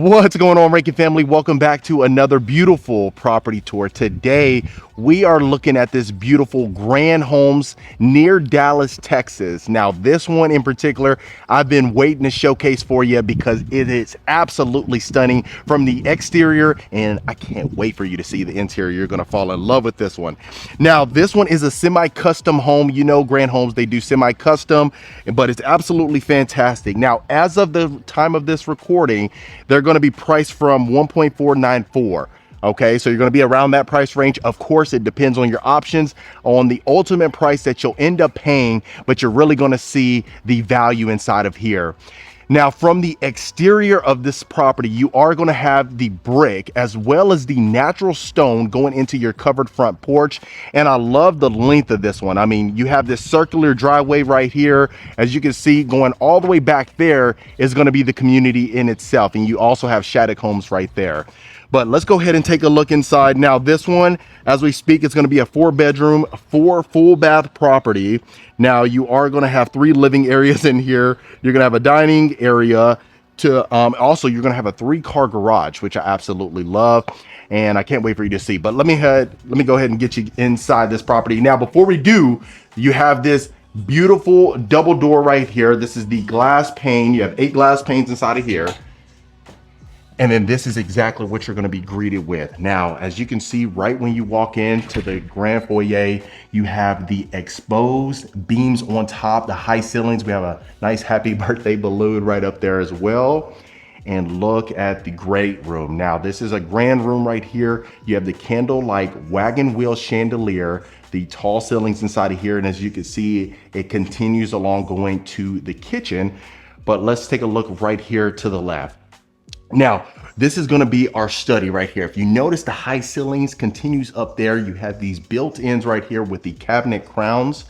What's going on, Rankin family? Welcome back to another beautiful property tour. Today, we are looking at this beautiful Grand Homes near Dallas, Texas. Now, this one in particular, I've been waiting to showcase for you because it is absolutely stunning from the exterior, and I can't wait for you to see the interior. You're gonna fall in love with this one. Now, this one is a semi-custom home. You know, Grand Homes, they do semi-custom, but it's absolutely fantastic. Now, as of the time of this recording, they're going to be priced from 1.494. Okay, so you're going to be around that price range. Of course, it depends on your options, on the ultimate price that you'll end up paying, but you're really going to see the value inside of here. Now, from the exterior of this property, you are going to have the brick as well as the natural stone going into your covered front porch. And I love the length of this one. I mean, you have this circular driveway right here. As you can see, going all the way back there is going to be the community in itself. And you also have Shattuck homes right there. But let's go ahead and take a look inside. Now, this one, as we speak, it's going to be a 4-bedroom, 4 full bath property. Now, you are going to have 3 living areas in here. You're going to have a dining area to also you're going to have a 3-car garage, which I absolutely love. And I can't wait for you to see. But let me go ahead and get you inside this property. Now, before we do, you have this beautiful double door right here. This is the glass pane. You have 8 glass panes inside of here. And then this is exactly what you're going to be greeted with. Now, as you can see, right when you walk into the grand foyer, you have the exposed beams on top, the high ceilings. We have a nice happy birthday balloon right up there as well. And look at the great room. Now, this is a grand room right here. You have the candlelight wagon wheel chandelier, the tall ceilings inside of here. And as you can see, it continues along going to the kitchen. But let's take a look right here to the left. Now, this is going to be our study right here. If you notice, the high ceilings continues up there. You have these built-ins right here with the cabinet crowns,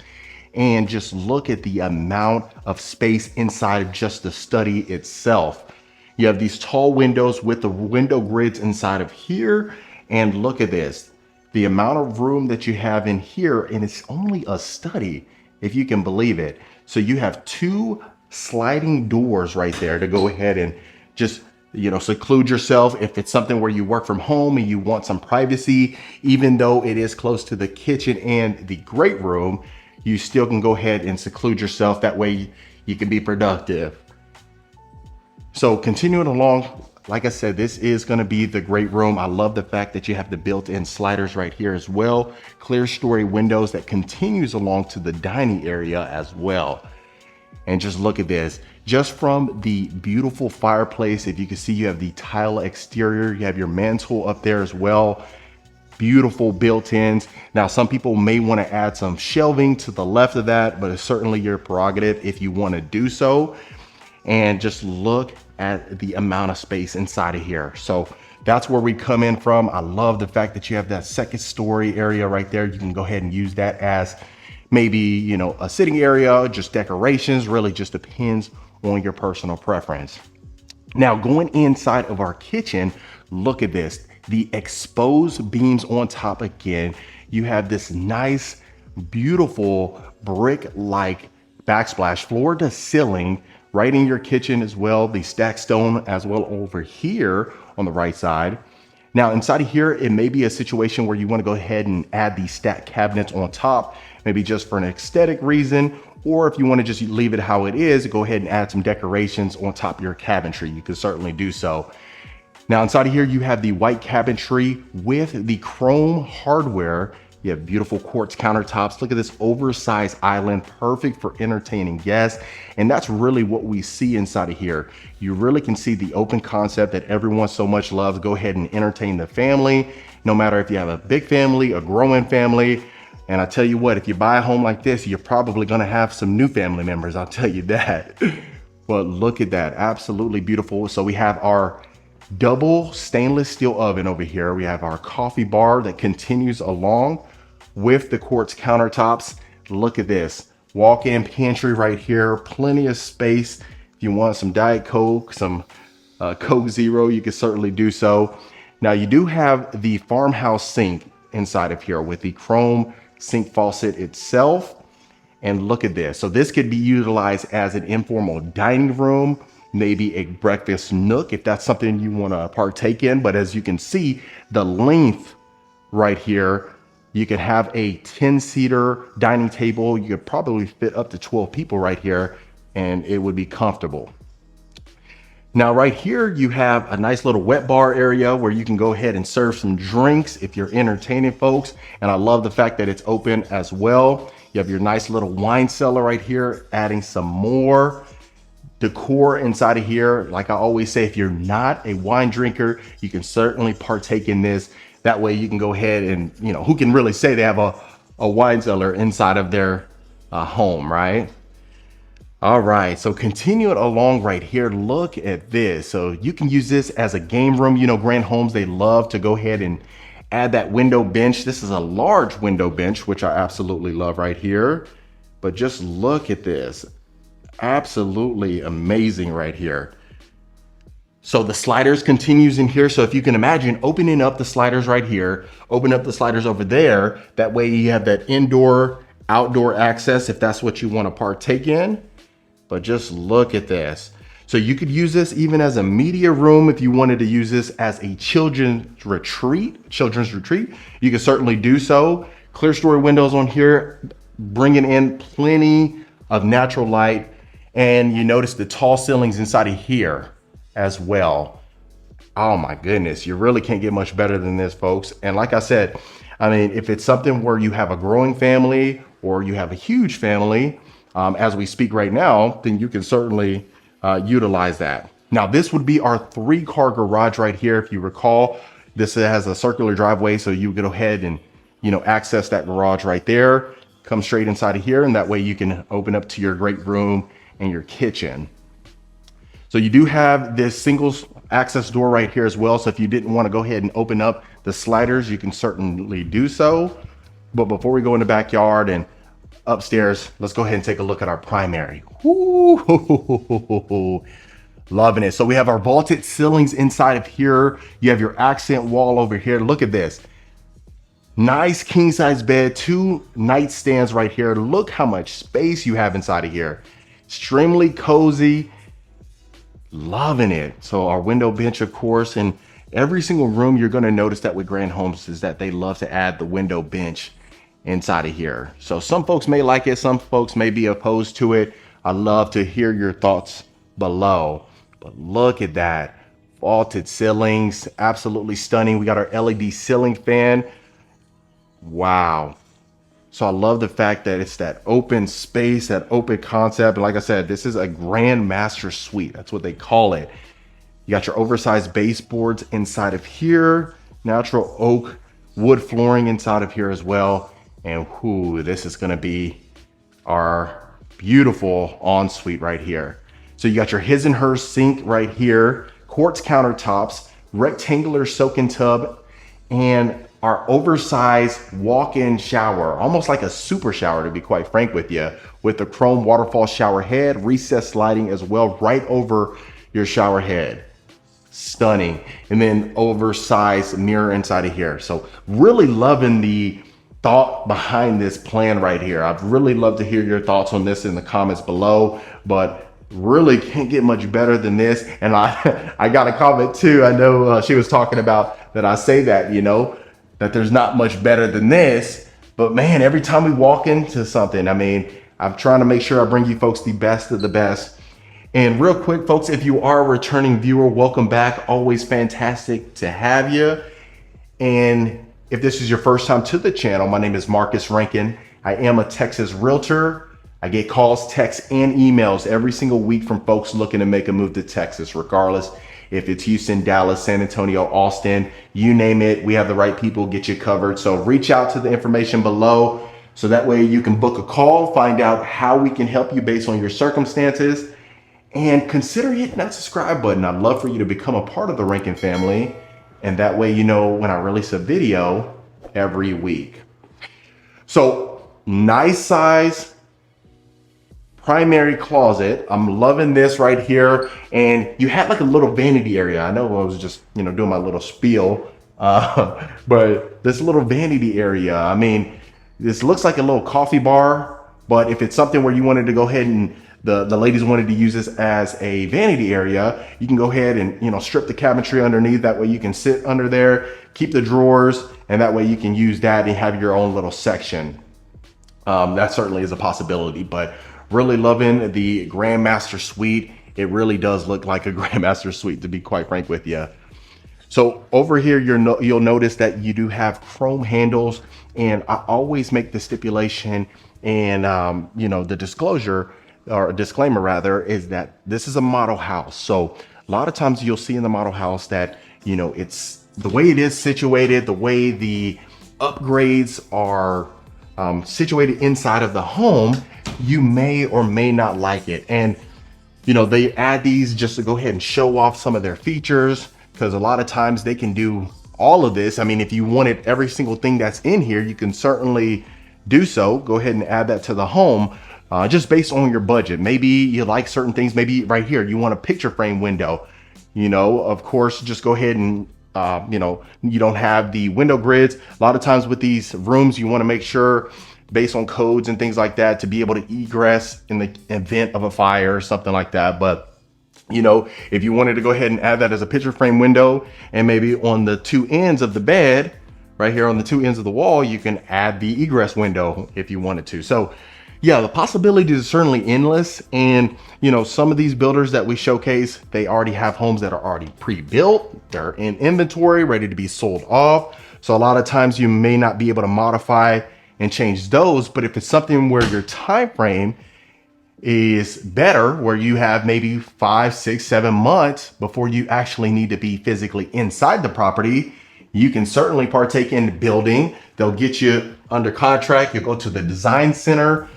and just look at the amount of space inside of just the study itself. You have these tall windows with the window grids inside of here, and look at this, the amount of room that you have in here, and it's only a study, if you can believe it. So you have 2 sliding doors right there to go ahead and just seclude yourself if it's something where you work from home and you want some privacy. Even though it is close to the kitchen and the great room, you still can go ahead and seclude yourself. That way you can be productive. So continuing along, like I said, this is going to be the great room. I love the fact that you have the built-in sliders right here as well. Clear story windows that continues along to the dining area as well. And just look at this, just from the beautiful fireplace. If you can see, you have the tile exterior, you have your mantle up there as well. Beautiful built-ins. Now, some people may want to add some shelving to the left of that, but it's certainly your prerogative if you want to do so. And just look at the amount of space inside of here. So that's where we come in from. I love the fact that you have that second story area right there. You can go ahead and use that as maybe, a sitting area, just decorations. Really just depends on your personal preference. Now, going inside of our kitchen, look at this, the exposed beams on top again. You have this nice, beautiful brick-like backsplash floor to ceiling right in your kitchen as well. The stacked stone as well over here on the right side. Now, inside of here, it may be a situation where you want to go ahead and add these stacked cabinets on top, maybe just for an aesthetic reason, or if you want to just leave it how it is, go ahead and add some decorations on top of your cabinetry. You can certainly do so. Now, inside of here, you have the white cabinetry with the chrome hardware. You have beautiful quartz countertops. Look at this oversized island, perfect for entertaining guests. And that's really what we see inside of here. You really can see the open concept that everyone so much loves. Go ahead and entertain the family, no matter if you have a big family, a growing family. And I tell you what, if you buy a home like this, you're probably gonna have some new family members, I'll tell you that. But look at that, absolutely beautiful. So we have our double stainless steel oven over here. We have our coffee bar that continues along with the quartz countertops. Look at this, walk-in pantry right here, plenty of space. If you want some Diet Coke, some Coke Zero, you can certainly do so. Now, you do have the Farmhouse sink inside of here with the chrome sink faucet itself. And look at this. So this could be utilized as an informal dining room, maybe a breakfast nook if that's something you want to partake in. But as you can see, the length right here, you could have a 10-seater dining table. You could probably fit up to 12 people right here, and it would be comfortable. Now right here, you have a nice little wet bar area where you can go ahead and serve some drinks if you're entertaining folks. And I love the fact that it's open as well. You have your nice little wine cellar right here, adding some more decor inside of here. Like I always say, if you're not a wine drinker, you can certainly partake in this. That way you can go ahead and, you know, who can really say they have a wine cellar inside of their home, right? All right, so continuing along right here, look at this. So you can use this as a game room. You know, Grand Homes, they love to go ahead and add that window bench. This is a large window bench, which I absolutely love right here. But just look at this. Absolutely amazing right here. So the sliders continues in here. So if you can imagine opening up the sliders right here, open up the sliders over there. That way you have that indoor, outdoor access if that's what you want to partake in. But just look at this. So you could use this even as a media room if you wanted to use this as a children's retreat. You can certainly do so. Clear story windows on here, bringing in plenty of natural light. And you notice the tall ceilings inside of here as well. Oh my goodness, you really can't get much better than this, folks. And like I said, I mean, if it's something where you have a growing family or you have a huge family, as we speak right now, then you can certainly utilize that. Now, this would be our 3-car garage right here. If you recall, this has a circular driveway, so you go ahead and, you know, access that garage right there, come straight inside of here, and that way you can open up to your great room and your kitchen. So you do have this single access door right here as well. So if you didn't want to go ahead and open up the sliders, you can certainly do so. But before we go in the backyard and upstairs, let's go ahead and take a look at our primary. Ooh, loving it. So we have our vaulted ceilings inside of here. You have your accent wall over here. Look at this. Nice king size bed, 2 nightstands right here. Look how much space you have inside of here. Extremely cozy. Loving it. So our window bench, of course, and every single room you're going to notice that with Grand Homes is that they love to add the window bench inside of here. So some folks may like it, some folks may be opposed to it. I'd love to hear your thoughts below. But look at that. Vaulted ceilings, absolutely stunning. We got our LED ceiling fan. Wow. So I love the fact that it's that open space, that open concept. And like I said, this is a grand master suite. That's what they call it. You got your oversized baseboards inside of here, natural oak wood flooring inside of here as well. And whoo, this is gonna be our beautiful ensuite right here. So you got your his and hers sink right here, quartz countertops, rectangular soak-in tub, and our oversized walk-in shower, almost like a super shower to be quite frank with you, with the chrome waterfall shower head, recessed lighting as well right over your shower head. Stunning. And then oversized mirror inside of here. So really loving the thought behind this plan right here. I'd really love to hear your thoughts on this in the comments below, but really can't get much better than this. And I got a comment too. I know she was talking about that I say that, you know, that there's not much better than this, but man, every time we walk into something, I mean, I'm trying to make sure I bring you folks the best of the best. And real quick, folks, if you are a returning viewer, welcome back. Always fantastic to have you. And if this is your first time to the channel, my name is Marcus Rankin. I am a Texas realtor. I get calls, texts, and emails every single week from folks looking to make a move to Texas, regardless if it's Houston, Dallas, San Antonio, Austin, you name it, we have the right people, get you covered. So reach out to the information below so that way you can book a call, find out how we can help you based on your circumstances, and consider hitting that subscribe button. I'd love for you to become a part of the Rankin family. And that way, you know, when I release a video every week. So nice size primary closet. I'm loving this right here. And you had like a little vanity area. I know I was just, you know, doing my little spiel, but this little vanity area, I mean, this looks like a little coffee bar, but if it's something where you wanted to go ahead and the ladies wanted to use this as a vanity area, you can go ahead and, strip the cabinetry underneath. That way you can sit under there, keep the drawers, and that way you can use that and have your own little section. That certainly is a possibility, but really loving the Grandmaster Suite. It really does look like a Grandmaster Suite, to be quite frank with you. So over here, you'll notice that you do have chrome handles, and I always make the stipulation and, the disclosure or disclaimer rather, is that this is a model house. So a lot of times you'll see in the model house that, it's the way it is situated, the way the upgrades are situated inside of the home, you may or may not like it. And, they add these just to go ahead and show off some of their features, because a lot of times they can do all of this. I mean, if you wanted every single thing that's in here, you can certainly do so. Go ahead and add that to the home, just based on your budget. Maybe you like certain things. Maybe right here, you want a picture frame window. Of course, just go ahead and, you don't have the window grids. A lot of times with these rooms, you want to make sure, based on codes and things like that, to be able to egress in the event of a fire or something like that. But if you wanted to go ahead and add that as a picture frame window, and maybe on the two ends of the bed, right here on the two ends of the wall, you can add the egress window if you wanted to. So yeah, the possibilities are certainly endless. And, some of these builders that we showcase, they already have homes that are already pre-built. They're in inventory, ready to be sold off. So a lot of times you may not be able to modify and change those. But if it's something where your time frame is better, where you have maybe 5, 6, 7 months before you actually need to be physically inside the property, you can certainly partake in building. They'll get you under contract. You'll go to the design center,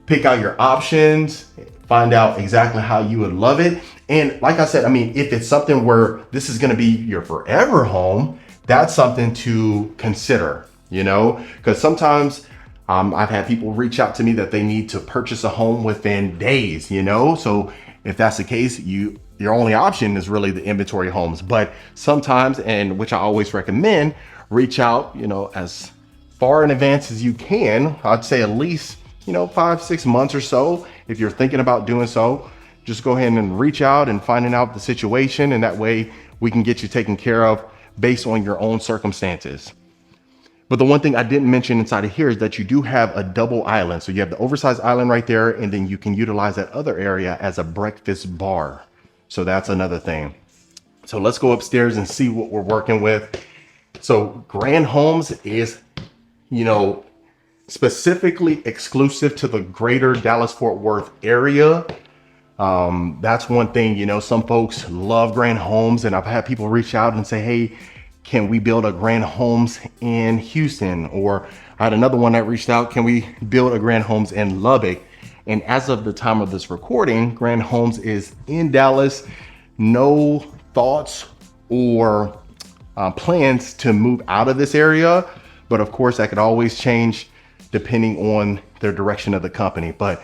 pick out your options, find out exactly how you would love it. And like I said, I mean, if it's something where this is going to be your forever home, that's something to consider, because sometimes I've had people reach out to me that they need to purchase a home within days, so if that's the case, your only option is really the inventory homes. But sometimes, and which I always recommend, reach out, as far in advance as you can. I'd say at least, 5, 6 months or so. If you're thinking about doing so, just go ahead and reach out and finding out the situation. And that way we can get you taken care of based on your own circumstances. But the one thing I didn't mention inside of here is that you do have a double island. So you have the oversized island right there, and then you can utilize that other area as a breakfast bar. So that's another thing. So let's go upstairs and see what we're working with. So Grand Homes is, specifically exclusive to the greater Dallas-Fort Worth area. That's one thing, some folks love Grand Homes, and I've had people reach out and say, hey, can we build a Grand Homes in Houston? Or I had another one that reached out, can we build a Grand Homes in Lubbock? And as of the time of this recording, Grand Homes is in Dallas. No thoughts or plans to move out of this area. But of course, that could always change depending on their direction of the company. But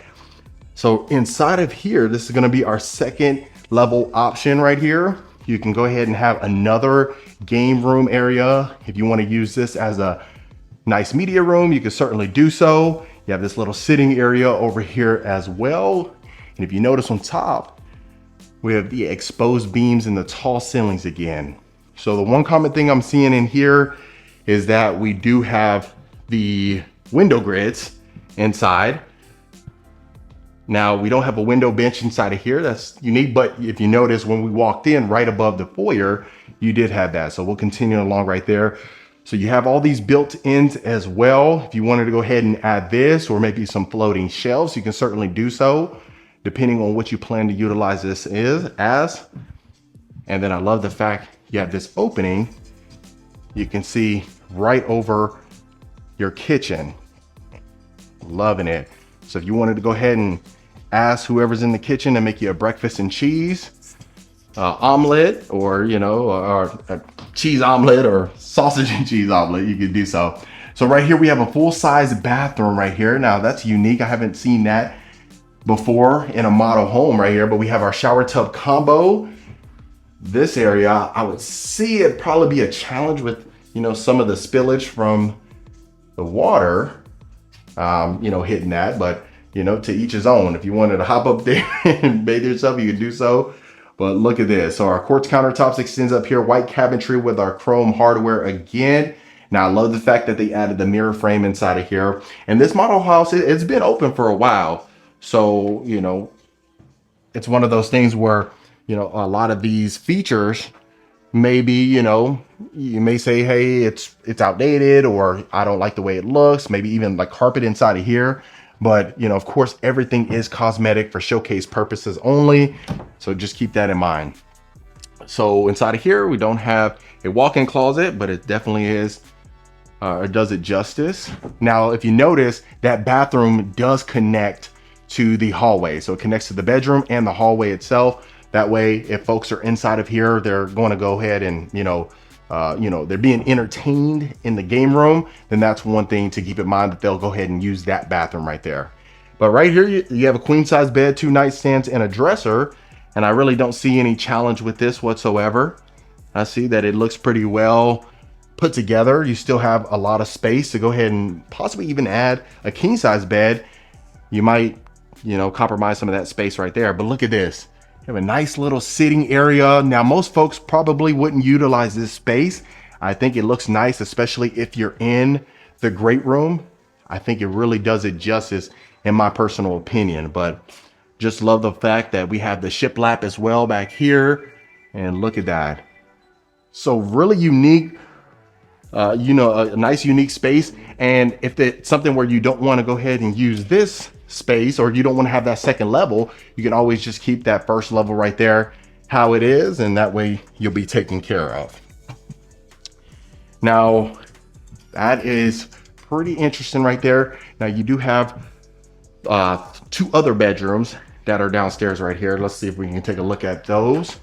so inside of here, this is going to be our second level option right here. You can go ahead and have another game room area. If you want to use this as a nice media room, you can certainly do so. You have this little sitting area over here as well. And if you notice on top, we have the exposed beams and the tall ceilings again. So the one common thing I'm seeing in here is that we do have the window grids inside. Now we don't have a window bench inside of here. That's unique, but if you notice when we walked in right above the foyer, you did have that. So we'll continue along right there. So you have all these built-ins as well. If you wanted to go ahead and add this or maybe some floating shelves, you can certainly do so depending on what you plan to utilize this as. And then I love the fact you have this opening. You can see right over your kitchen. Loving it. So if you wanted to go ahead and ask whoever's in the kitchen to make you a breakfast and cheese omelet, or or a cheese omelet or sausage and cheese omelet, you can do so. So right here we have a full-size bathroom right here. Now that's unique. I haven't seen that before in a model home right here, but we have our shower tub combo. This area, I would see it probably be a challenge with some of the spillage from the water hitting that, but you know, to each his own. If you wanted to hop up there and bathe yourself, you could do so. But look at this. So our quartz countertops extends up here, white cabinetry with our chrome hardware again. Now I love the fact that they added the mirror frame inside of here. And this model house, it's been open for a while. So, you know, it's one of those things where, you know, a lot of these features, maybe, you know, you may say, hey, it's outdated, or I don't like the way it looks, maybe even like carpet inside of here. But, you know, of course, everything is cosmetic for showcase purposes only. So just keep that in mind. So inside of here, we don't have a walk-in closet, but it definitely is, it does it justice. Now, if you notice, that bathroom does connect to the hallway. So it connects to the bedroom and the hallway itself. That way, if folks are inside of here, they're going to go ahead and, you know, they're being entertained in the game room, then that's one thing to keep in mind, that they'll go ahead and use that bathroom right there. But right here, you have a queen size bed, 2 nightstands, and a dresser. And I really don't see any challenge with this whatsoever. I see that it looks pretty well put together. You still have a lot of space to go ahead and possibly even add a king size bed. You might, you know, compromise some of that space right there. But look at this. You have a nice little sitting area. Now, most folks probably wouldn't utilize this space. I think it looks nice, especially if you're in the great room. I think it really does it justice, in my personal opinion. But just love the fact that we have the shiplap as well back here. And look at that. So really unique, you know, a nice unique space. And if it's something where you don't want to go ahead and use this space, or you don't want to have that second level, you can always just keep that first level right there how it is, and that way you'll be taken care of. Now that is pretty interesting right there. Now you do have 2 other bedrooms that are downstairs right here. Let's see if we can take a look at those.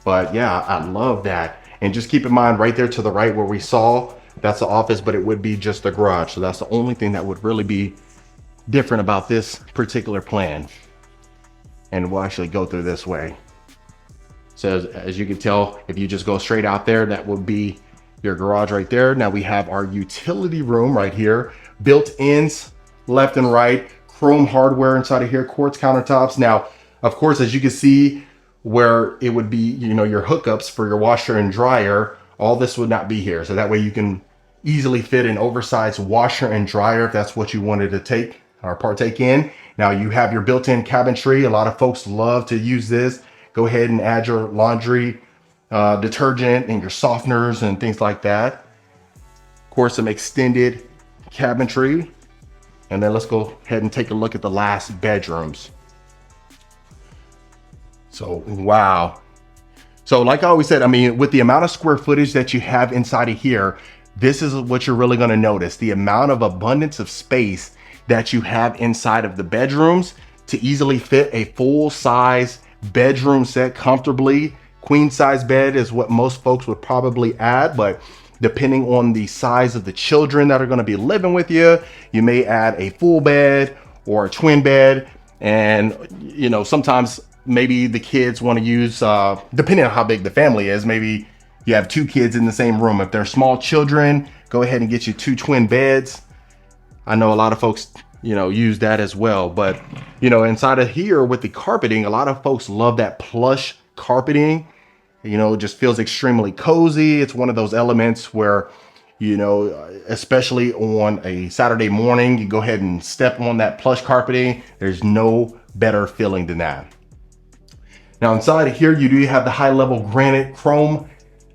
But yeah, I love that. And just keep in mind, right there to the right where we saw, that's the office, but it would be just a garage. So that's the only thing that would really be different about this particular plan. And we'll actually go through this way. So as you can tell, if you just go straight out there, that would be your garage right there. Now we have our utility room right here, built-ins left and right, chrome hardware inside of here, quartz countertops. Now, of course, as you can see where it would be, you know, your hookups for your washer and dryer, all this would not be here. So that way you can easily fit an oversized washer and dryer if that's what you wanted to take or partake in. Now you have your built-in cabinetry. A lot of folks love to use this. Go ahead and add your laundry detergent and your softeners and things like that. Of course, some extended cabinetry. And then let's go ahead and take a look at the last bedrooms. So, wow. So like I always said, I mean, with the amount of square footage that you have inside of here, this is what you're really going to notice. The amount of abundance of space that you have inside of the bedrooms to easily fit a full size bedroom set comfortably. Queen size bed is what most folks would probably add, but depending on the size of the children that are going to be living with you, you may add a full bed or a twin bed. And, you know, sometimes maybe the kids want to use, depending on how big the family is, maybe you have 2 kids in the same room. If they're small children, go ahead and get you 2 twin beds. I know a lot of folks, you know, use that as well. But, you know, inside of here with the carpeting, a lot of folks love that plush carpeting. You know, it just feels extremely cozy. It's one of those elements where, you know, especially on a Saturday morning, you go ahead and step on that plush carpeting. There's no better feeling than that. Now inside of here, you do have the high level granite chrome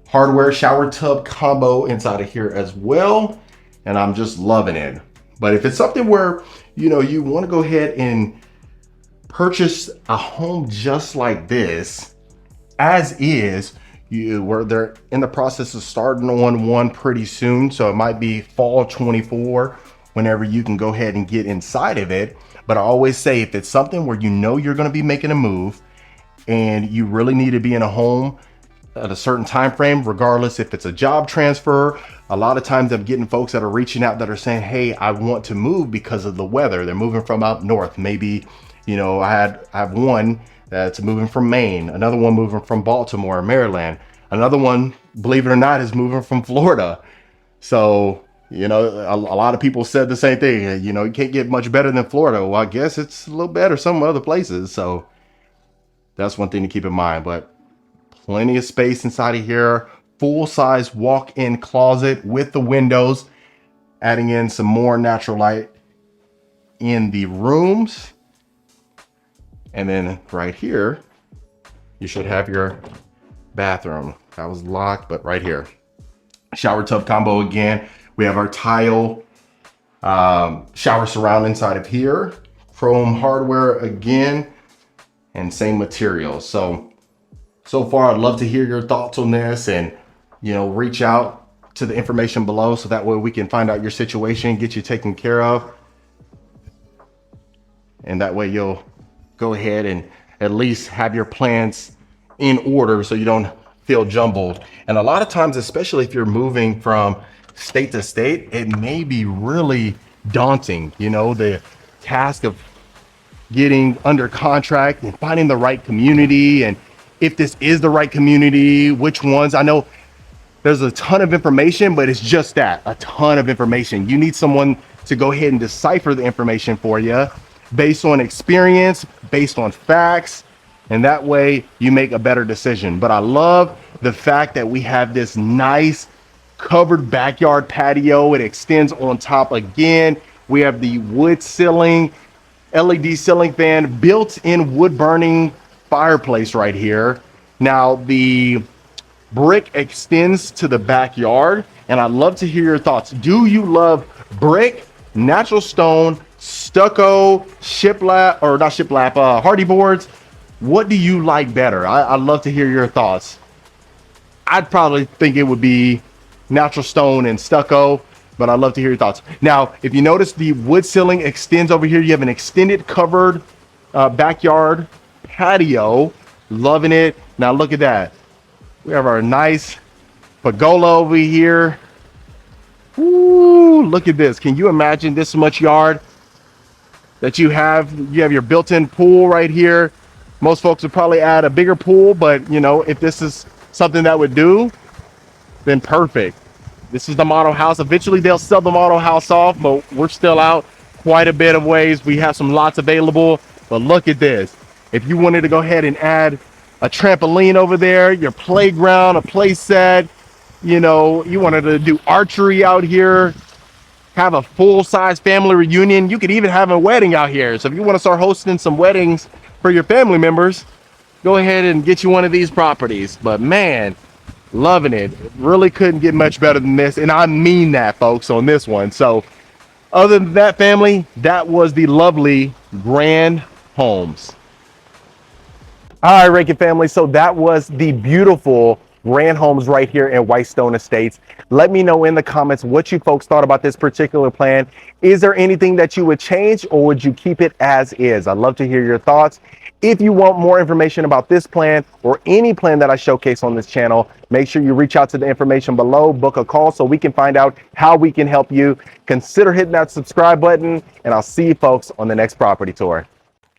hardware shower tub combo inside of here as well. And I'm just loving it. But if it's something where, you know, you want to go ahead and purchase a home just like this, as is, where they're in the process of starting on one pretty soon. So it might be fall 24, whenever you can go ahead and get inside of it. But I always say, if it's something where you know you're going to be making a move and you really need to be in a home at a certain time frame, regardless if it's a job transfer. A lot of times I'm getting folks that are reaching out that are saying, hey, I want to move because of the weather. They're moving from up north. Maybe, you know, I have one that's moving from Maine, another one moving from Baltimore, Maryland, another one, believe it or not, is moving from Florida. So, You know, a lot of people said the same thing. You know, you can't get much better than Florida. Well, I guess it's a little better some other places. So that's one thing to keep in mind. But plenty of space inside of here. Full size walk-in closet with the windows, adding in some more natural light in the rooms. And then right here, you should have your bathroom. That was locked, but right here. Shower tub combo again. We have our tile shower surround inside of here. Chrome hardware again, and same material. So far, I'd love to hear your thoughts on this, and reach out to the information below so that way we can find out your situation, get you taken care of. And that way you'll go ahead and at least have your plans in order so you don't feel jumbled. And a lot of times, especially if you're moving from state to state, it may be really daunting, the task of getting under contract and finding the right community, and if this is the right community, which ones. I know there's a ton of information, but it's just that, a ton of information. You need someone to go ahead and decipher the information for you based on experience, based on facts, and that way you make a better decision. But I love the fact that we have this nice covered backyard patio. It extends on top again. We have the wood ceiling, LED ceiling fan, built-in wood burning fireplace right here. Now the brick extends to the backyard, and I'd love to hear your thoughts. Do you love brick, natural stone, stucco, shiplap, or not shiplap, hardy boards? What do you like better? I'd love to hear your thoughts. I'd probably think it would be natural stone and stucco, but I'd love to hear your thoughts. Now, if you notice, the wood ceiling extends over here. You have an extended covered backyard patio. Loving it. Now look at that. We have our nice pergola over here. Ooh, look at this. Can you imagine this much yard that you have? You have your built-in pool right here. Most folks would probably add a bigger pool, but if this is something that would do, then perfect. This is the model house. Eventually they'll sell the model house off, but we're still out quite a bit of ways. We have some lots available, but look at this. If you wanted to go ahead and add a trampoline over there, your playground, a play set, you wanted to do archery out here, have a full-size family reunion. You could even have a wedding out here. So if you want to start hosting some weddings for your family members, go ahead and get you one of these properties. But man, loving it. Really couldn't get much better than this. And I mean that, folks, on this one. So other than that, family, that was the lovely Grand Homes. All right, Rankin family. So that was the beautiful Grand Homes right here in Whitestone Estates. Let me know in the comments what you folks thought about this particular plan. Is there anything that you would change, or would you keep it as is? I'd love to hear your thoughts. If you want more information about this plan or any plan that I showcase on this channel, make sure you reach out to the information below, book a call so we can find out how we can help you. Consider hitting that subscribe button, and I'll see you folks on the next property tour.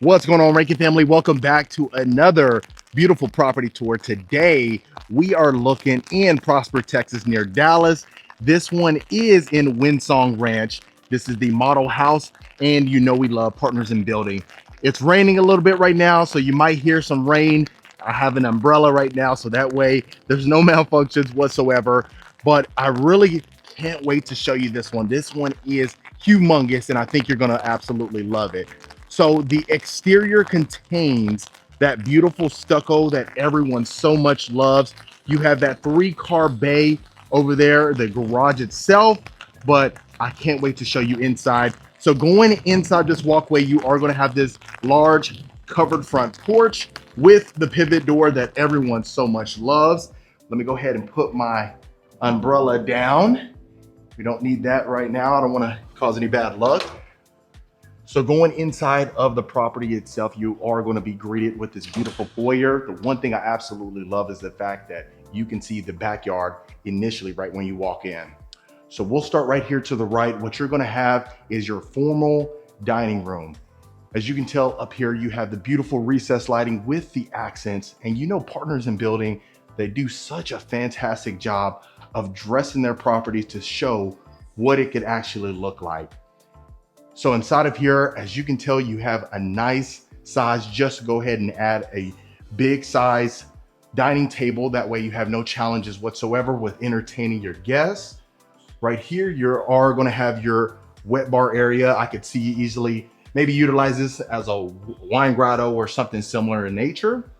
What's going on, Rankin family? Welcome back to another beautiful property tour. Today, we are looking in Prosper, Texas, near Dallas. This one is in Windsong Ranch. This is the model house, and we love Partners in Building. It's raining a little bit right now, so you might hear some rain. I have an umbrella right now, so that way there's no malfunctions whatsoever. But I really can't wait to show you this one. This one is humongous, and I think you're gonna absolutely love it. So the exterior contains that beautiful stucco that everyone so much loves. You have that 3-car bay over there, the garage itself, but I can't wait to show you inside. So going inside this walkway, you are going to have this large covered front porch with the pivot door that everyone so much loves. Let me go ahead and put my umbrella down. We don't need that right now. I don't want to cause any bad luck. So going inside of the property itself, you are going to be greeted with this beautiful foyer. The one thing I absolutely love is the fact that you can see the backyard initially right when you walk in. So we'll start right here to the right. What you're going to have is your formal dining room. As you can tell up here, you have the beautiful recessed lighting with the accents, and Partners in Building, they do such a fantastic job of dressing their properties to show what it could actually look like. So inside of here, as you can tell, you have a nice size. Just go ahead and add a big size dining table. That way you have no challenges whatsoever with entertaining your guests. Right here, you are going to have your wet bar area. I could see you easily maybe utilize this as a wine grotto or something similar in nature.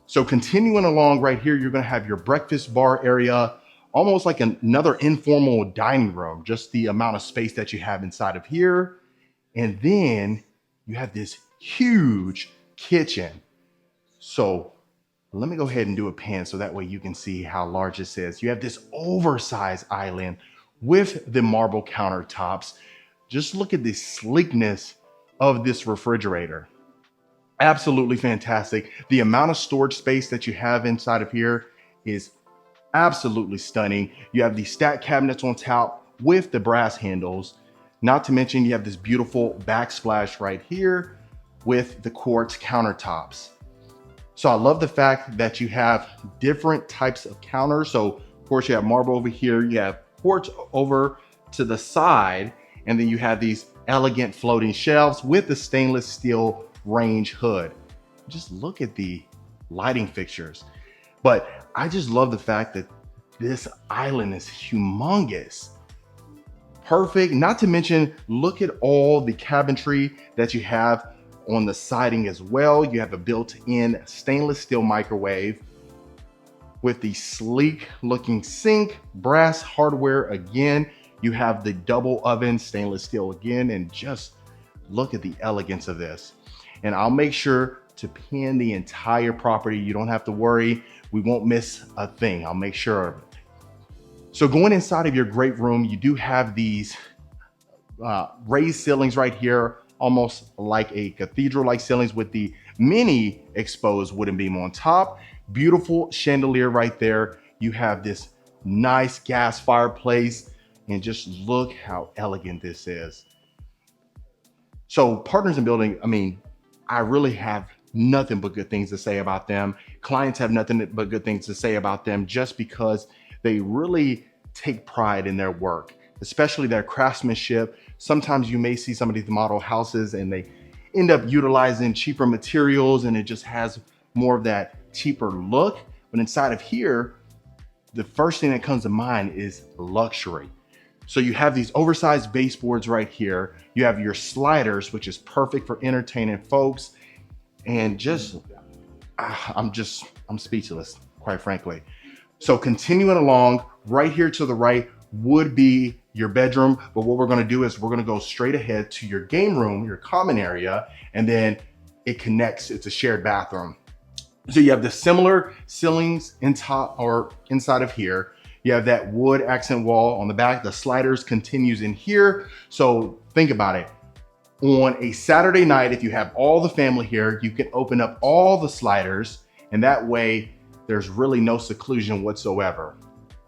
So continuing along right here, you're going to have your breakfast bar area, almost like another informal dining room, just the amount of space that you have inside of here. And then you have this huge kitchen. So let me go ahead and do a pan so that way you can see how large this is. You have this oversized island with the marble countertops. Just look at the sleekness of this refrigerator. Absolutely fantastic. The amount of storage space that you have inside of here is absolutely stunning. You have the stack cabinets on top with the brass handles. Not to mention you have this beautiful backsplash right here with the quartz countertops. So I love the fact that you have different types of counters. So of course you have marble over here, you have quartz over to the side, and then you have these elegant floating shelves with the stainless steel range hood. Just look at the lighting fixtures. But I just love the fact that this island is humongous. Perfect. Not to mention, look at all the cabinetry that you have on the siding as well. You have a built-in stainless steel microwave with the sleek looking sink, brass hardware again. You have the double oven, stainless steel again, and just look at the elegance of this. And I'll make sure to pin the entire property. You don't have to worry. We won't miss a thing. I'll make sure of it. So going inside of your great room, you do have these raised ceilings right here, almost like a cathedral-like ceilings with the mini exposed wooden beam on top. Beautiful chandelier right there. You have this nice gas fireplace, and just look how elegant this is. So Partners in Building, I mean, I really have nothing but good things to say about them. Clients have nothing but good things to say about them just because they really take pride in their work, especially their craftsmanship. Sometimes you may see some of these model houses and they end up utilizing cheaper materials and it just has more of that cheaper look. But inside of here, the first thing that comes to mind is luxury. So you have these oversized baseboards right here. You have your sliders, which is perfect for entertaining folks. And just, I'm speechless, quite frankly. So continuing along, right here to the right would be your bedroom. But what we're gonna do is we're gonna go straight ahead to your game room, your common area, and then it connects, it's a shared bathroom. So you have the similar ceilings in top or inside of here. You have that wood accent wall on the back. The sliders continues in here. So think about it. On a Saturday night, if you have all the family here, you can open up all the sliders, and that way there's really no seclusion whatsoever.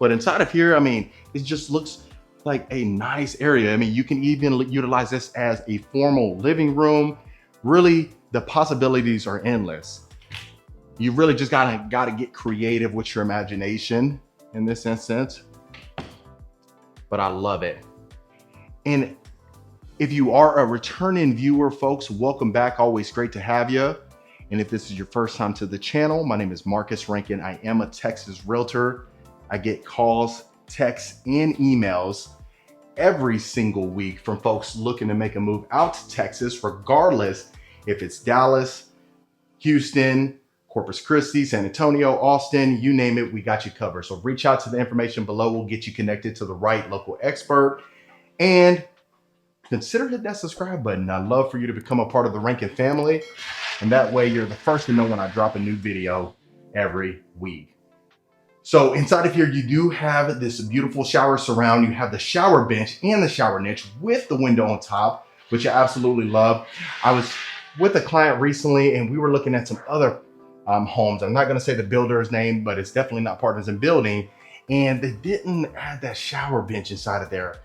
But inside of here, I mean, it just looks like a nice area. I mean, you can even utilize this as a formal living room. Really, the possibilities are endless. You really just gotta get creative with your imagination in this instance, but I love it. And if you are a returning viewer, folks, welcome back. Always great to have you. And if this is your first time to the channel, my name is Marcus Rankin. I am a Texas realtor. I get calls, texts, and emails every single week from folks looking to make a move out to Texas, regardless if it's Dallas, Houston, Corpus Christi, San Antonio, Austin, you name it, we got you covered. So reach out to the information below. We'll get you connected to the right local expert. And consider hitting that subscribe button. I'd love for you to become a part of the Rankin family. And that way you're the first to know when I drop a new video every week. So inside of here, you do have this beautiful shower surround. You have the shower bench and the shower niche with the window on top, which I absolutely love. I was with a client recently and we were looking at some other homes. I'm not going to say the builder's name, but it's definitely not Partners in Building. And they didn't add that shower bench inside of there.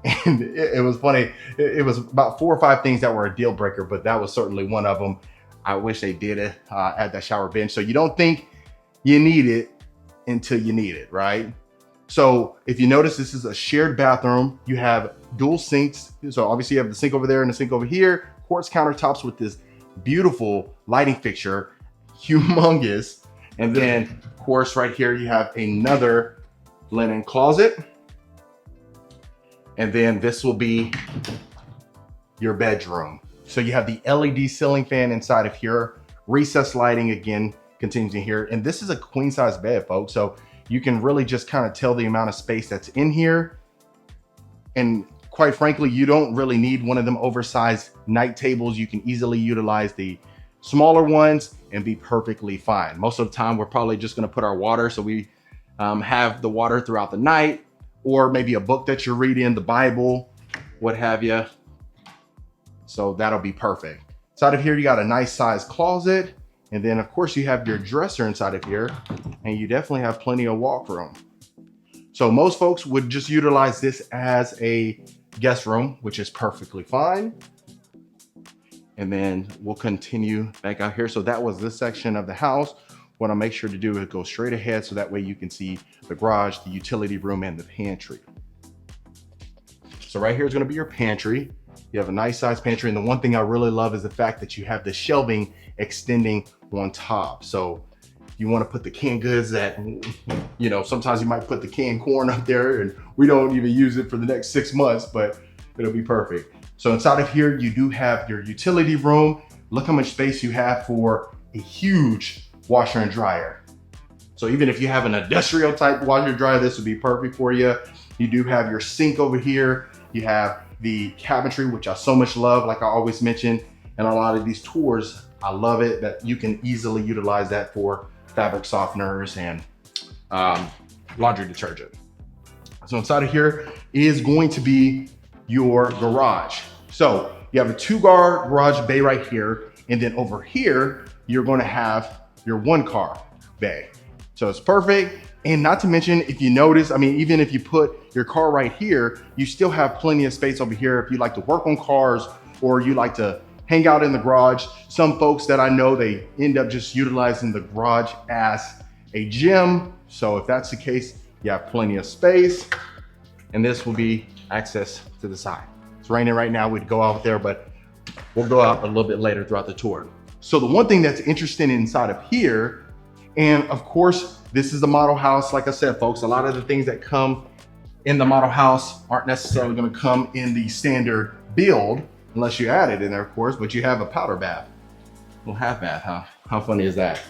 And it was funny. It was about 4 or 5 things that were a deal breaker, but that was certainly one of them. I wish they did add that shower bench. So you don't think you need it until you need it, right? So if you notice, this is a shared bathroom. You have dual sinks. So obviously you have the sink over there and the sink over here, quartz countertops with this beautiful lighting fixture, humongous. And then of course right here, you have another linen closet. And then this will be your bedroom. So you have the LED ceiling fan inside of here, recessed lighting again, continues in here. And this is a queen size bed, folks. So you can really just kind of tell the amount of space that's in here. And quite frankly, you don't really need one of them oversized night tables. You can easily utilize the smaller ones and be perfectly fine. Most of the time, we're probably just gonna put our water, so we have the water throughout the night, or maybe a book that you're reading, the Bible, what have you. So that'll be perfect. Inside of here, you got a nice sized closet. And then of course you have your dresser inside of here, and you definitely have plenty of walk room. So most folks would just utilize this as a guest room, which is perfectly fine. And then we'll continue back out here. So that was this section of the house. What I'll make sure to do is go straight ahead so that way you can see the garage, the utility room, and the pantry. So right here is gonna be your pantry. You have a nice sized pantry. And the one thing I really love is the fact that you have the shelving extending on top. So you want to put the canned goods that, you know, sometimes you might put the canned corn up there and we don't even use it for the next 6 months, but it'll be perfect. So inside of here, you do have your utility room. Look how much space you have for a huge washer and dryer. So even if you have an industrial type washer and dryer, this would be perfect for you. You do have your sink over here. You have the cabinetry, which I so much love, like I always mention in a lot of these tours. I love it that you can easily utilize that for fabric softeners and laundry detergent. So inside of here is going to be your garage. So you have a 2-car garage bay right here. And then over here, you're going to have your 1-car bay. So it's perfect. And not to mention, if you notice, I mean, even if you put your car right here, you still have plenty of space over here if you like to work on cars or you like to hang out in the garage. Some folks that I know, they end up just utilizing the garage as a gym. So if that's the case, you have plenty of space. And this will be access to the side. It's raining right now, we'd go out there, but we'll go out a little bit later throughout the tour. So the one thing that's interesting inside of here, and of course, this is the model house. Like I said, folks, a lot of the things that come in the model house aren't necessarily gonna come in the standard build, unless you add it in there, of course, but you have a powder bath. A little half bath, huh? How funny is that?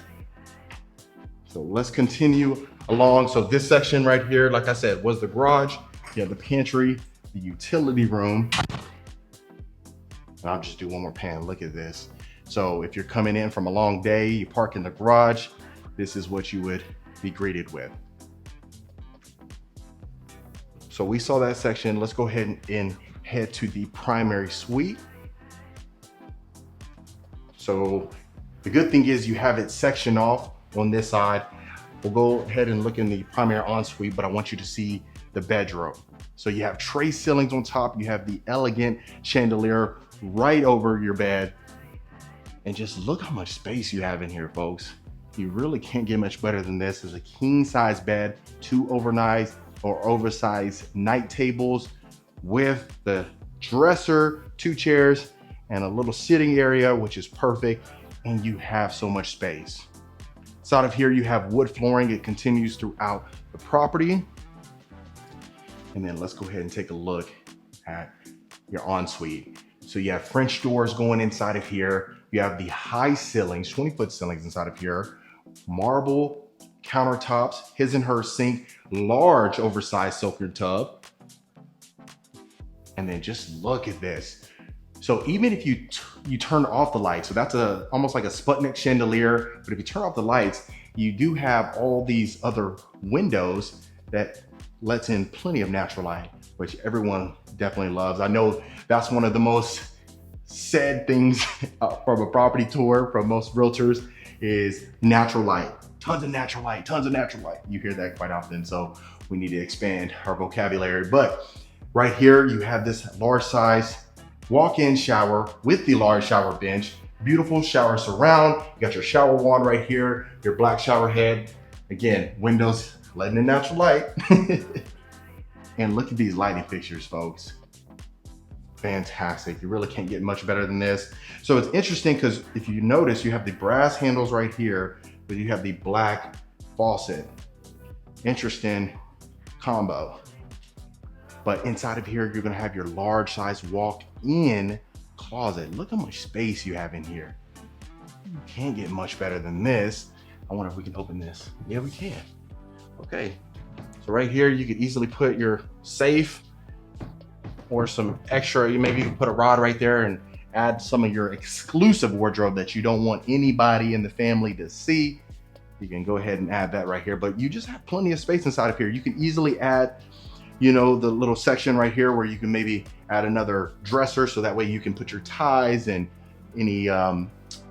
So let's continue along. So this section right here, like I said, was the garage. You have the pantry, the utility room. And I'll just do one more pan, look at this. So if you're coming in from a long day, you park in the garage, this is what you would be greeted with. So we saw that section. Let's go ahead and head to the primary suite. So the good thing is you have it sectioned off on this side. We'll go ahead and look in the primary ensuite, but I want you to see the bedroom. So you have tray ceilings on top. You have the elegant chandelier right over your bed. And just look how much space you have in here, folks. You really can't get much better than this. It's a king size bed, 2 overnight or oversized night tables with the dresser, 2 chairs, and a little sitting area, which is perfect. And you have so much space. Inside of here, you have wood flooring. It continues throughout the property. And then let's go ahead and take a look at your ensuite. So you have French doors going inside of here. You have the high ceilings, 20-foot ceilings inside of here. Marble countertops, his and her sink, large oversized soaker tub. And then just look at this. So even if you turn off the lights, so that's almost like a Sputnik chandelier, but if you turn off the lights, you do have all these other windows that lets in plenty of natural light, which everyone definitely loves. I know that's one of the most said things from a property tour from most realtors is natural light. Tons of natural light, tons of natural light. You hear that quite often, so we need to expand our vocabulary. But right here, you have this large size walk-in shower with the large shower bench, beautiful shower surround. You got your shower wand right here, your black shower head. Again, windows letting in natural light. And look at these lighting fixtures, folks. Fantastic. You really can't get much better than this. So it's interesting because if you notice, you have the brass handles right here, but you have the black faucet. Interesting combo. But inside of here, you're gonna have your large size walk-in closet. Look how much space you have in here. You can't get much better than this. I wonder if we can open this. Yeah, we can. Okay, so right here, you could easily put your safe or some extra, maybe you can put a rod right there and add some of your exclusive wardrobe that you don't want anybody in the family to see. You can go ahead and add that right here, but you just have plenty of space inside of here. You can easily add, you know, the little section right here where you can maybe add another dresser, so that way you can put your ties and any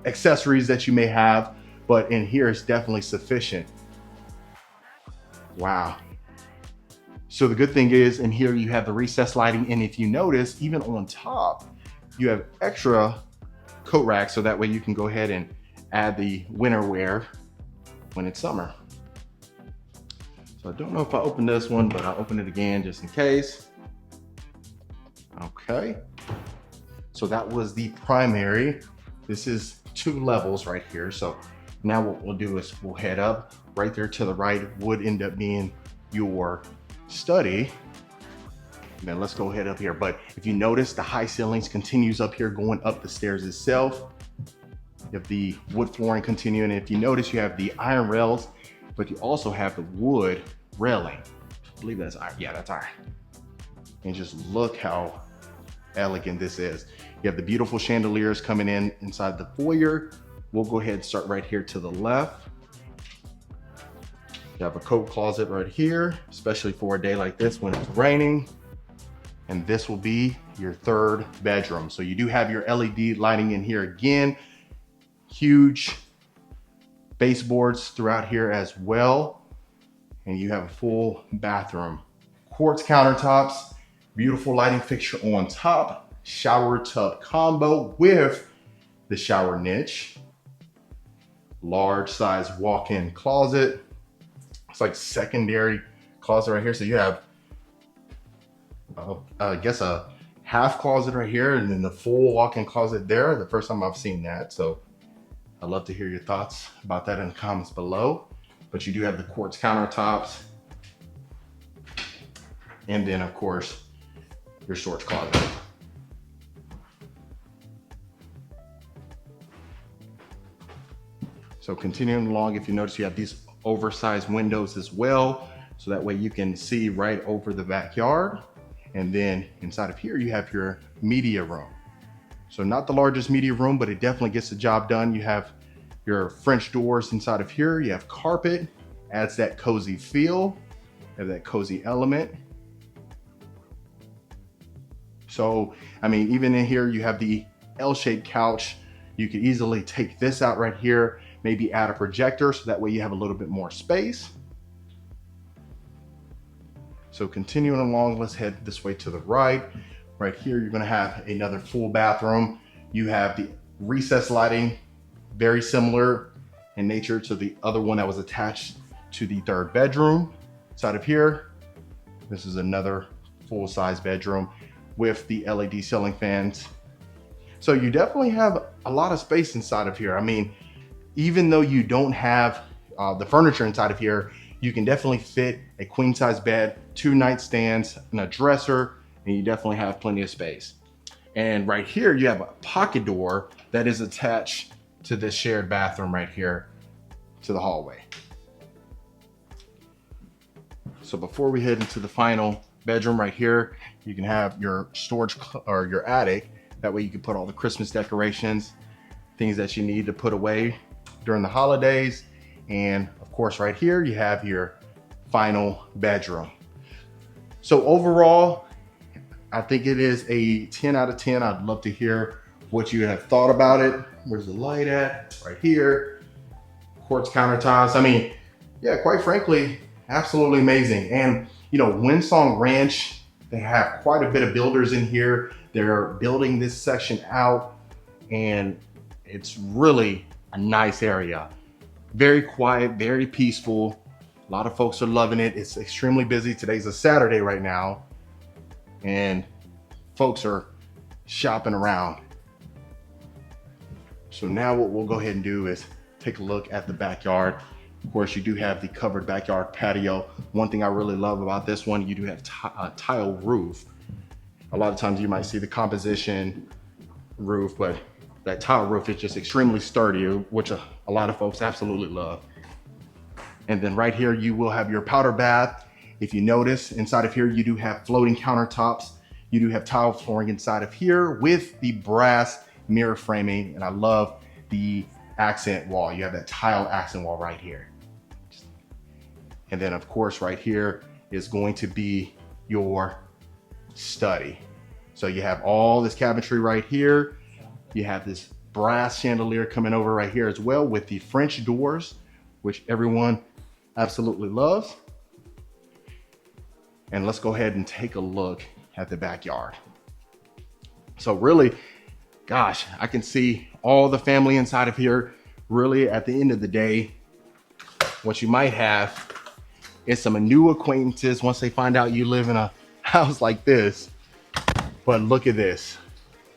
accessories that you may have, but in here it's definitely sufficient. Wow. So the good thing is in here you have the recessed lighting, and if you notice, even on top, you have extra coat racks, so that way you can go ahead and add the winter wear when it's summer. So I don't know if I opened this one, but I'll open it again just in case. Okay. So that was the primary. This is 2 levels right here. So now what we'll do is we'll head up. Right there to the right would end up being your study. And then let's go ahead up here. But if you notice, the high ceilings continues up here going up the stairs itself. You have the wood flooring continuing. And if you notice, you have the iron rails, but you also have the wood railing. I believe that's iron. Yeah, that's iron. And just look how elegant this is. You have the beautiful chandeliers coming in inside the foyer. We'll go ahead and start right here to the left. You have a coat closet right here, especially for a day like this when it's raining. And this will be your 3rd bedroom. So you do have your LED lighting in here again. Huge baseboards throughout here as well. And you have a full bathroom. Quartz countertops, beautiful lighting fixture on top, shower tub combo with the shower niche. Large size walk-in closet. It's like secondary closet right here. So you have, I guess a half closet right here and then the full walk-in closet there. The first time I've seen that. So I'd love to hear your thoughts about that in the comments below. But you do have the quartz countertops. And then of course, your storage closet. So continuing along, if you notice, you have these oversized windows as well. So that way you can see right over the backyard. And then inside of here, you have your media room. So not the largest media room, but it definitely gets the job done. You have your French doors inside of here. You have carpet, adds that cozy feel, have that cozy element. So, I mean, even in here, you have the L-shaped couch. You could easily take this out right here, maybe add a projector, so that way you have a little bit more space. So continuing along, let's head this way to the right. Right here, you're gonna have another full bathroom. You have the recessed lighting, very similar in nature to the other one that was attached to the 3rd bedroom. Inside of here, this is another full-size bedroom with the LED ceiling fans. So you definitely have a lot of space inside of here. I mean, even though you don't have the furniture inside of here, you can definitely fit a queen size bed, 2 nightstands, and a dresser, and you definitely have plenty of space. And right here, you have a pocket door that is attached to this shared bathroom right here to the hallway. So before we head into the final bedroom right here, you can have your storage or your attic. That way you can put all the Christmas decorations, things that you need to put away during the holidays. And of course, right here, you have your final bedroom. So overall, I think it is a 10 out of 10. I'd love to hear what you have thought about it. Where's the light at? Right here. Quartz countertops. I mean, yeah, quite frankly, absolutely amazing. And you know, Windsong Ranch, they have quite a bit of builders in here. They're building this section out, and it's really a nice area. Very quiet, very peaceful. A lot of folks are loving it. It's extremely busy. Today's a Saturday right now, and folks are shopping around. So now what we'll go ahead and do is take a look at the backyard. Of course, you do have the covered backyard patio. One thing I really love about this one, you do have a tile roof. A lot of times you might see the composition roof, but that tile roof is just extremely sturdy, which a lot of folks absolutely love. And then right here, you will have your powder bath. If you notice, inside of here, you do have floating countertops. You do have tile flooring inside of here with the brass mirror framing. And I love the accent wall. You have that tile accent wall right here. And then of course, right here is going to be your study. So you have all this cabinetry right here. You have this brass chandelier coming over right here as well with the French doors, which everyone absolutely loves. And let's go ahead and take a look at the backyard. So really, gosh, I can see all the family inside of here. Really, at the end of the day, what you might have is some new acquaintances once they find out you live in a house like this. But look at this.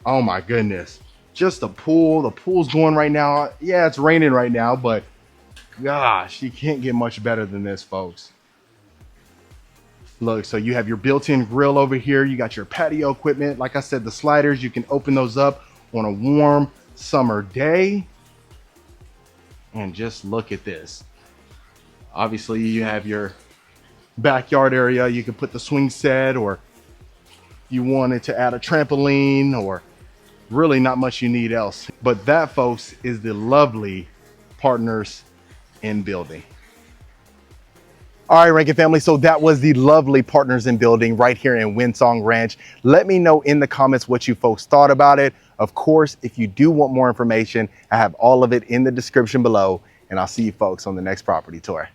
Oh my goodness. Just a pool. The pool's going right now. Yeah, it's raining right now, but gosh, you can't get much better than this, folks. Look, so you have your built-in grill over here. You got your patio equipment. Like I said, the sliders, you can open those up on a warm summer day. And just look at this. Obviously, you have your backyard area. You can put the swing set, or you wanted to add a trampoline, or really not much you need else. But that, folks, is the lovely Partners in Building. All right, Rankin family, so that was the lovely Partners in Building right here in Windsong Ranch. Let me know in the comments what you folks thought about it. Of course, if you do want more information, I have all of it in the description below, and I'll see you folks on the next property tour.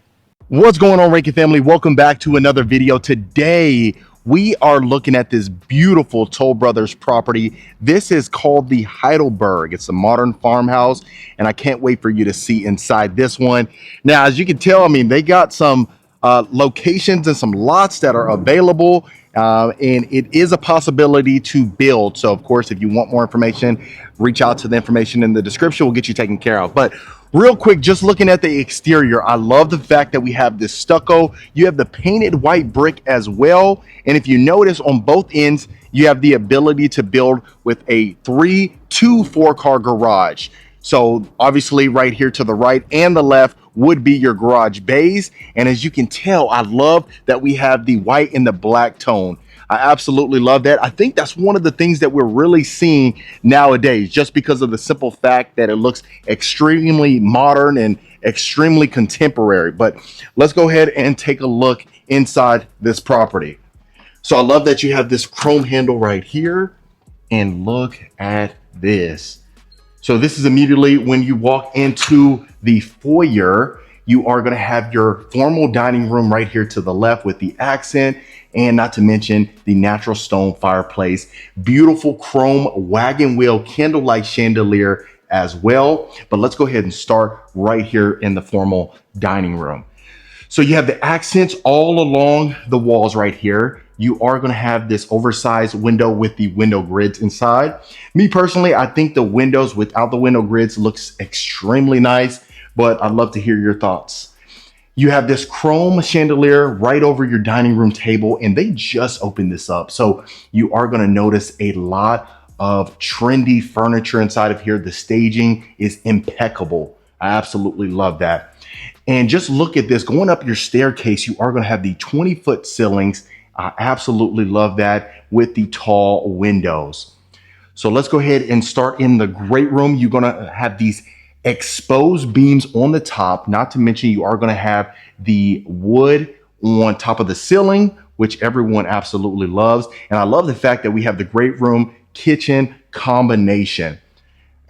What's going on, Rankin family? Welcome back to another video. Today, we are looking at this beautiful Toll Brothers property. This is called the Heidelberg. It's a modern farmhouse, and I can't wait for you to see inside this one. Now, as you can tell, I mean, they got some locations and some lots that are available, and it is a possibility to build. So of course, if you want more information, reach out to the information in the description. We'll get you taken care of. But real quick, just looking at the exterior, I love the fact that we have this stucco. You have the painted white brick as well, and if you notice on both ends, you have the ability to build with a 3 to 4 car garage. So obviously right here to the right and the left would be your garage bays. And as you can tell, I love that we have the white and the black tone. I absolutely love that. I think that's one of the things that we're really seeing nowadays, just because of the simple fact that it looks extremely modern and extremely contemporary. But let's go ahead and take a look inside this property. So I love that you have this chrome handle right here, and look at this. So this is immediately when you walk into the foyer, you are going to have your formal dining room right here to the left with the accent, and not to mention the natural stone fireplace, beautiful chrome wagon wheel candlelight chandelier as well. But let's go ahead and start right here in the formal dining room. So you have the accents all along the walls right here. You are going to have this oversized window with the window grids inside. Me personally, I think the windows without the window grids looks extremely nice, but I'd love to hear your thoughts. You have this chrome chandelier right over your dining room table, and they just opened this up. So you are going to notice a lot of trendy furniture inside of here. The staging is impeccable. I absolutely love that. And just look at this, going up your staircase, you are going to have the 20-foot ceilings. I absolutely love that with the tall windows. So let's go ahead and start in the great room. You're going to have these exposed beams on the top. Not to mention you are going to have the wood on top of the ceiling, which everyone absolutely loves. And I love the fact that we have the great room kitchen combination.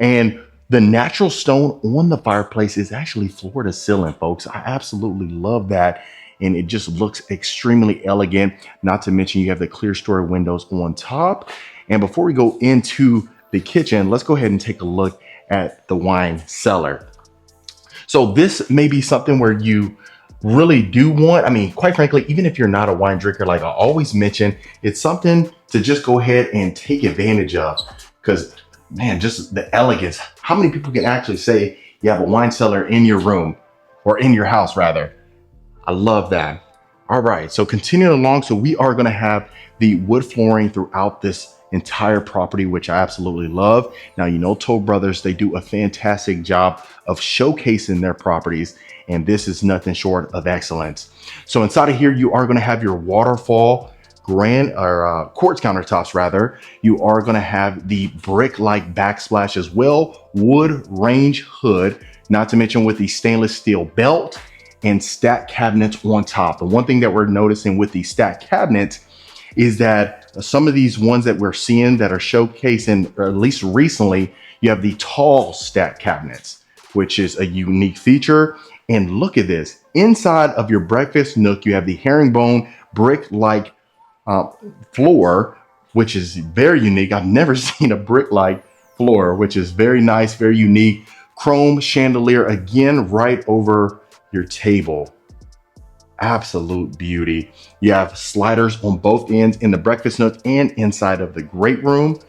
And the natural stone on the fireplace is actually floor to ceiling, folks. I absolutely love that. And it just looks extremely elegant. Not to mention you have the clear story windows on top. And before we go into the kitchen, let's go ahead and take a look at the wine cellar. So this may be something where you really do want, I mean, quite frankly, even if you're not a wine drinker, like I always mention, it's something to just go ahead and take advantage of. Because, man, just the elegance. How many people can actually say you have a wine cellar in your room or in your house, rather? I love that. All right, so continuing along, so we are going to have the wood flooring throughout this entire property, which I absolutely love. Now, you know, Toll Brothers, they do a fantastic job of showcasing their properties, and this is nothing short of excellence. So inside of here, you are going to have your waterfall grand or quartz countertops, rather. You are going to have the brick-like backsplash as well, wood range hood, not to mention with the stainless steel belt and stacked cabinets on top. The one thing that we're noticing with these stacked cabinets is that some of these ones that we're seeing that are showcasing, or at least recently, you have the tall stacked cabinets, which is a unique feature. And look at this. Inside of your breakfast nook, you have the herringbone brick-like floor, which is very unique. I've never seen a brick-like floor, which is very nice, very unique. Chrome chandelier again right over your table. Absolute beauty. You have sliders on both ends in the breakfast nook and inside of the great room.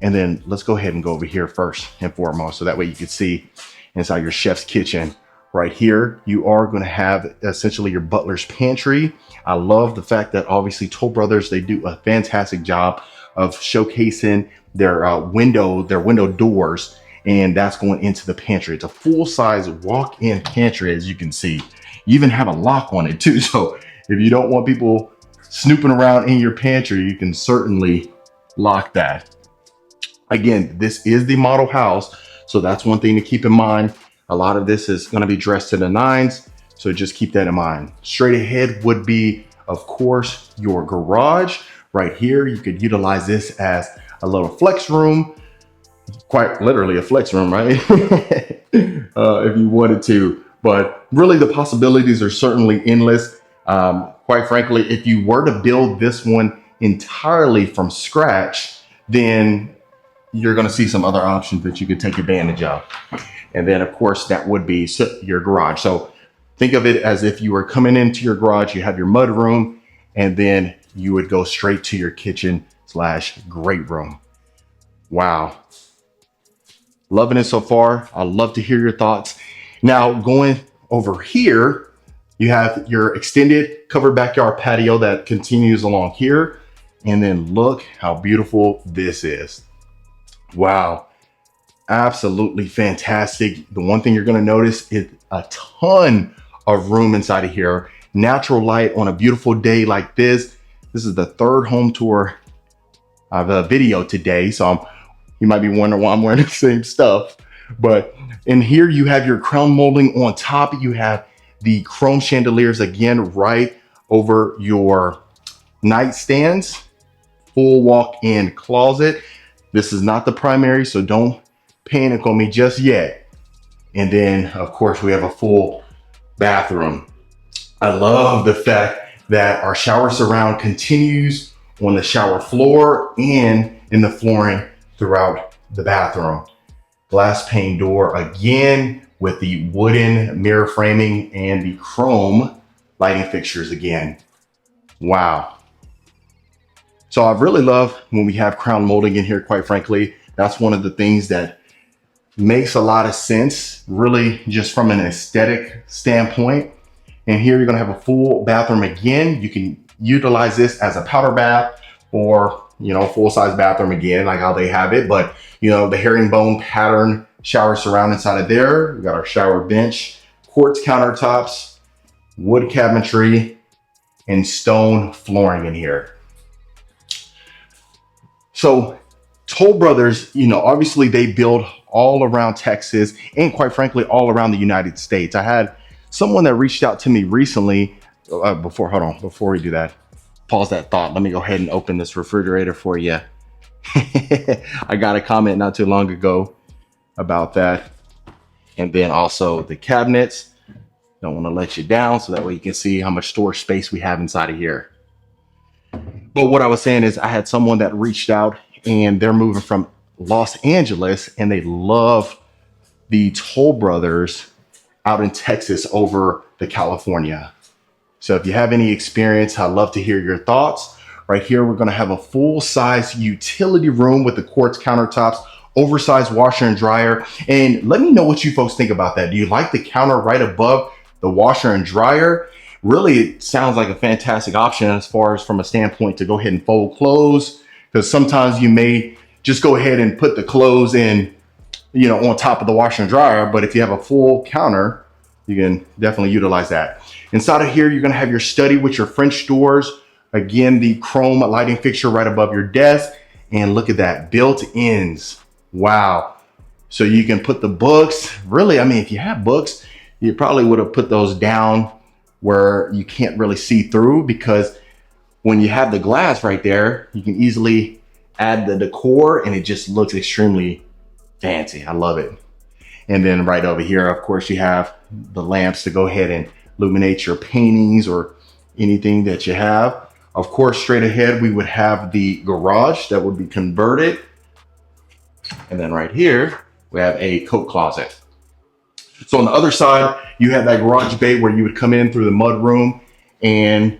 And then let's go ahead and go over here first and foremost, so that way you can see inside your chef's kitchen. Right here, you are going to have essentially your butler's pantry. I love the fact that obviously Toll Brothers, they do a fantastic job of showcasing their window doors, and that's going into the pantry. It's a full-size walk-in pantry, as you can see. You even have a lock on it too. So if you don't want people snooping around in your pantry, you can certainly lock that. Again, this is the model house, so that's one thing to keep in mind. A lot of this is going to be dressed to the nines, so just keep that in mind. Straight ahead would be, of course, your garage. Right here, you could utilize this as a little flex room, quite literally a flex room, right? If you wanted to. But really, the possibilities are certainly endless. Quite frankly, if you were to build this one entirely from scratch, then you're going to see some other options that you could take advantage of. And then, of course, that would be your garage. So think of it as if you were coming into your garage, you have your mud room, and then you would go straight to your kitchen / great room. Wow. Loving it so far. I'd love to hear your thoughts. Now, going over here, you have your extended covered backyard patio that continues along here. And then look how beautiful this is. Wow. Absolutely fantastic. The one thing you're going to notice is a ton of room inside of here. Natural light on a beautiful day like this. This is the third home tour of a video today. So you might be wondering why I'm wearing the same stuff. But in here, you have your crown molding on top. You have the chrome chandeliers again right over your nightstands. Full walk-in closet. This is not the primary, so don't panic on me just yet. And then, of course, we have a full bathroom. I love the fact that our shower surround continues on the shower floor and in the flooring throughout the bathroom. Glass pane door again with the wooden mirror framing and the chrome lighting fixtures again. Wow. So I really love when we have crown molding in here, quite frankly. That's one of the things that makes a lot of sense, really, just from an aesthetic standpoint. And here you're gonna have a full bathroom again. You can utilize this as a powder bath or, you know, full-size bathroom again, like how they have it. But, you know, the herringbone pattern shower surround inside of there. We got our shower bench, quartz countertops, wood cabinetry, and stone flooring in here. So Toll Brothers, you know, obviously they build all around Texas and quite frankly, all around the United States. I had someone that reached out to me recently before we do that, pause that thought. Let me go ahead and open this refrigerator for you. I got a comment not too long ago about that. And then also the cabinets. Don't want to let you down, so that way you can see how much storage space we have inside of here. But what I was saying is I had someone that reached out and they're moving from Los Angeles and they love the Toll Brothers out in Texas over the California. So if you have any experience, I'd love to hear your thoughts. Right here, we're gonna have a full-size utility room with the quartz countertops, oversized washer and dryer. And let me know what you folks think about that. Do you like the counter right above the washer and dryer? Really, it sounds like a fantastic option as far as from a standpoint to go ahead and fold clothes, because sometimes you may just go ahead and put the clothes in, you know, on top of the washer and dryer. But if you have a full counter, you can definitely utilize that. Inside of here, you're gonna have your study with your French doors. Again, the chrome lighting fixture right above your desk. And look at that, built-ins. Wow. So you can put the books, really, I mean, if you have books, you probably would have put those down where you can't really see through, because when you have the glass right there, you can easily add the decor and it just looks extremely fancy. I love it. And then right over here, of course, you have the lamps to go ahead and illuminate your paintings or anything that you have. Of course, straight ahead, we would have the garage that would be converted. And then right here, we have a coat closet. So on the other side, you have that garage bay where you would come in through the mud room and,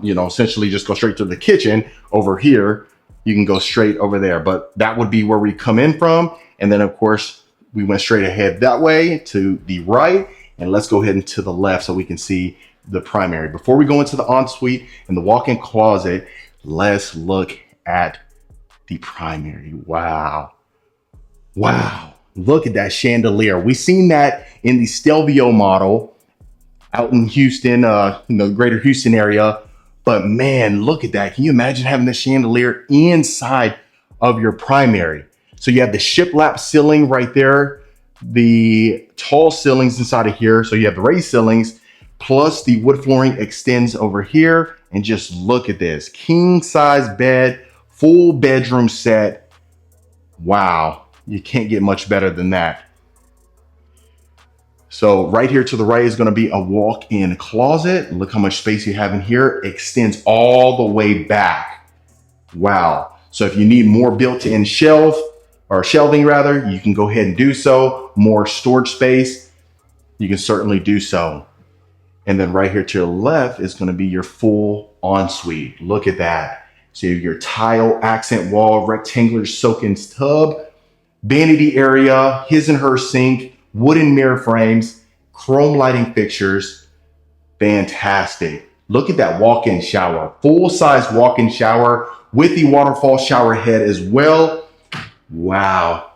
you know, essentially just go straight to the kitchen. Over here, you can go straight over there, but that would be where we come in from. And then of course, we went straight ahead that way to the right, and let's go ahead and to the left so we can see the primary. Before we go into the ensuite and the walk-in closet, let's look at the primary. Wow. Wow. Look at that chandelier. We've seen that in the Stelvio model out in Houston, in the greater Houston area. But man, look at that. Can you imagine having the chandelier inside of your primary? So you have the shiplap ceiling right there, the tall ceilings inside of here. So you have the raised ceilings, plus the wood flooring extends over here. And just look at this, king size bed, full bedroom set. Wow, you can't get much better than that. So right here to the right is going to be a walk-in closet. Look how much space you have in here. Extends all the way back. Wow. So if you need more built-in shelf or shelving rather, you can go ahead and do so. More storage space, you can certainly do so. And then right here to the left is going to be your full ensuite. Look at that. So you have your tile accent wall, rectangular soak-in tub, vanity area, his and her sink, wooden mirror frames, chrome lighting fixtures. Fantastic. Look at that walk-in shower, full-size walk-in shower with the waterfall shower head as well. Wow.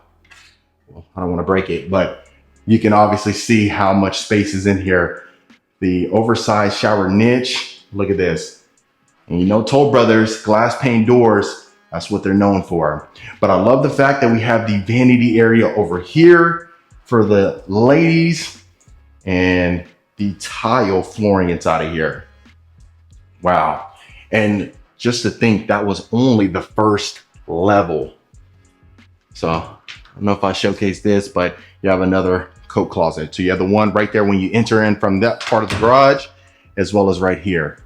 Well, I don't want to break it, but you can obviously see how much space is in here. The oversized shower niche. Look at this. And you know, Toll Brothers, glass pane doors, that's what they're known for. But I love the fact that we have the vanity area over here for the ladies and the tile flooring inside of here. Wow. And just to think that was only the first level. So I don't know if I showcased this, but you have another coat closet. So you have the one right there when you enter in from that part of the garage, as well as right here.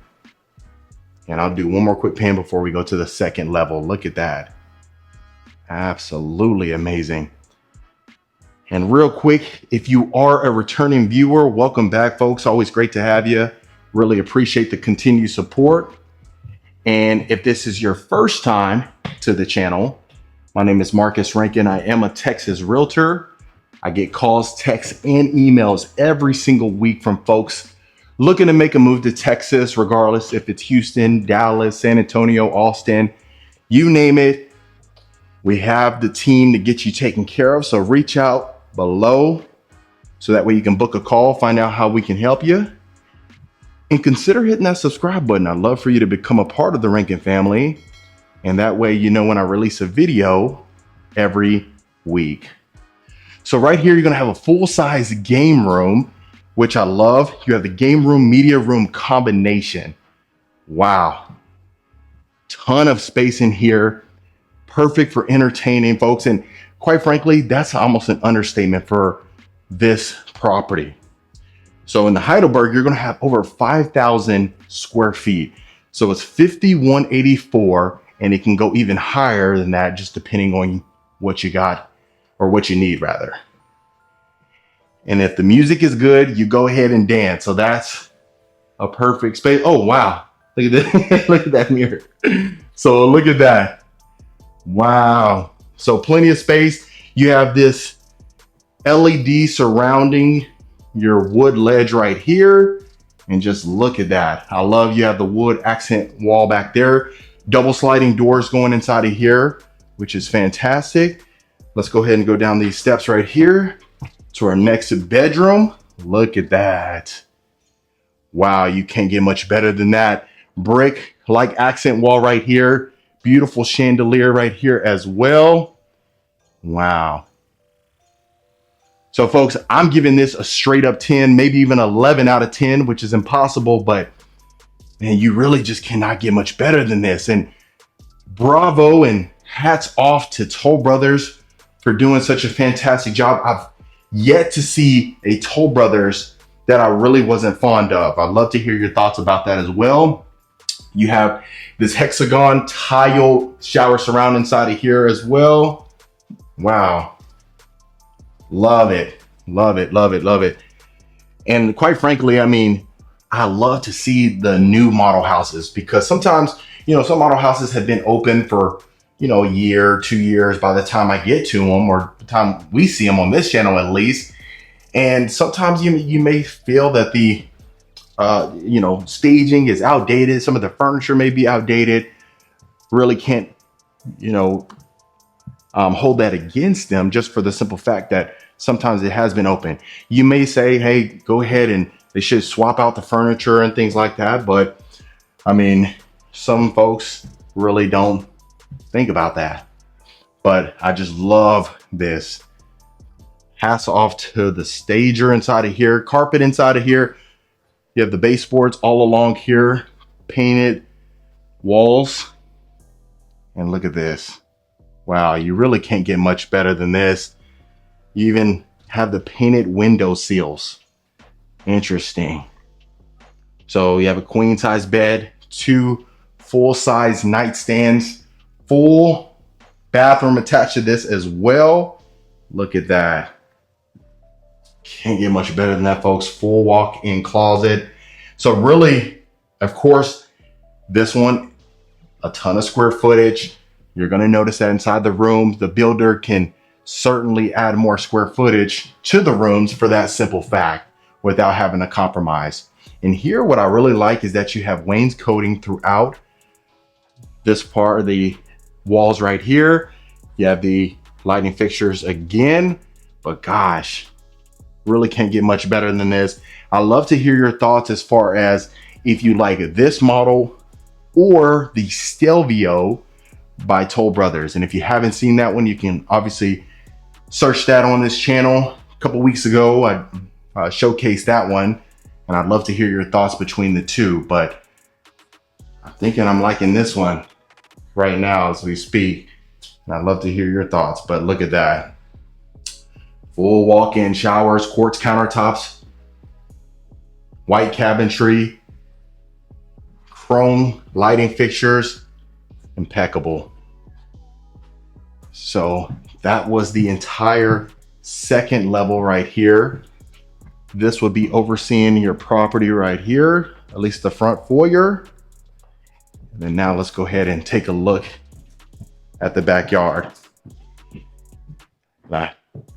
And I'll do one more quick pan before we go to the second level. Look at that. Absolutely amazing. And real quick, if you are a returning viewer, welcome back, folks. Always great to have you. Really appreciate the continued support. And if this is your first time to the channel, my name is Marcus Rankin. I am a Texas realtor. I get calls, texts, and emails every single week from folks looking to make a move to Texas, regardless if it's Houston, Dallas, San Antonio, Austin, you name it. We have the team to get you taken care of. So reach out below so that way you can book a call, find out how we can help you, and consider hitting that subscribe button. I'd love for you to become a part of the Rankin family. And that way, you know when I release a video every week. So right here, you're gonna have a full-size game room, which I love. You have the game room, media room combination. Wow. Ton of space in here. Perfect for entertaining folks. And quite frankly, that's almost an understatement for this property. So in the Heidelberg, you're gonna have over 5,000 square feet. So it's 5,184, and it can go even higher than that, just depending on what you got or what you need rather. And if the music is good, you go ahead and dance. So that's a perfect space. Oh, wow. Look at that. Look at that mirror. So look at that. Wow. So plenty of space. You have this LED surrounding your wood ledge right here. And just look at that. I love you have the wood accent wall back there. Double sliding doors going inside of here, which is fantastic. Let's go ahead and go down these steps right here to our next bedroom. Look at that. Wow, you can't get much better than that. Brick like accent wall right here. Beautiful chandelier right here as well. Wow. So folks, I'm giving this a straight up 10, maybe even 11 out of 10, which is impossible, but man, you really just cannot get much better than this. And bravo and hats off to Toll Brothers for doing such a fantastic job. I've yet to see a Toll Brothers that I really wasn't fond of. I'd love to hear your thoughts about that as well. You have this hexagon tile shower surround inside of here as well. Wow. Love it. Love it. Love it. Love it. And quite frankly, I mean, I love to see the new model houses because sometimes, some model houses have been open for, a year, 2 years by the time I get to them or the time we see them on this channel at least. And sometimes you may feel that the, staging is outdated. Some of the furniture may be outdated. Really can't, hold that against them just for the simple fact that sometimes it has been open. You may say, hey, go ahead and they should swap out the furniture and things like that. But I mean, some folks really don't think about that. But I just love this. Hats off to the stager inside of here, carpet inside of here. You have the baseboards all along here, painted walls. And look at this. Wow, you really can't get much better than this. You even have the painted window seals. Interesting. So you have a queen size bed, 2 full size nightstands, full bathroom attached to this as well. Look at that. Can't get much better than that, folks. Full walk-in closet. So really, of course, this one, a ton of square footage. You're going to notice that inside the rooms, the builder can certainly add more square footage to the rooms for that simple fact without having to compromise. And here, what I really like is that you have wainscoting throughout this part of the walls right here. You have the lighting fixtures again, but gosh, really can't get much better than this. I love to hear your thoughts as far as if you like this model or the Stelvio by Toll Brothers. And if you haven't seen that one, you can obviously search that on this channel. A couple weeks ago, I showcased that one, and I'd love to hear your thoughts between the two. But I'm thinking I'm liking this one right now as we speak, and I'd love to hear your thoughts. But look at that. Full walk-in showers, quartz countertops, white cabinetry, chrome lighting fixtures. Impeccable. So that was the entire second level right here. This would be overseeing your property right here, at least the front foyer. And then now let's go ahead and take a look at the backyard.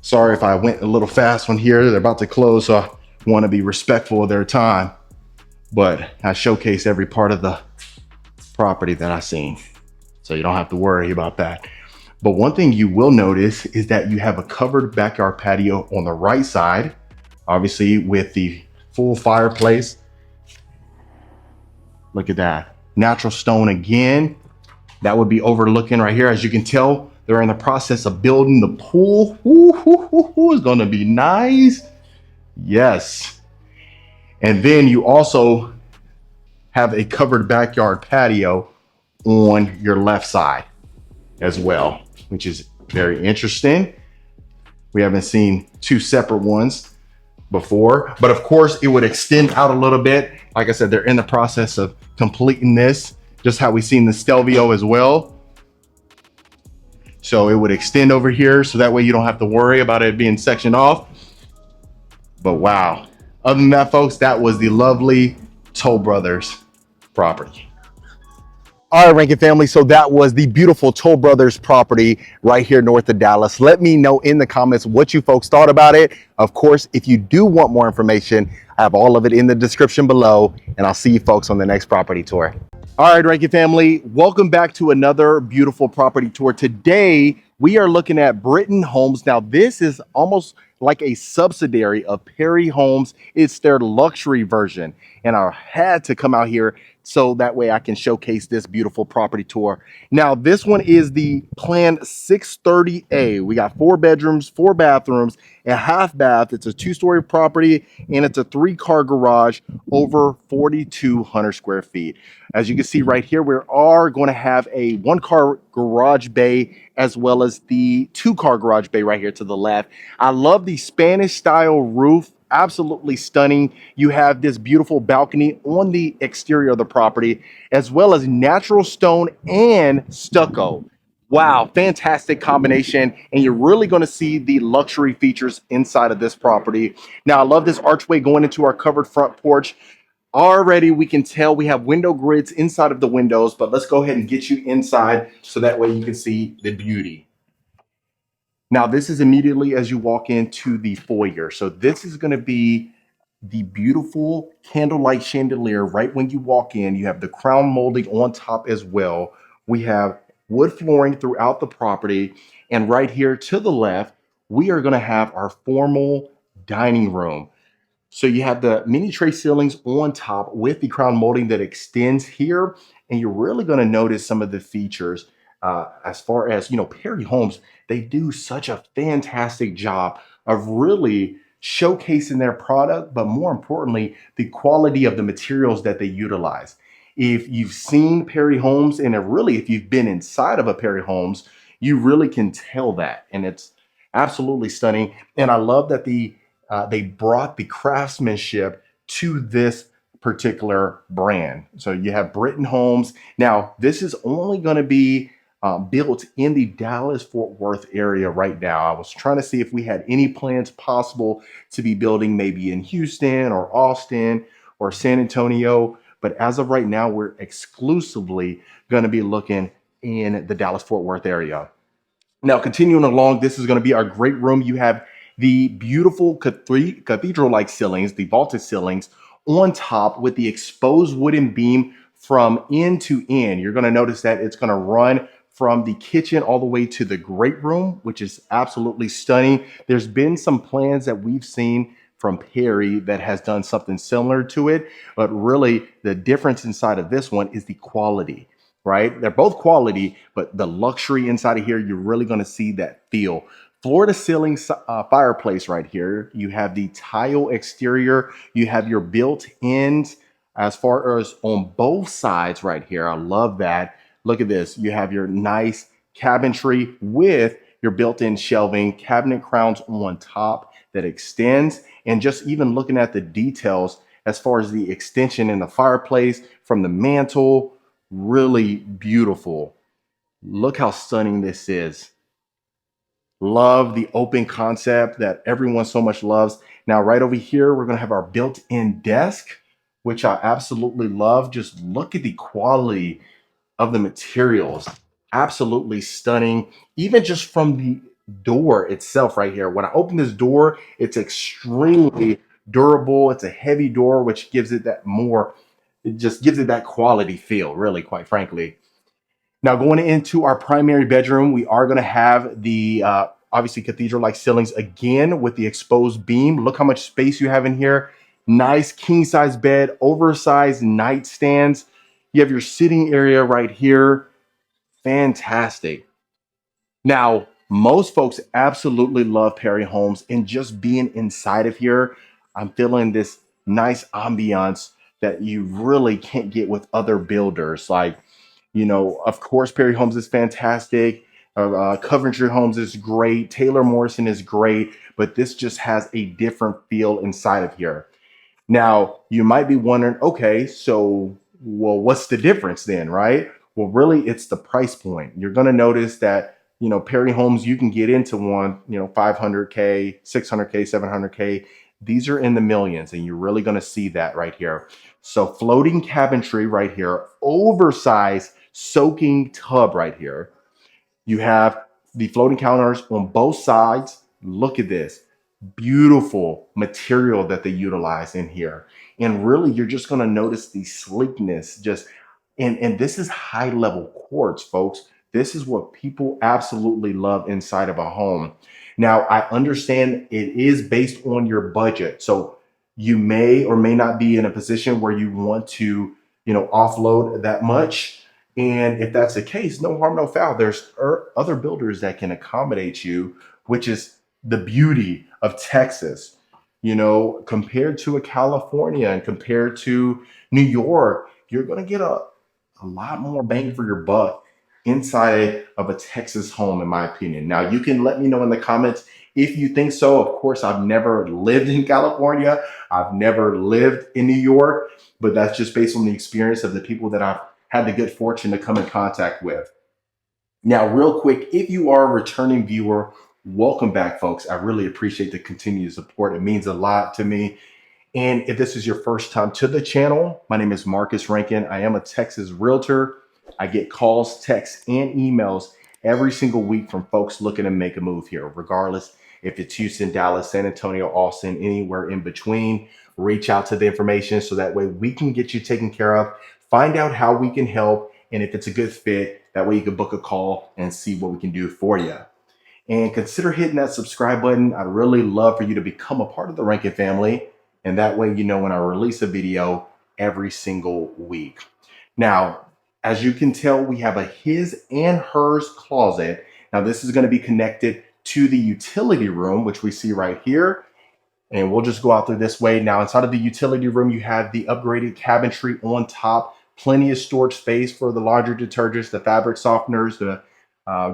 Sorry if I went a little fast on here. They're about to close, so I want to be respectful of their time. But I showcase every part of the property that I've seen, so you don't have to worry about that. But one thing you will notice is that you have a covered backyard patio on the right side, obviously with the full fireplace. Look at that. Natural stone again. That would be overlooking right here. As you can tell, they're in the process of building the pool. It's going to be nice. Yes. And then you also have a covered backyard patio on your left side as well, which is very interesting. We haven't seen 2 separate ones before, but of course it would extend out a little bit. Like I said, they're in the process of completing this, just how we've seen the Stelvio as well. So it would extend over here, so that way you don't have to worry about it being sectioned off. But wow. Other than that, folks, that was the lovely Toll Brothers property. All right, Rankin family. So that was the beautiful Toll Brothers property right here north of Dallas. Let me know in the comments what you folks thought about it. Of course, if you do want more information, I have all of it in the description below, and I'll see you folks on the next property tour. All right, Rankin family, welcome back to another beautiful property tour. Today, we are looking at Britton Homes. Now, this is almost like a subsidiary of Perry Homes. It's their luxury version. And I had to come out here so that way I can showcase this beautiful property tour. Now, this one is the planned 630A. We got 4 bedrooms, 4 bathrooms, a half bath. It's a 2-story property, and it's a 3-car garage over 4,200 square feet. As you can see right here, we are going to have a 1-car garage bay as well as the 2-car garage bay right here to the left. I love the Spanish style roof. Absolutely stunning. You have this beautiful balcony on the exterior of the property, as well as natural stone and stucco. Wow, fantastic combination. And you're really going to see the luxury features inside of this property. Now, I love this archway going into our covered front porch. Already we can tell we have window grids inside of the windows, but let's go ahead and get you inside so that way you can see the beauty. Now, this is immediately as you walk into the foyer. So this is going to be the beautiful candlelight chandelier right when you walk in. You have the crown molding on top as well. We have wood flooring throughout the property. And right here to the left, we are going to have our formal dining room. So you have the mini tray ceilings on top with the crown molding that extends here, and you're really going to notice some of the features. As far as Perry Homes, they do such a fantastic job of really showcasing their product, but more importantly, the quality of the materials that they utilize. If you've seen Perry Homes, and if you've been inside of a Perry Homes, you really can tell that, and it's absolutely stunning. And I love that they brought the craftsmanship to this particular brand. So you have Britton Homes. Now, this is only going to be built in the Dallas-Fort Worth area right now. I was trying to see if we had any plans possible to be building maybe in Houston or Austin or San Antonio. But as of right now, we're exclusively going to be looking in the Dallas-Fort Worth area. Now, continuing along, this is going to be our great room. You have the beautiful cathedral-like ceilings, the vaulted ceilings on top with the exposed wooden beam from end to end. You're going to notice that it's going to run from the kitchen all the way to the great room, which is absolutely stunning. There's been some plans that we've seen from Perry that has done something similar to it, but really the difference inside of this one is the quality, right? They're both quality, but the luxury inside of here, you're really going to see that feel. Floor to ceiling fireplace right here. You have the tile exterior. You have your built-ins as far as on both sides right here. I love that. Look at this. You have your nice cabinetry with your built-in shelving, cabinet crowns on top that extends. And just even looking at the details as far as the extension in the fireplace from the mantle, really beautiful. Look how stunning this is. Love the open concept that everyone so much loves. Now, right over here, we're going to have our built-in desk, which I absolutely love. Just look at the quality of the materials. Absolutely stunning. Even just from the door itself right here. When I open this door, it's extremely durable. It's a heavy door, which gives it it just gives it that quality feel, really, quite frankly. Now, going into our primary bedroom, we are going to have the obviously cathedral-like ceilings again with the exposed beam. Look how much space you have in here. Nice king-size bed, oversized nightstands. You have your sitting area right here. Fantastic. Now, most folks absolutely love Perry Homes, and just being inside of here, I'm feeling this nice ambiance that you really can't get with other builders. Like, of course, Perry Homes is fantastic. Coventry Homes is great. Taylor Morrison is great, but this just has a different feel inside of here. Now, you might be wondering, okay, so, well, what's the difference then, right? Well, really, it's the price point. You're going to notice that, Perry Homes, you can get into one, 500K, 600K, 700K. These are in the millions, and you're really going to see that right here. So floating cabinetry right here, oversized soaking tub right here. You have the floating counters on both sides. Look at this beautiful material that they utilize in here. And really, you're just going to notice the sleekness. And this is high level quartz, folks. This is what people absolutely love inside of a home. Now, I understand it is based on your budget. So you may or may not be in a position where you want to, offload that much. And if that's the case, no harm, no foul. There's other builders that can accommodate you, which is the beauty of Texas. Compared to a California and compared to New York, you're going to get a lot more bang for your buck inside of a Texas home, in my opinion. Now, you can let me know in the comments if you think so. Of course, I've never lived in California. I've never lived in New York, but that's just based on the experience of the people that I've had the good fortune to come in contact with. Now, real quick, if you are a returning viewer, welcome back, folks. I really appreciate the continued support. It means a lot to me. And if this is your first time to the channel, my name is Marcus Rankin. I am a Texas realtor. I get calls, texts, and emails every single week from folks looking to make a move here, regardless if it's Houston, Dallas, San Antonio, Austin, anywhere in between. Reach out to the information so that way we can get you taken care of, find out how we can help, and if it's a good fit, that way you can book a call and see what we can do for you. And consider hitting that subscribe button. I'd really love for you to become a part of the Rankin family. And that way, when I release a video every single week. Now, as you can tell, we have a his and hers closet. Now, this is going to be connected to the utility room, which we see right here. And we'll just go out through this way. Now, inside of the utility room, you have the upgraded cabinetry on top, plenty of storage space for the laundry detergents, the fabric softeners, the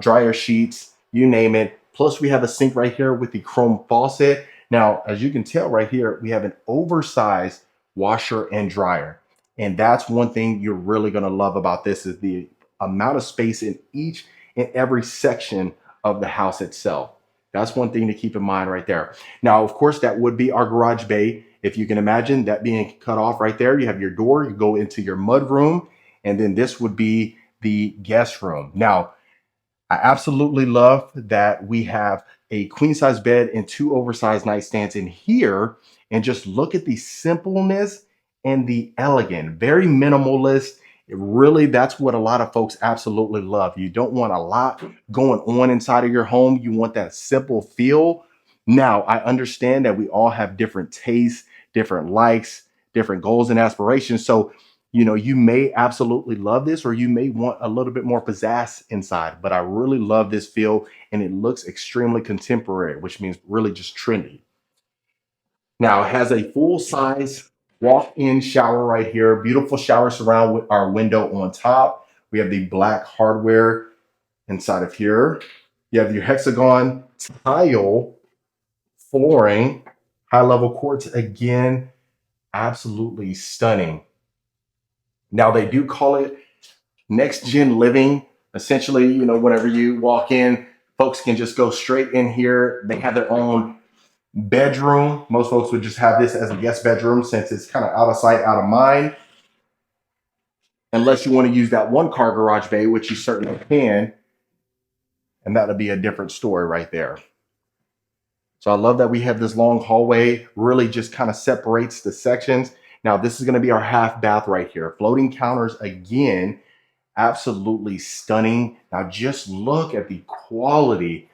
dryer sheets, you name it. Plus, we have a sink right here with the chrome faucet. Now, as you can tell right here, we have an oversized washer and dryer. And that's one thing you're really going to love about this is the amount of space in each and every section of the house itself. That's one thing to keep in mind right there. Now, of course, that would be our garage bay. If you can imagine that being cut off right there, you have your door, you go into your mud room, and then this would be the guest room. Now, I absolutely love that we have a queen size bed and two oversized nightstands in here. And just look at the simpleness and the elegant, very minimalist. That's what a lot of folks absolutely love. You don't want a lot going on inside of your home. You want that simple feel. Now, I understand that we all have different tastes, different likes, different goals and aspirations. So you may absolutely love this, or you may want a little bit more pizzazz inside, but I really love this feel and it looks extremely contemporary, which means really just trendy. Now it has a full size walk-in shower right here. Beautiful shower surround with our window on top. We have the black hardware inside of here. You have your hexagon tile flooring, high level quartz again, absolutely stunning. Now they do call it next gen living. Essentially, whenever you walk in, folks can just go straight in here. They have their own bedroom. Most folks would just have this as a guest bedroom since it's kind of out of sight, out of mind. Unless you want to use that one car garage bay, which you certainly can. And that'll be a different story right there. So I love that we have this long hallway, really just kind of separates the sections. Now this is going to be our half bath right here. Floating counters again, absolutely stunning. Now just look at the quality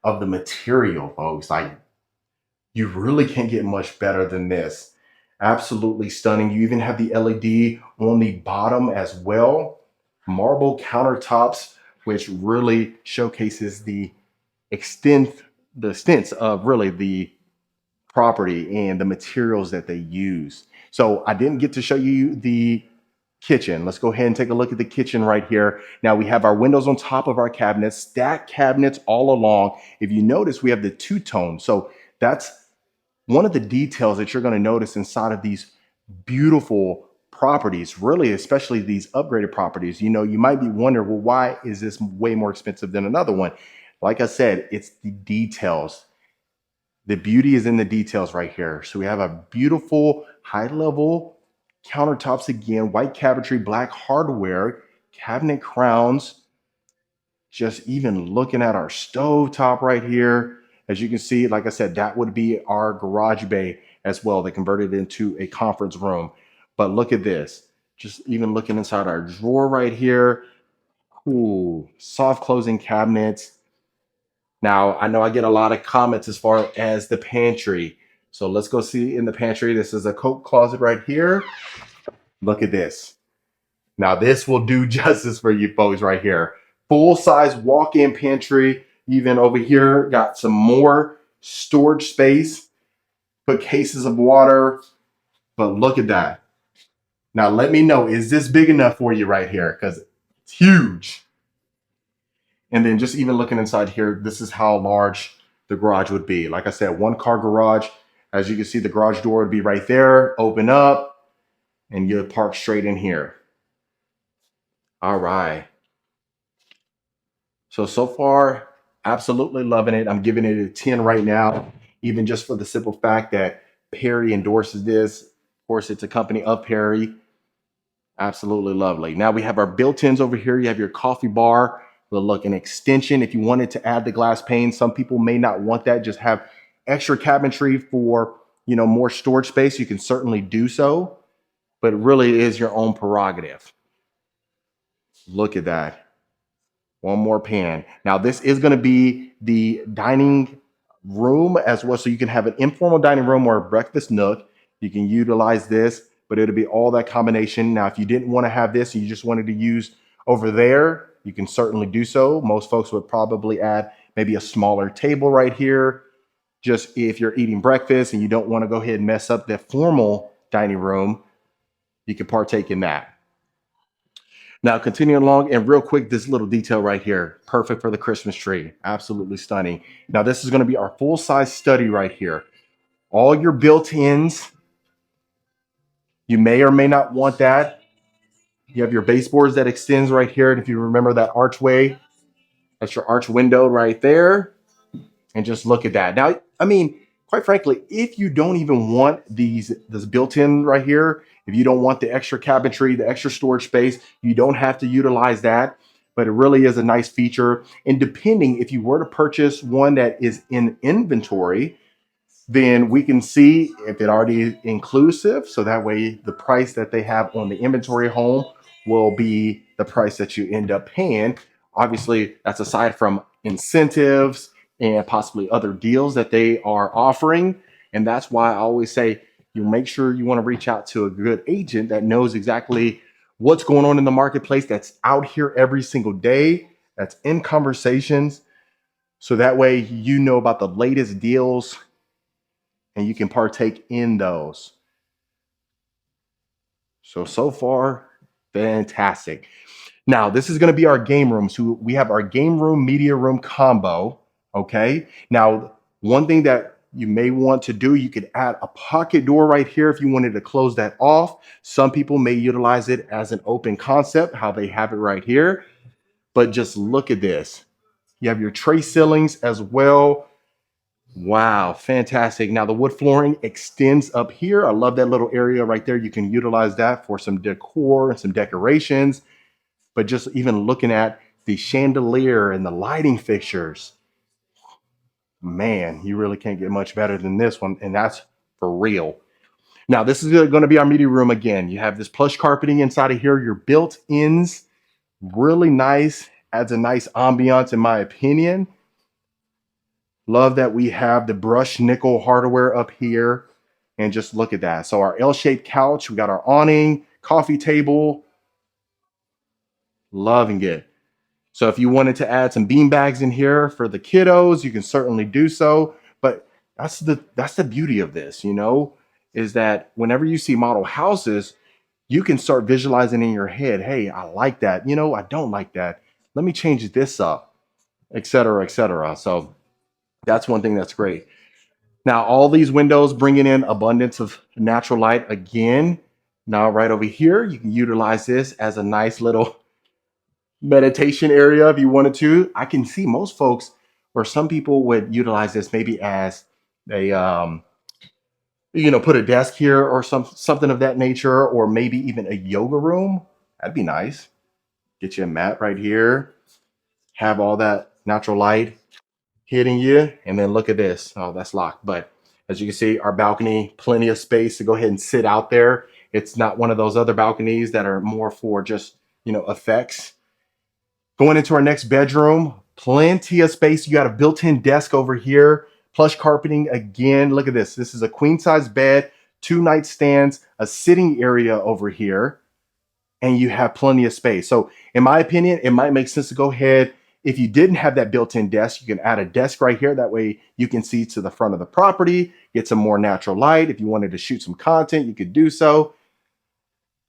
of the material, folks. Like, you really can't get much better than this. Absolutely stunning. You even have the LED on the bottom as well. Marble countertops, which really showcases the extent of really the property and the materials that they use. So I didn't get to show you the kitchen. Let's go ahead and take a look at the kitchen right here. Now we have our windows on top of our cabinets, stacked cabinets all along. If you notice, we have the two-tone. So that's one of the details that you're going to notice inside of these beautiful properties, really, especially these upgraded properties. You might be wondering, well, why is this way more expensive than another one? Like I said, it's the details. The beauty is in the details right here. So we have a beautiful high level countertops again, white cabinetry, black hardware, cabinet crowns. Just even looking at our stove top right here, as you can see, like I said, that would be our garage bay as well. They converted it into a conference room. But look at this. Just even looking inside our drawer right here. Ooh, soft closing cabinets. Now, I know I get a lot of comments as far as the pantry. So let's go see in the pantry. This is a coat closet right here. Look at this. Now, this will do justice for you folks right here. Full size walk in pantry. Even over here, got some more storage space. Put cases of water. But look at that. Now, let me know, is this big enough for you right here? Because it's huge. And then just even looking inside here, this is how large the garage would be. Like I said, one car garage. As you can see, the garage door would be right there. Open up and you'll park straight in here. All right. So far, absolutely loving it. I'm giving it a 10 right now, even just for the simple fact that Perry endorses this. Of course, it's a company of Perry. Absolutely lovely. Now we have our built-ins over here. You have your coffee bar. Well, look, an extension. If you wanted to add the glass pane, some people may not want that. Just have extra cabinetry for, more storage space. You can certainly do so, but it really is your own prerogative. Look at that. One more pan. Now this is going to be the dining room as well. So you can have an informal dining room or a breakfast nook. You can utilize this, but it'll be all that combination. Now, if you didn't want to have this and you just wanted to use over there, you can certainly do so. Most folks would probably add maybe a smaller table right here. Just if you're eating breakfast and you don't want to go ahead and mess up the formal dining room, you can partake in that. Now, continuing along, and real quick, this little detail right here, perfect for the Christmas tree. Absolutely stunning. Now, this is going to be our full-size study right here. All your built-ins, you may or may not want that. You have your baseboards that extends right here. And if you remember that archway, that's your arch window right there. And just look at that. Now, I mean, quite frankly, if you don't even want this built-in right here, if you don't want the extra cabinetry, the extra storage space, you don't have to utilize that. But it really is a nice feature. And depending, if you were to purchase one that is in inventory, then we can see if it already is inclusive. So that way the price that they have on the inventory home will be the price that you end up paying. Obviously, that's aside from incentives and possibly other deals that they are offering. And that's why I always say you make sure you want to reach out to a good agent that knows exactly what's going on in the marketplace, that's out here every single day, that's in conversations. So that way you know about the latest deals and you can partake in those. So far, fantastic. Now, this is going to be our game room. So we have our game room, media room combo. Okay. Now, one thing that you may want to do, you could add a pocket door right here if you wanted to close that off. Some people may utilize it as an open concept, how they have it right here. But just look at this. You have your tray ceilings as well. Wow, fantastic. Now the wood flooring extends up here. I love that little area right there. You can utilize that for some decor and some decorations. But just even looking at the chandelier and the lighting fixtures, man, you really can't get much better than this one. And that's for real. Now this is going to be our media room again. You have this plush carpeting inside of here, your built-ins, really nice, adds a nice ambiance in my opinion. Love that we have the brushed nickel hardware up here. And just look at that. So our L-shaped couch, we got our awning, coffee table. Loving it. So if you wanted to add some bean bags in here for the kiddos, you can certainly do so. But that's the beauty of this, is that whenever you see model houses, you can start visualizing in your head, hey, I like that. I don't like that. Let me change this up, et cetera, et cetera. So that's one thing that's great. Now, all these windows bringing in abundance of natural light again. Now, right over here, you can utilize this as a nice little meditation area if you wanted to. I can see most folks, or some people would utilize this maybe as a put a desk here or something of that nature, or maybe even a yoga room. That'd be nice. Get you a mat right here, have all that natural light hitting you, and then look at this. Oh, that's locked. But as you can see, our balcony, plenty of space to go ahead and sit out there. It's not one of those other balconies that are more for just, effects. Going into our next bedroom, plenty of space. You got a built-in desk over here, plush carpeting again. Look at this. This is a queen size bed, two nightstands, a sitting area over here, and you have plenty of space. So in my opinion, it might make sense to go ahead. If you didn't have that built-in desk, you can add a desk right here. That way you can see to the front of the property, get some more natural light. If you wanted to shoot some content, you could do so.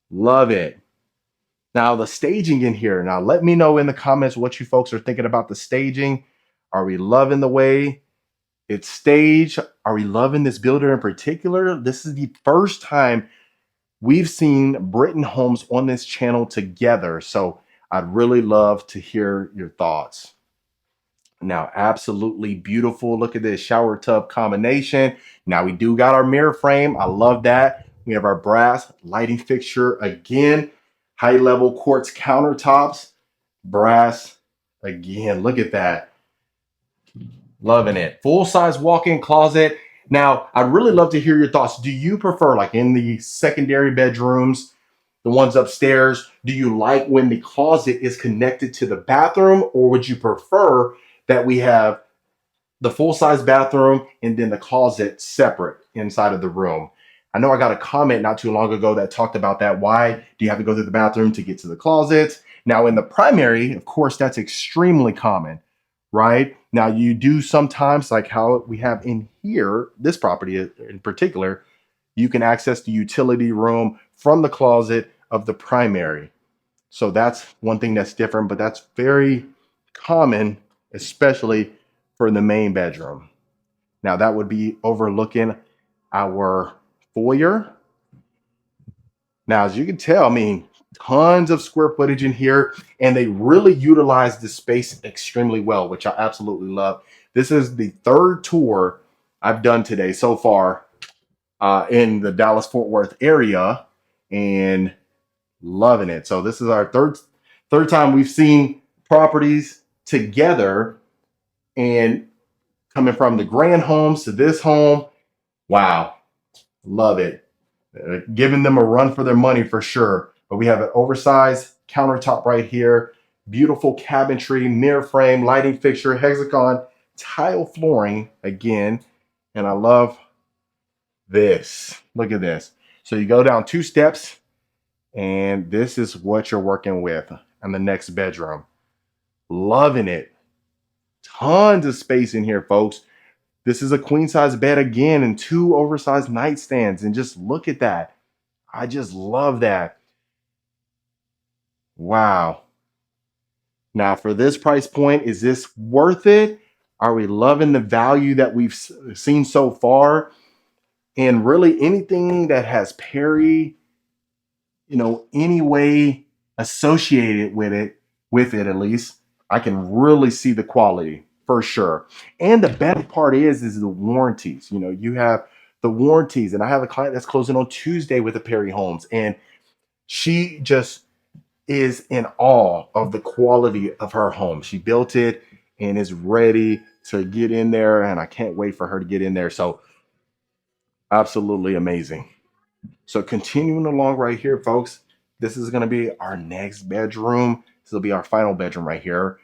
Love it. Now the staging in here. Now let me know in the comments what you folks are thinking about the staging. Are we loving the way it's staged? Are we loving this builder in particular? This is the first time we've seen Britton homes on this channel together. So I'd really love to hear your thoughts. Now, absolutely beautiful. Look at this shower tub combination. Now we do got our mirror frame. I love that. We have our brass lighting fixture again, high level quartz countertops, brass again. Look at that. Loving it. Full size walk-in closet. Now, I'd really love to hear your thoughts. Do you prefer, like in the secondary bedrooms, the ones upstairs, do you like when the closet is connected to the bathroom, or would you prefer that we have the full-size bathroom and then the closet separate inside of the room? I know I got a comment not too long ago that talked about that. Why do you have to go through the bathroom to get to the closet? Now, in the primary, of course, that's extremely common, right? Now, you do sometimes, like how we have in here, this property in particular, you can access the utility room from the closet of the primary. So that's one thing that's different, but that's very common, especially for the main bedroom. Now that would be overlooking our foyer. Now, as you can tell, I mean, tons of square footage in here, and they really utilize this space extremely well, which I absolutely love. This is the third tour I've done today so far in the Dallas-Fort Worth area, and loving it. So this is our third time we've seen properties together, and coming from the grand homes to this home, wow, love it. Giving them a run for their money for sure. But we have an oversized countertop right here, beautiful cabinetry, mirror frame, lighting fixture, hexagon, tile flooring again, and I love this. Look at this. So you go down two steps, and this is what you're working with in the next bedroom. Loving it. Tons of space in here, folks. This is a queen size bed again and two oversized nightstands. And just look at that. I just love that. Wow. Now, for this price point, is this worth it? Are we loving the value that we've seen so far? And really anything that has Perry, any way associated with it at least, I can really see the quality for sure. And the best part is the warranties. You have the warranties, and I have a client that's closing on Tuesday with the Perry Homes, and she just is in awe of the quality of her home. She built it and is ready to get in there, and I can't wait for her to get in there. So absolutely amazing. So continuing along right here, folks, this is going to be our next bedroom. This will be our final bedroom right here.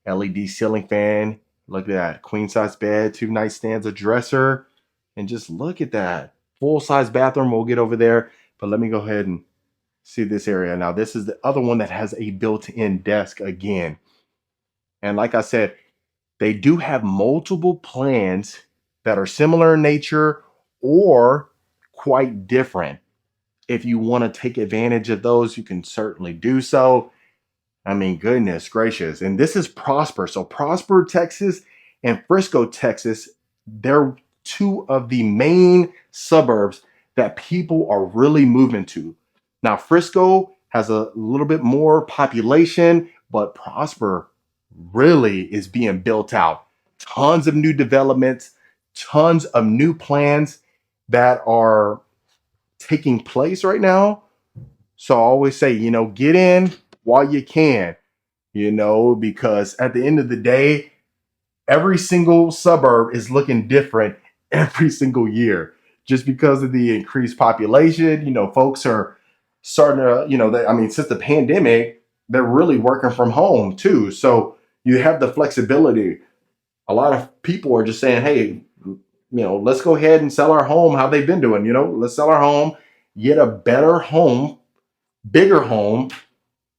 LED ceiling fan. Look at that. Queen size bed, two nightstands, a dresser. And just look at that. Full size bathroom. We'll get over there. But let me go ahead and see this area. Now, this is the other one that has a built-in desk again. And like I said, they do have multiple plans that are similar in nature or quite different. If you want to take advantage of those, you can certainly do so. I mean, goodness gracious. And this is Prosper. So Prosper, Texas and Frisco, Texas, they're two of the main suburbs that people are really moving to. Now, Frisco has a little bit more population, but Prosper really is being built out. Tons of new developments, tons of new plans that are taking place right now. So I always say, get in while you can, because at the end of the day, every single suburb is looking different every single year just because of the increased population. Folks are starting to, since the pandemic, they're really working from home too. So you have the flexibility. A lot of people are just saying, hey, let's go ahead and sell our home. How they've been doing, let's sell our home, get a better home, bigger home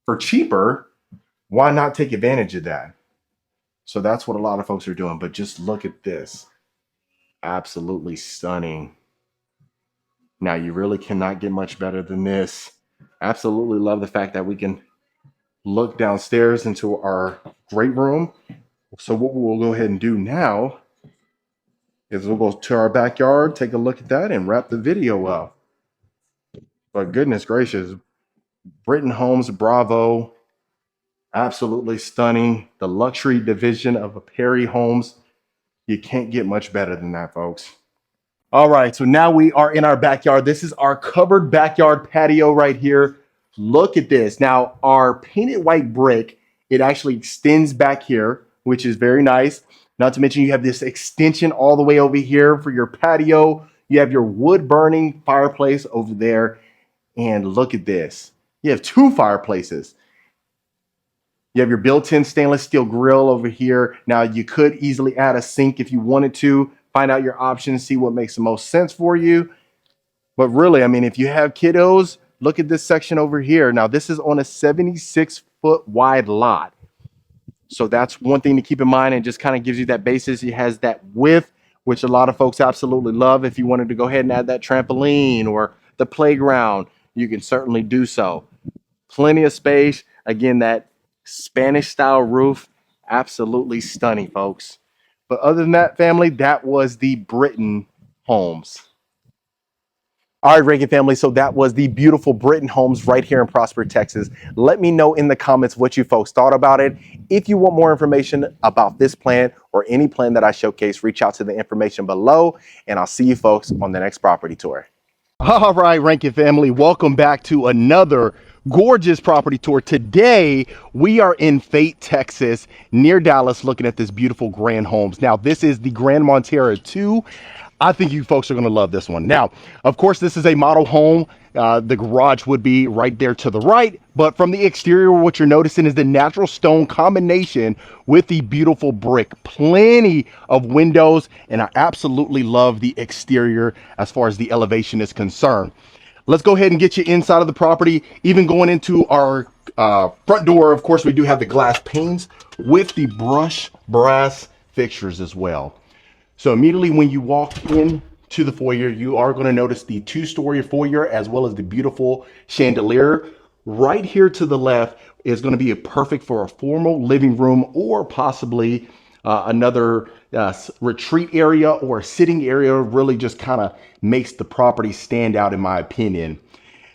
for cheaper. Why not take advantage of that? So that's what a lot of folks are doing. But just look at this. Absolutely stunning. Now, you really cannot get much better than this. Absolutely love the fact that we can look downstairs into our great room. So what we'll go ahead and do now is we'll go to our backyard, take a look at that, and wrap the video up. But goodness gracious, Britton Homes, bravo. Absolutely stunning. The luxury division of a Perry Homes. You can't get much better than that, folks. All right, so now we are in our backyard. This is our covered backyard patio right here. Look at this. Now, our painted white brick, it actually extends back here, which is very nice. Not to mention you have this extension all the way over here for your patio. You have your wood burning fireplace over there. And look at this. You have two fireplaces. You have your built-in stainless steel grill over here. Now, you could easily add a sink if you wanted to. Find out your options, see what makes the most sense for you. But really, if you have kiddos, look at this section over here. Now, this is on a 76-foot wide lot. So that's one thing to keep in mind, and just kind of gives you that basis. It has that width, which a lot of folks absolutely love. If you wanted to go ahead and add that trampoline or the playground, you can certainly do so. Plenty of space. Again, that Spanish style roof, absolutely stunning, folks. But other than that, family, that was the Britton Homes. All right, Reagan family, so that was the beautiful Britton Homes right here in Prosper, Texas. Let me know in the comments what you folks thought about it. If you want more information about this plan or any plan that I showcase, reach out to the information below, and I'll see you folks on the next property tour. All right, Rankin family, welcome back to another gorgeous property tour. Today, we are in Fate, Texas, near Dallas, looking at this beautiful Grand Homes. Now, this is the Grand Montara 2. I think you folks are going to love this one. Now, of course, this is a model home. The garage would be right there to the right, but from the exterior, what you're noticing is the natural stone combination with the beautiful brick. Plenty of windows, and I absolutely love the exterior as far as the elevation is concerned. Let's go ahead and get you inside of the property. Even going into our front door, of course, we do have the glass panes with the brushed brass fixtures as well. So immediately when you walk in to the foyer, you are going to notice the two-story foyer as well as the beautiful chandelier. Right here to the left is going to be perfect for a formal living room or possibly another retreat area or a sitting area. Really just kind of makes the property stand out, in my opinion.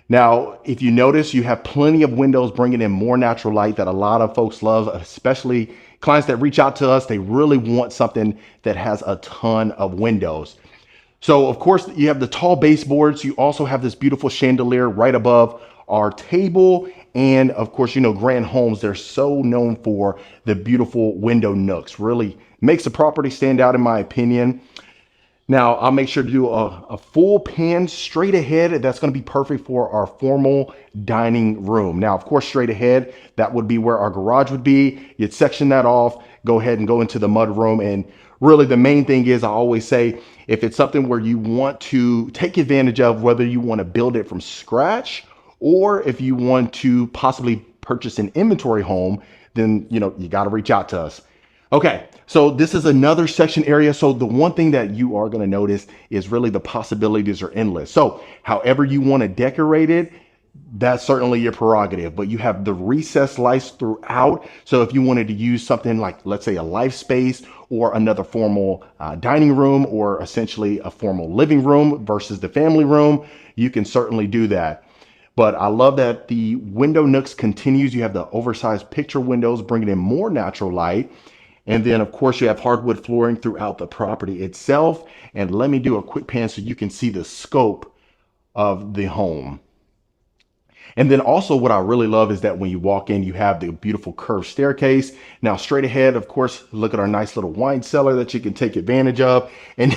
Now, if you notice, you have plenty of windows bringing in more natural light that a lot of folks love, especially clients that reach out to us. They really want something that has a ton of windows. So, of course, you have the tall baseboards. You also have this beautiful chandelier right above our table. And, of course, Grand Homes, they're so known for the beautiful window nooks. Really makes the property stand out, in my opinion. Now, I'll make sure to do a full pan straight ahead. That's going to be perfect for our formal dining room. Now, of course, straight ahead, that would be where our garage would be. You'd section that off, go ahead and go into the mud room. And really the main thing is, I always say, if it's something where you want to take advantage of, whether you want to build it from scratch or if you want to possibly purchase an inventory home, then, you got to reach out to us. Okay, so this is another section area. So the one thing that you are going to notice is really the possibilities are endless. So however you want to decorate it, that's certainly your prerogative, but you have the recessed lights throughout. So if you wanted to use something like, let's say, a life space or another formal dining room or essentially a formal living room versus the family room, you can certainly do that. But I love that the window nooks continues. You have the oversized picture windows bringing in more natural light. And then of course you have hardwood flooring throughout the property itself. And let me do a quick pan so you can see the scope of the home. And then also what I really love is that when you walk in, you have the beautiful curved staircase. Now straight ahead, of course, look at our nice little wine cellar that you can take advantage of. And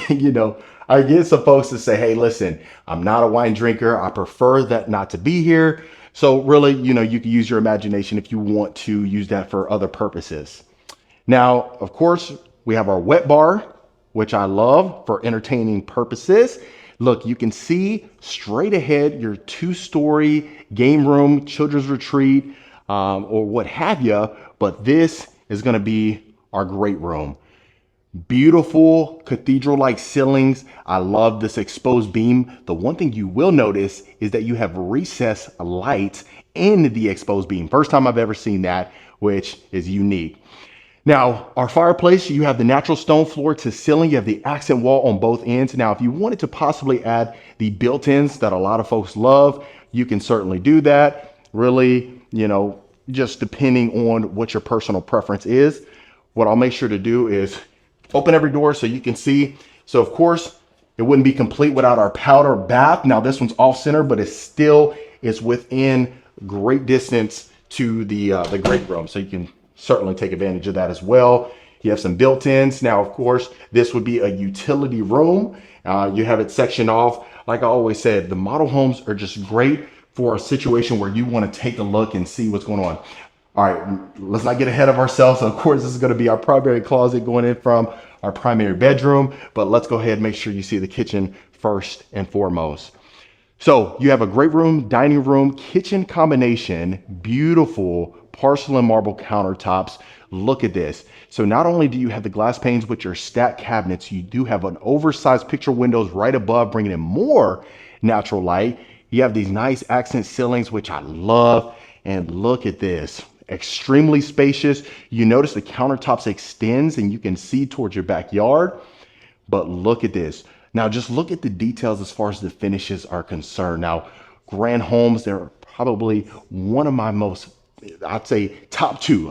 I get some folks to say, hey, listen, I'm not a wine drinker. I prefer that not to be here. So really, you can use your imagination if you want to use that for other purposes. Now, of course, we have our wet bar, which I love for entertaining purposes. Look, you can see straight ahead your 2-story game room, children's retreat, or what have you. But this is going to be our great room. Beautiful cathedral-like ceilings. I love this exposed beam. The one thing you will notice is that you have recessed lights in the exposed beam. First time I've ever seen that, which is unique. Now, our fireplace, you have the natural stone floor to ceiling. You have the accent wall on both ends. Now, if you wanted to possibly add the built-ins that a lot of folks love, you can certainly do that. Really, just depending on what your personal preference is. What I'll make sure to do is open every door so you can see. So, of course, it wouldn't be complete without our powder bath. Now, this one's off center, but it still is within great distance to the great room. So you can certainly take advantage of that as well. You have some built-ins. Now, of course, this would be a utility room. You have it sectioned off. Like I always said, the model homes are just great for a situation where you want to take a look and see what's going on. All right, let's not get ahead of ourselves. Of course, this is going to be our primary closet going in from our primary bedroom, but let's go ahead and make sure you see the kitchen first and foremost. So you have a great room, dining room, kitchen combination, beautiful porcelain marble countertops. Look at this. So not only do you have the glass panes with your stacked cabinets, you do have an oversized picture windows right above, bringing in more natural light. You have these nice accent ceilings, which I love. And look at this, extremely spacious. You notice the countertops extends and you can see towards your backyard. But look at this. Now just look at the details as far as the finishes are concerned. Now, Grand Homes, they're probably one of my most, I'd say top two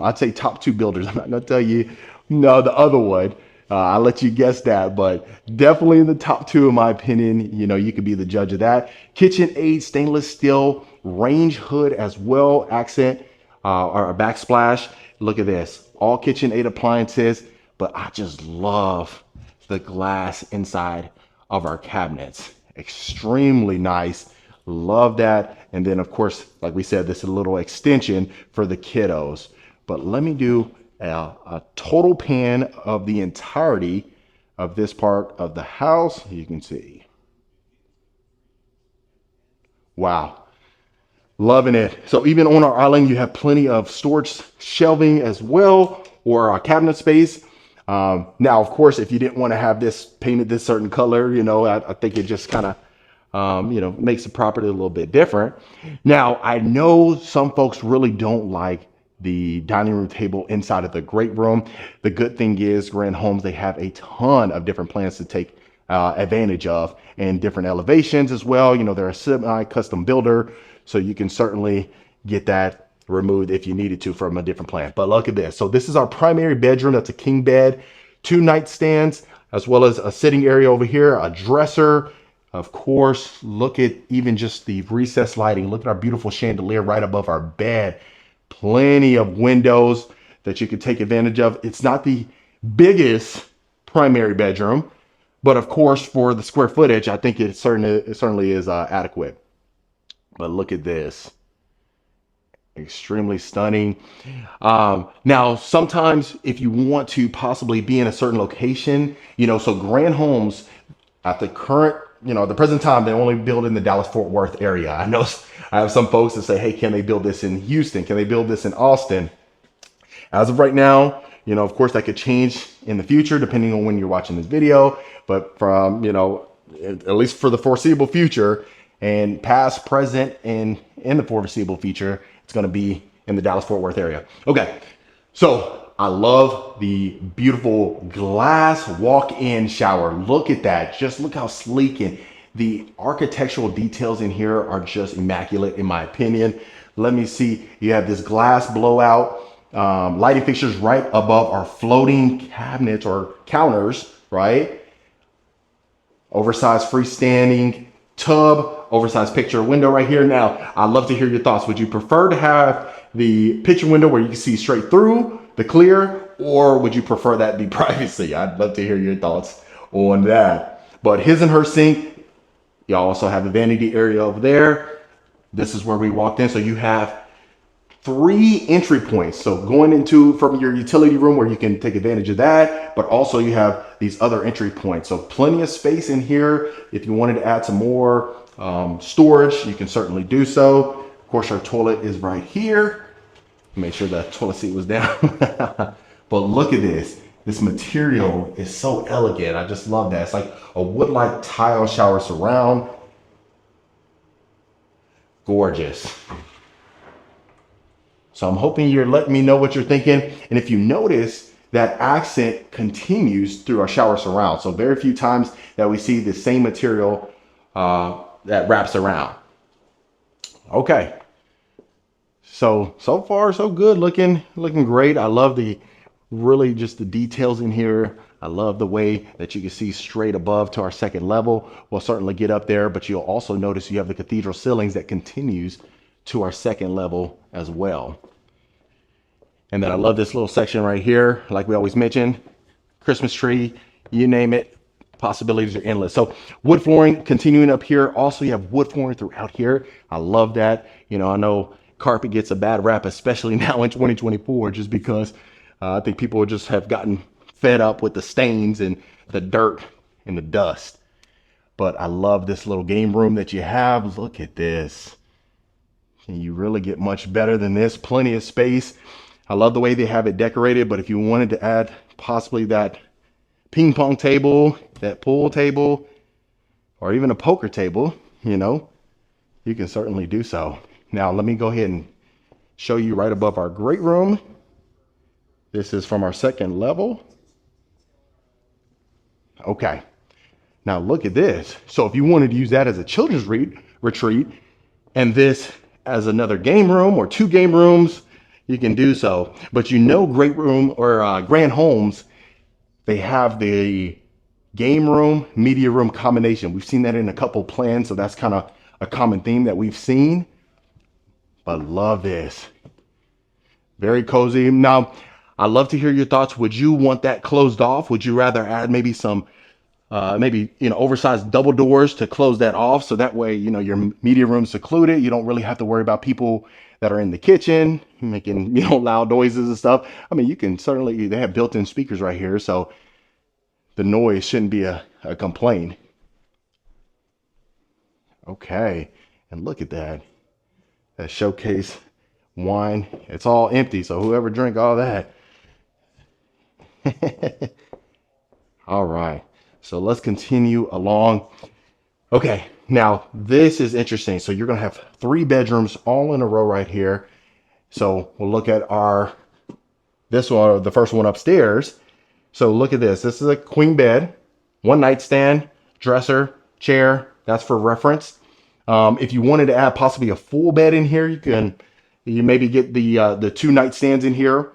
builders. I'm not gonna tell you no the other one. I'll let you guess that, but definitely in the top 2 in my opinion. You could be the judge of that. KitchenAid stainless steel range hood as well, accent or a backsplash. Look at this, all KitchenAid appliances, but I just love the glass inside of our cabinets. Extremely nice. Love that. And then of course, like we said, this is a little extension for the kiddos. But let me do a total pan of the entirety of this part of the house. You can see. Wow. Loving it. So even on our island, you have plenty of storage shelving as well, or our cabinet space. Now, of course, if you didn't want to have this painted this certain color, I think it just kind of, makes the property a little bit different. Now, I know some folks really don't like the dining room table inside of the great room. The good thing is Grand Homes, they have a ton of different plans to take advantage of, and different elevations as well. They're a semi-custom builder, so you can certainly get that removed if you needed to from a different plan. But look at this. So this is our primary bedroom. That's a king bed, 2 nightstands, as well as a sitting area over here, a dresser. Of course, look at even just the recessed lighting. Look at our beautiful chandelier right above our bed. Plenty of windows that you can take advantage of. It's not the biggest primary bedroom, but of course, for the square footage, I think it certainly is adequate. But look at this. Extremely stunning. Now, sometimes if you want to possibly be in a certain location, so Grand Homes at the current, the present time, they only build in the Dallas-Fort Worth area. I know I have some folks that say, hey, can they build this in Houston? Can they build this in Austin? As of right now, of course that could change in the future depending on when you're watching this video, but from, at least for the foreseeable future and past, present, and in the foreseeable future, it's going to be in the Dallas-Fort Worth area. Okay, so I love the beautiful glass walk-in shower. Look at that. Just look how sleek, and the architectural details in here are just immaculate in my opinion. Let me see. You have this glass blowout Lighting fixtures right above our floating cabinets or counters, right? Oversized freestanding tub, oversized picture window right here. Now, I'd love to hear your thoughts. Would you prefer to have the picture window where you can see straight through the clear, or would you prefer that be privacy? I'd love to hear your thoughts on that. But his and her sink, you also have the vanity area over there. This is where we walked in. So you have 3 entry points. So going into from your utility room where you can take advantage of that, but also you have these other entry points. So plenty of space in here. If you wanted to add some more storage, you can certainly do so. Of course, our toilet is right here. Make sure the toilet seat was down. But look at this. This material is so elegant. I just love that. It's like a wood-like tile shower surround. Gorgeous. So I'm hoping you're letting me know what you're thinking. And if you notice, that accent continues through our shower surround. So very few times that we see the same material that wraps around. Okay. So far so good, looking great. I love really just the details in here. I love the way that you can see straight above to our second level. We'll certainly get up there, but you'll also notice you have the cathedral ceilings that continues to our second level as well. And then I love this little section right here. Like we always mention, Christmas tree, you name it, possibilities are endless. So wood flooring continuing up here. Also, you have wood flooring throughout here. I love that. You know, I know carpet gets a bad rap, especially now in 2024, just because I think people just have gotten fed up with the stains and the dirt and the dust. But I love this little game room that you have. Look at this. Can you really get much better than this? Plenty of space. I love the way they have it decorated, but if you wanted to add possibly that ping pong table, that pool table, or even a poker table, you know, you can certainly do so. Now, let me go ahead and show you right above our great room. This is from our second level. Okay. Now look at this. So if you wanted to use that as a children's retreat and this as another game room or 2 game rooms, you can do so. But you know, great room or grand homes, they have the game room, media room combination. We've seen that in a couple plans, so that's kind of a common theme that we've seen. But love this. Very cozy. Now, I'd love to hear your thoughts. Would you want that closed off? Would you rather add maybe some oversized double doors to close that off, so that way, you know, your media room's secluded. You don't really have to worry about people that are in the kitchen making, you know, loud noises and stuff. I mean, you can certainly, they have built-in speakers right here, so the noise shouldn't be a complaint. Okay, and look at that showcase wine. It's all empty, so whoever drank all that. All right, so let's continue along. Okay, now this is interesting. So you're gonna have 3 bedrooms all in a row right here. So we'll look at this one, the first one upstairs. So look at this. This is a queen bed, 1 nightstand, dresser, chair. That's for reference. If you wanted to add possibly a full bed in here, you maybe get the 2 nightstands in here.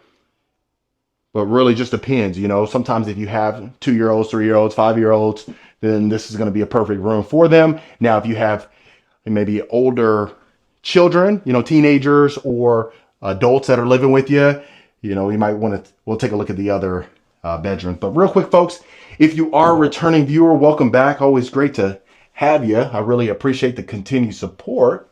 But really just depends, you know, sometimes if you have 2-year-olds, 3-year-olds, 5-year-olds, then this is going to be a perfect room for them. Now, if you have maybe older children, you know, teenagers or adults that are living with you, you know, you might want to, we'll take a look at the other bedrooms. But real quick, folks, if you are a returning viewer, welcome back. Always great to have you. I really appreciate the continued support.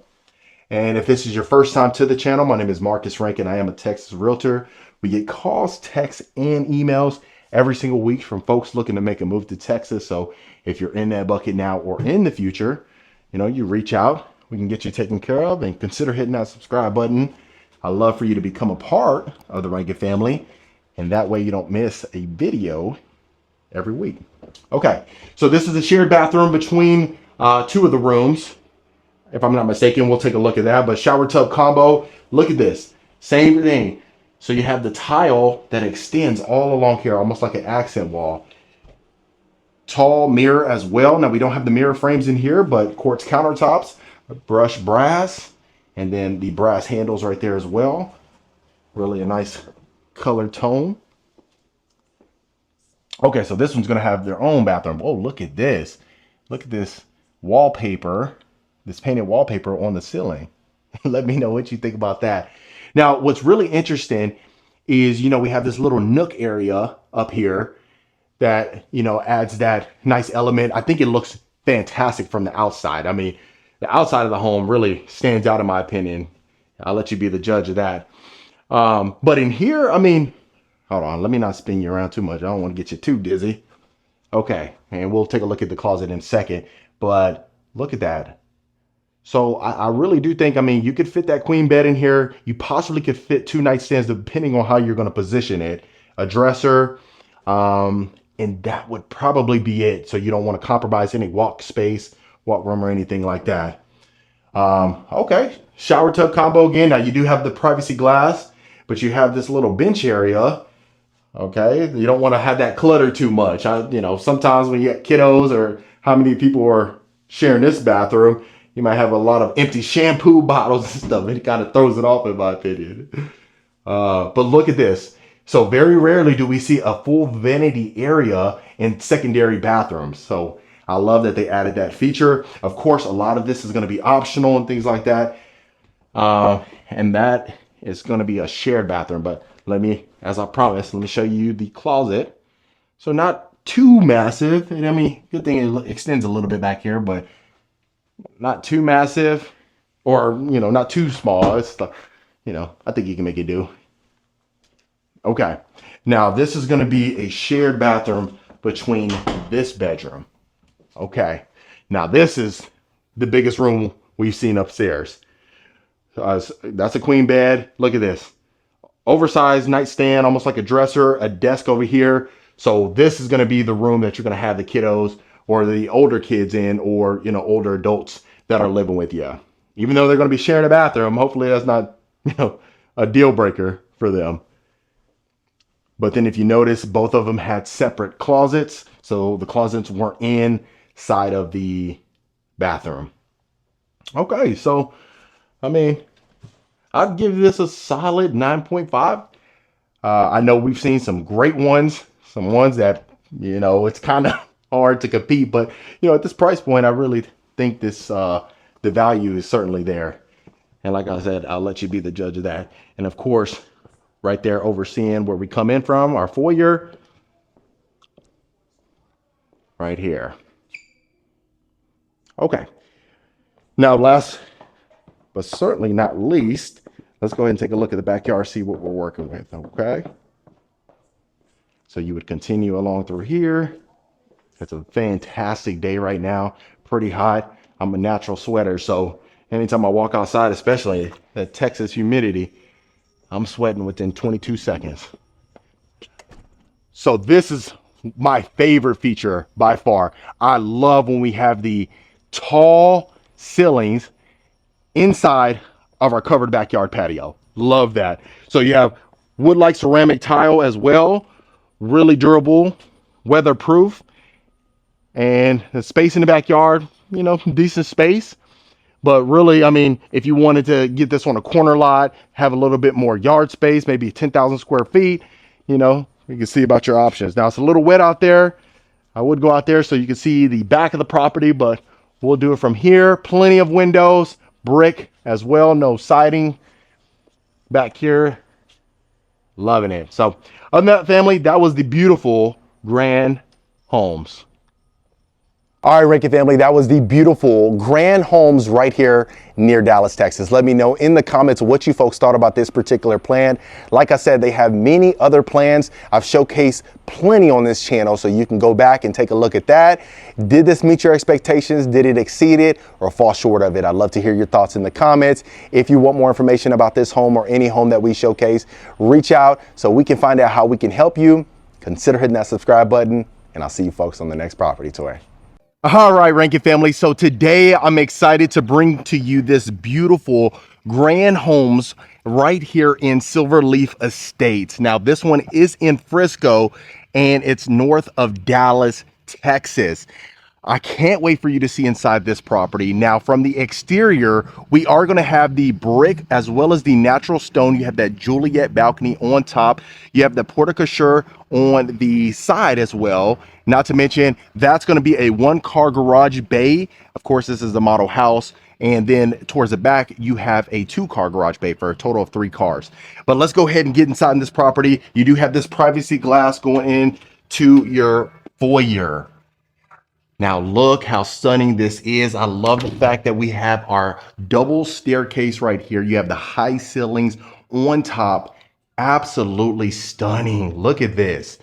And if this is your first time to the channel, my name is Marcus Rankin. I am a Texas realtor. We get calls, texts, and emails every single week from folks looking to make a move to Texas. So if you're in that bucket now or in the future, you know, you reach out, we can get you taken care of, and consider hitting that subscribe button. I'd love for you to become a part of the Rankin family, and that way you don't miss a video every week. Okay, so this is a shared bathroom between 2 of the rooms. If I'm not mistaken, we'll take a look at that. But shower tub combo, look at this. Same thing. So you have the tile that extends all along here, almost like an accent wall. Tall mirror as well. Now we don't have the mirror frames in here, but quartz countertops, brushed brass, and then the brass handles right there as well. Really a nice color tone. Okay, so this one's gonna have their own bathroom. Oh, look at this. Look at this wallpaper, this painted wallpaper on the ceiling. Let me know what you think about that. Now, what's really interesting is, we have this little nook area up here that, adds that nice element. I think it looks fantastic from the outside. I mean, the outside of the home really stands out in my opinion. I'll let you be the judge of that. But in here, I mean, hold on, let me not spin you around too much. I don't want to get you too dizzy. Okay, and we'll take a look at the closet in a second, but look at that. So I really do think, I mean, you could fit that queen bed in here. You possibly could fit 2 nightstands depending on how you're going to position it. A dresser, and that would probably be it. So you don't want to compromise any walk space, walk room, or anything like that. Okay, shower tub combo again. Now you do have the privacy glass, but you have this little bench area. Okay, you don't want to have that clutter too much. Sometimes when you get kiddos or how many people are sharing this bathroom, you might have a lot of empty shampoo bottles and stuff. It kind of throws it off in my opinion. But look at this. So very rarely do we see a full vanity area in secondary bathrooms. So I love that they added that feature. Of course, a lot of this is going to be optional and things like that. And that is going to be a shared bathroom. But as I promised, let me show you the closet. So not too massive. And I mean, good thing it extends a little bit back here, but not too massive or, not too small. It's I think you can make it do. Okay. Now this is going to be a shared bathroom between this bedroom. Okay. Now this is the biggest room we've seen upstairs. That's a queen bed. Look at this. Oversized nightstand, almost like a dresser, a desk over here. So this is going to be the room that you're going to have the kiddos or the older kids in, or, older adults that are living with you. Even though they're going to be sharing a bathroom, hopefully that's not, a deal breaker for them. But then if you notice, both of them had separate closets. So the closets weren't inside of the bathroom. Okay, so, I mean, I'd give this a solid 9.5. I know we've seen some great ones, some ones that, it's kind of hard to compete. But, at this price point, I really think the value is certainly there. And like I said, I'll let you be the judge of that. And of course, right there overseeing where we come in from, our foyer, right here. Okay. Now, last but certainly not least, let's go ahead and take a look at the backyard, see what we're working with, okay? So you would continue along through here. It's a fantastic day right now, pretty hot. I'm a natural sweater, so anytime I walk outside, especially the Texas humidity, I'm sweating within 22 seconds. So this is my favorite feature by far. I love when we have the tall ceilings inside of our covered backyard patio. Love that. So you have wood-like ceramic tile as well, really durable, weatherproof, and the space in the backyard, decent space. But really, I mean, if you wanted to get this on a corner lot, have a little bit more yard space, maybe 10,000 square feet, you can see about your options. Now it's a little wet out there. I would go out there so you can see the back of the property, but we'll do it from here. Plenty of windows, brick as well, no siding back here. Loving it. So other than that, family, that was the beautiful Grand Homes. All right, Rankin family, that was the beautiful Grand Homes right here near Dallas, Texas. Let me know in the comments what you folks thought about this particular plan. Like I said, they have many other plans. I've showcased plenty on this channel, so you can go back and take a look at that. Did this meet your expectations? Did it exceed it or fall short of it? I'd love to hear your thoughts in the comments. If you want more information about this home or any home that we showcase, reach out so we can find out how we can help you. Consider hitting that subscribe button, and I'll see you folks on the next property tour. All right, Rankin family. So today I'm excited to bring to you this beautiful Grand Homes right here in Silverleaf Estates. Now, this one is in Frisco and it's north of Dallas, Texas. I can't wait for you to see inside this property. Now, from the exterior, we are going to have the brick as well as the natural stone. You have that Juliet balcony on top. You have the porte-cochere on the side as well. Not to mention, that's going to be a one-car garage bay. Of course, this is the model house. And then towards the back, you have a two-car garage bay for a total of 3 cars. But let's go ahead and get inside in this property. You do have this privacy glass going in to your foyer. Now look how stunning this is. I love the fact that we have our double staircase right here. You have the high ceilings on top. Absolutely stunning. Look at this.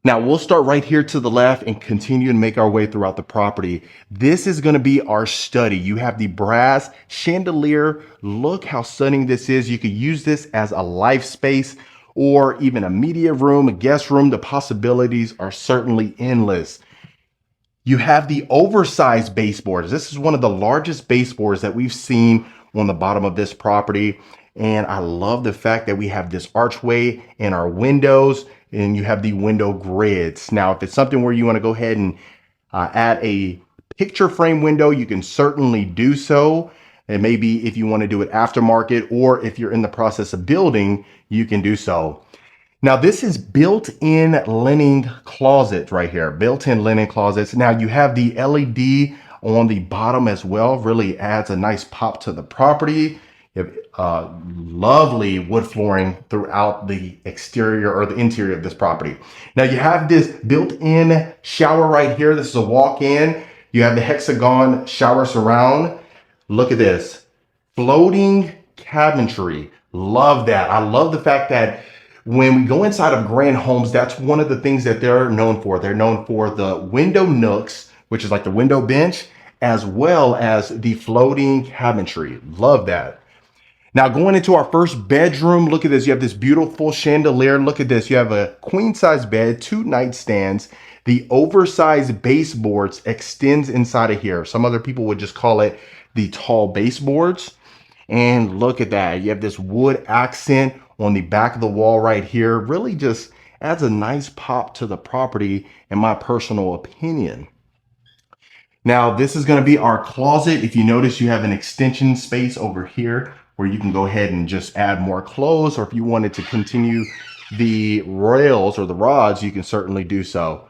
Now we'll start right here to the left and continue and make our way throughout the property. This is going to be our study. You have the brass chandelier. Look how stunning this is. You could use this as a life space or even a media room, a guest room. The possibilities are certainly endless. You have the oversized baseboards. This is one of the largest baseboards that we've seen on the bottom of this property. And I love the fact that we have this archway in our windows and you have the window grids. Now, if it's something where you want to go ahead and add a picture frame window, you can certainly do so. And maybe if you want to do it aftermarket or if you're in the process of building, you can do so. Now this is built-in linen closet right here, built-in linen closets. Now you have the LED on the bottom as well, really adds a nice pop to the property. You have lovely wood flooring throughout the exterior or the interior of this property. Now you have this built-in shower right here. This is a walk-in. You have the hexagon shower surround. Look at this, floating cabinetry. Love that. I love the fact that when we go inside of Grand Homes, that's one of the things that they're known for. They're known for the window nooks, which is like the window bench, as well as the floating cabinetry. Love that. Now going into our first bedroom, look at this. You have this beautiful chandelier. Look at this. You have a queen size bed, 2 nightstands. The oversized baseboards extends inside of here. Some other people would just call it the tall baseboards. And look at that. You have this wood accent on the back of the wall right here. Really just adds a nice pop to the property in my personal opinion. Now this is going to be our closet. If you notice, you have an extension space over here where you can go ahead and just add more clothes, or if you wanted to continue the rails or the rods, you can certainly do so.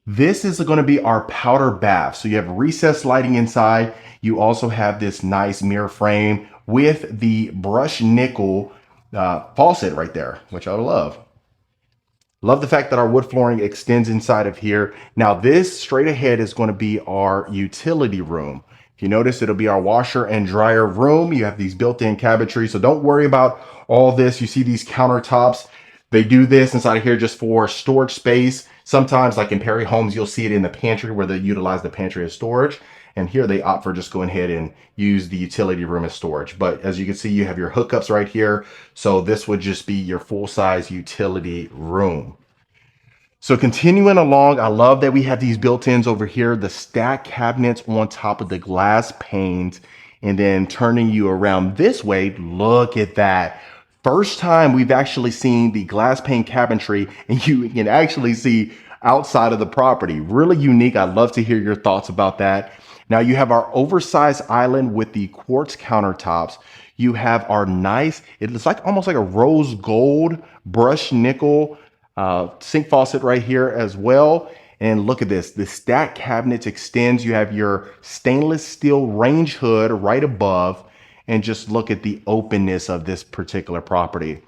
This is going to be our powder bath. So you have recessed lighting inside. You also have this nice mirror frame with the brushed nickel faucet right there, which I love. Love the fact that our wood flooring extends inside of here. Now this straight ahead is going to be our utility room. If you notice, it'll be our washer and dryer room. You have these built-in cabinetry, so don't worry about all this. You see these countertops. They do this inside of here just for storage space. Sometimes, like in Perry Homes, you'll see it in the pantry where they utilize the pantry as storage. And here they opt for just going ahead and use the utility room as storage. But as you can see, you have your hookups right here. So this would just be your full-size utility room. So continuing along, I love that we have these built-ins over here, the stack cabinets on top of the glass panes, and then turning you around this way, look at that. First time we've actually seen the glass pane cabinetry and you can actually see outside of the property. Really unique. I'd love to hear your thoughts about that. Now you have our oversized island with the quartz countertops. You have our nice, it looks like almost like a rose gold brushed nickel sink faucet right here as well. And look at this, the stack cabinets extends. You have your stainless steel range hood right above, and just look at the openness of this particular property.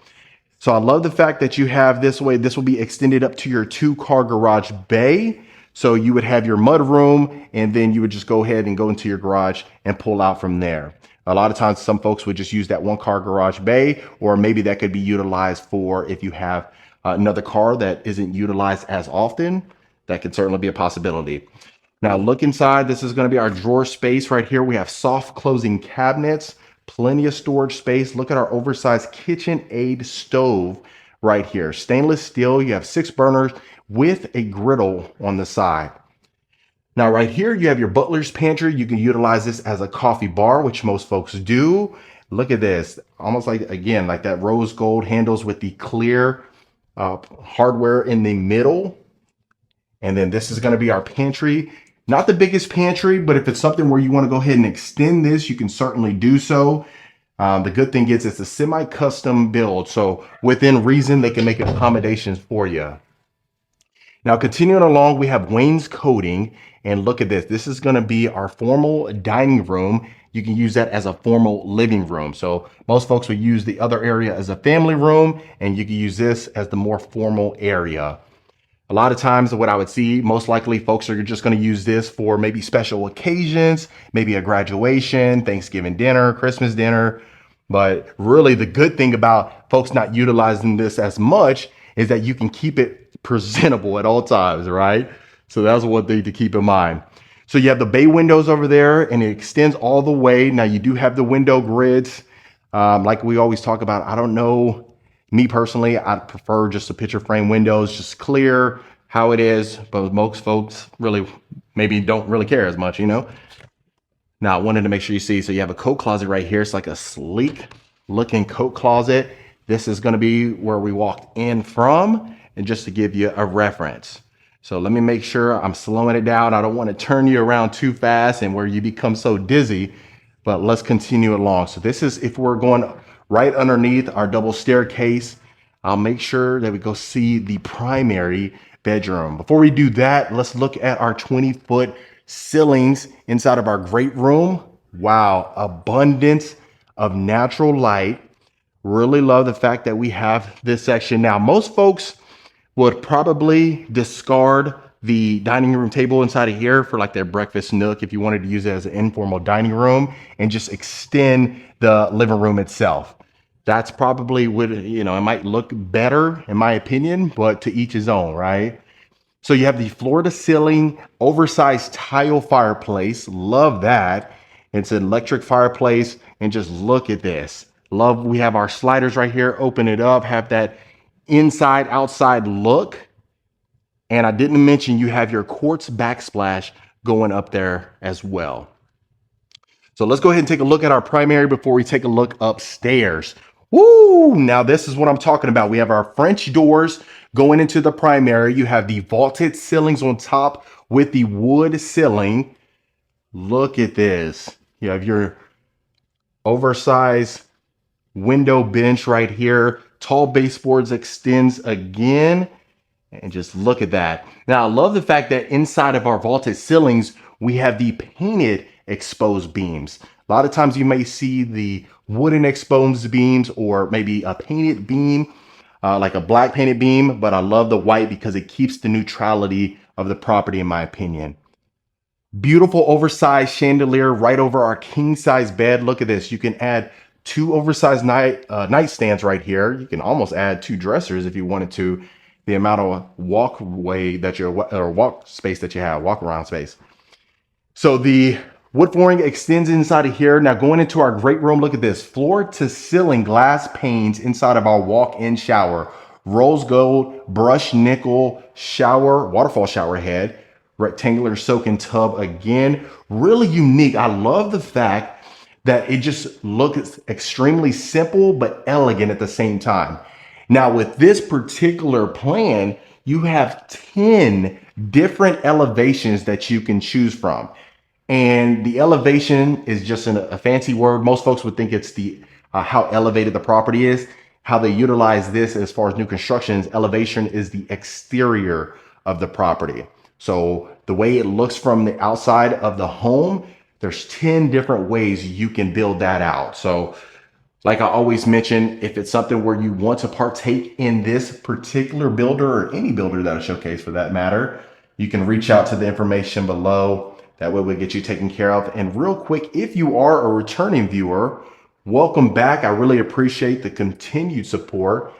So I love the fact that you have this way, this will be extended up to your 2-car garage bay. So you would have your mud room and then you would just go ahead and go into your garage and pull out from there. A lot of times some folks would just use that 1-car garage bay, or maybe that could be utilized for if you have another car that isn't utilized as often. That could certainly be a possibility. Now look inside. This is going to be our drawer space right here. We have soft closing cabinets, plenty of storage space. Look at our oversized KitchenAid stove right here. Stainless steel. You have 6 burners with a griddle on the side. Now right here, you have your butler's pantry. You can utilize this as a coffee bar, which most folks do. Look at this. Almost like, again, like that rose gold handles with the clear hardware in the middle. And then this is going to be our pantry. Not the biggest pantry, but if it's something where you want to go ahead and extend this, you can certainly do so. The good thing is it's a semi-custom build, so within reason, they can make accommodations for you. Now, continuing along, we have wainscoting, and look at this. This is going to be our formal dining room. You can use that as a formal living room. So most folks would use the other area as a family room, and you can use this as the more formal area. A lot of times what I would see, most likely folks are just going to use this for maybe special occasions, maybe a graduation, Thanksgiving dinner, Christmas dinner. But really the good thing about folks not utilizing this as much is that you can keep it presentable at all times, right? So that's one thing to keep in mind. So you have the bay windows over there and it extends all the way. Now you do have the window grids. Like we always talk about, I don't know, me personally, I prefer just the picture frame windows, just clear how it is, but most folks really maybe don't really care as much, you know? Now I wanted to make sure you see, so you have a coat closet right here. It's like a sleek looking coat closet. This is gonna be where we walked in from, and just to give you a reference. So let me make sure I'm slowing it down. I don't want to turn you around too fast and where you become so dizzy, but let's continue along. So this is if we're going right underneath our double staircase. I'll make sure that we go see the primary bedroom. Before we do that, let's look at our 20-foot ceilings inside of our great room. Wow, abundance of natural light. Really love the fact that we have this section. Now, most folks would probably discard the dining room table inside of here for like their breakfast nook if you wanted to use it as an informal dining room and just extend the living room itself. That's probably would, you know, it might look better in my opinion, but to each his own, right? So you have the floor to ceiling oversized tile fireplace. Love that. It's an electric fireplace and just look at this. Love, we have our sliders right here. Open it up, have that inside outside look. And I didn't mention you have your quartz backsplash going up there as well. So let's go ahead and take a look at our primary before we take a look upstairs. Woo! Now this is what I'm talking about. We have our French doors going into the primary. You have the vaulted ceilings on top with the wood ceiling. Look at this. You have your oversized window bench right here. Tall baseboards extends again. And just look at that. Now, I love the fact that inside of our vaulted ceilings, we have the painted exposed beams. A lot of times you may see the wooden exposed beams or maybe a painted beam, like a black painted beam, but I love the white because it keeps the neutrality of the property in my opinion. Beautiful oversized chandelier right over our king size bed. Look at this. You can add two oversized nightstands right here. You can almost add two dressers if you wanted to. The amount of walkway that or walk space that you have, walk around space. So the wood flooring extends inside of here. Now going into our great room, look at this. Floor to ceiling glass panes inside of our walk-in shower. Rose gold, brushed nickel shower, waterfall shower head, rectangular soaking tub again. Really unique. I love the fact that it just looks extremely simple but elegant at the same time. Now with this particular plan, you have 10 different elevations that you can choose from. And the elevation is just a fancy word. Most folks would think it's the how elevated the property is. How they utilize this as far as new constructions, elevation is the exterior of the property. So the way it looks from the outside of the home, there's 10 different ways you can build that out. So like I always mention, if it's something where you want to partake in this particular builder or any builder that I showcase for that matter, you can reach out to the information below. That way we'll get you taken care of. And real quick, if you are a returning viewer, welcome back. I really appreciate the continued support.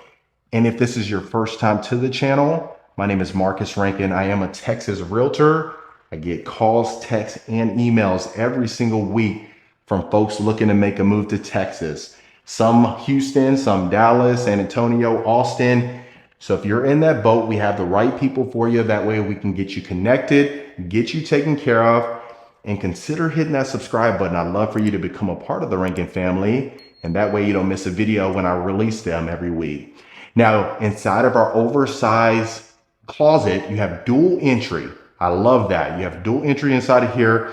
And if this is your first time to the channel, my name is Marcus Rankin. I am a Texas realtor. I get calls, texts, and emails every single week from folks looking to make a move to Texas. Some Houston, some Dallas, San Antonio, Austin. So if you're in that boat, we have the right people for you. That way we can get you connected, get you taken care of, and consider hitting that subscribe button. I'd love for you to become a part of the Rankin family. And that way you don't miss a video when I release them every week. Now, inside of our oversized closet, you have dual entry. I love that. You have dual entry inside of here.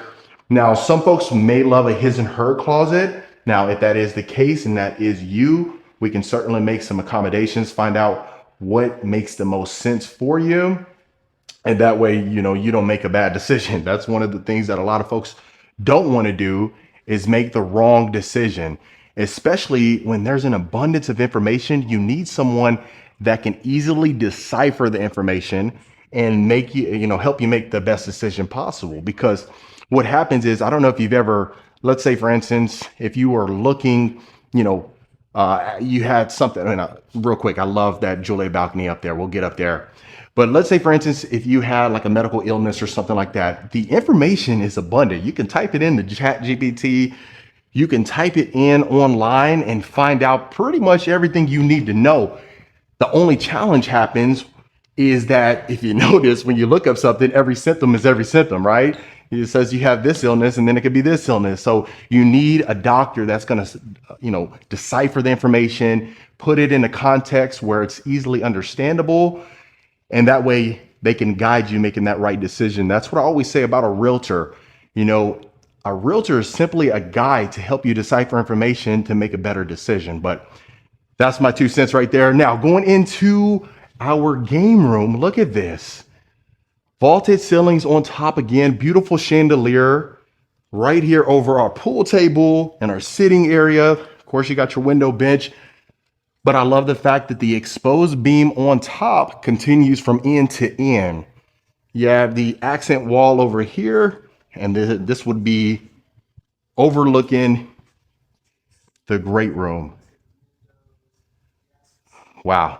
Now, some folks may love a his and her closet. Now, if that is the case and that is you, we can certainly make some accommodations, find out what makes the most sense for you. And that way, you don't make a bad decision. That's one of the things that a lot of folks don't want to do is make the wrong decision, especially when there's an abundance of information. You need someone that can easily decipher the information and make help you make the best decision possible. Because what happens is, I don't know if you've ever, let's say, for instance, if you were looking, you had something, real quick, I love that Julia balcony up there. We'll get up there. But let's say, for instance, if you had like a medical illness or something like that, the information is abundant. You can type it in the chat GPT. You can type it in online and find out pretty much everything you need to know. The only challenge happens is that if you notice, when you look up something, every symptom is every symptom, right? It says you have this illness and then it could be this illness. So you need a doctor that's going to, decipher the information, put it in a context where it's easily understandable. And that way they can guide you making that right decision. That's what I always say about a realtor. A realtor is simply a guide to help you decipher information to make a better decision. But that's my 2 cents right there. Now, going into our game room, look at this. Vaulted ceilings on top again, beautiful chandelier right here over our pool table and our sitting area. Of course, you got your window bench. But I love the fact that the exposed beam on top continues from end to end. You have the accent wall over here, and this would be overlooking the great room. Wow.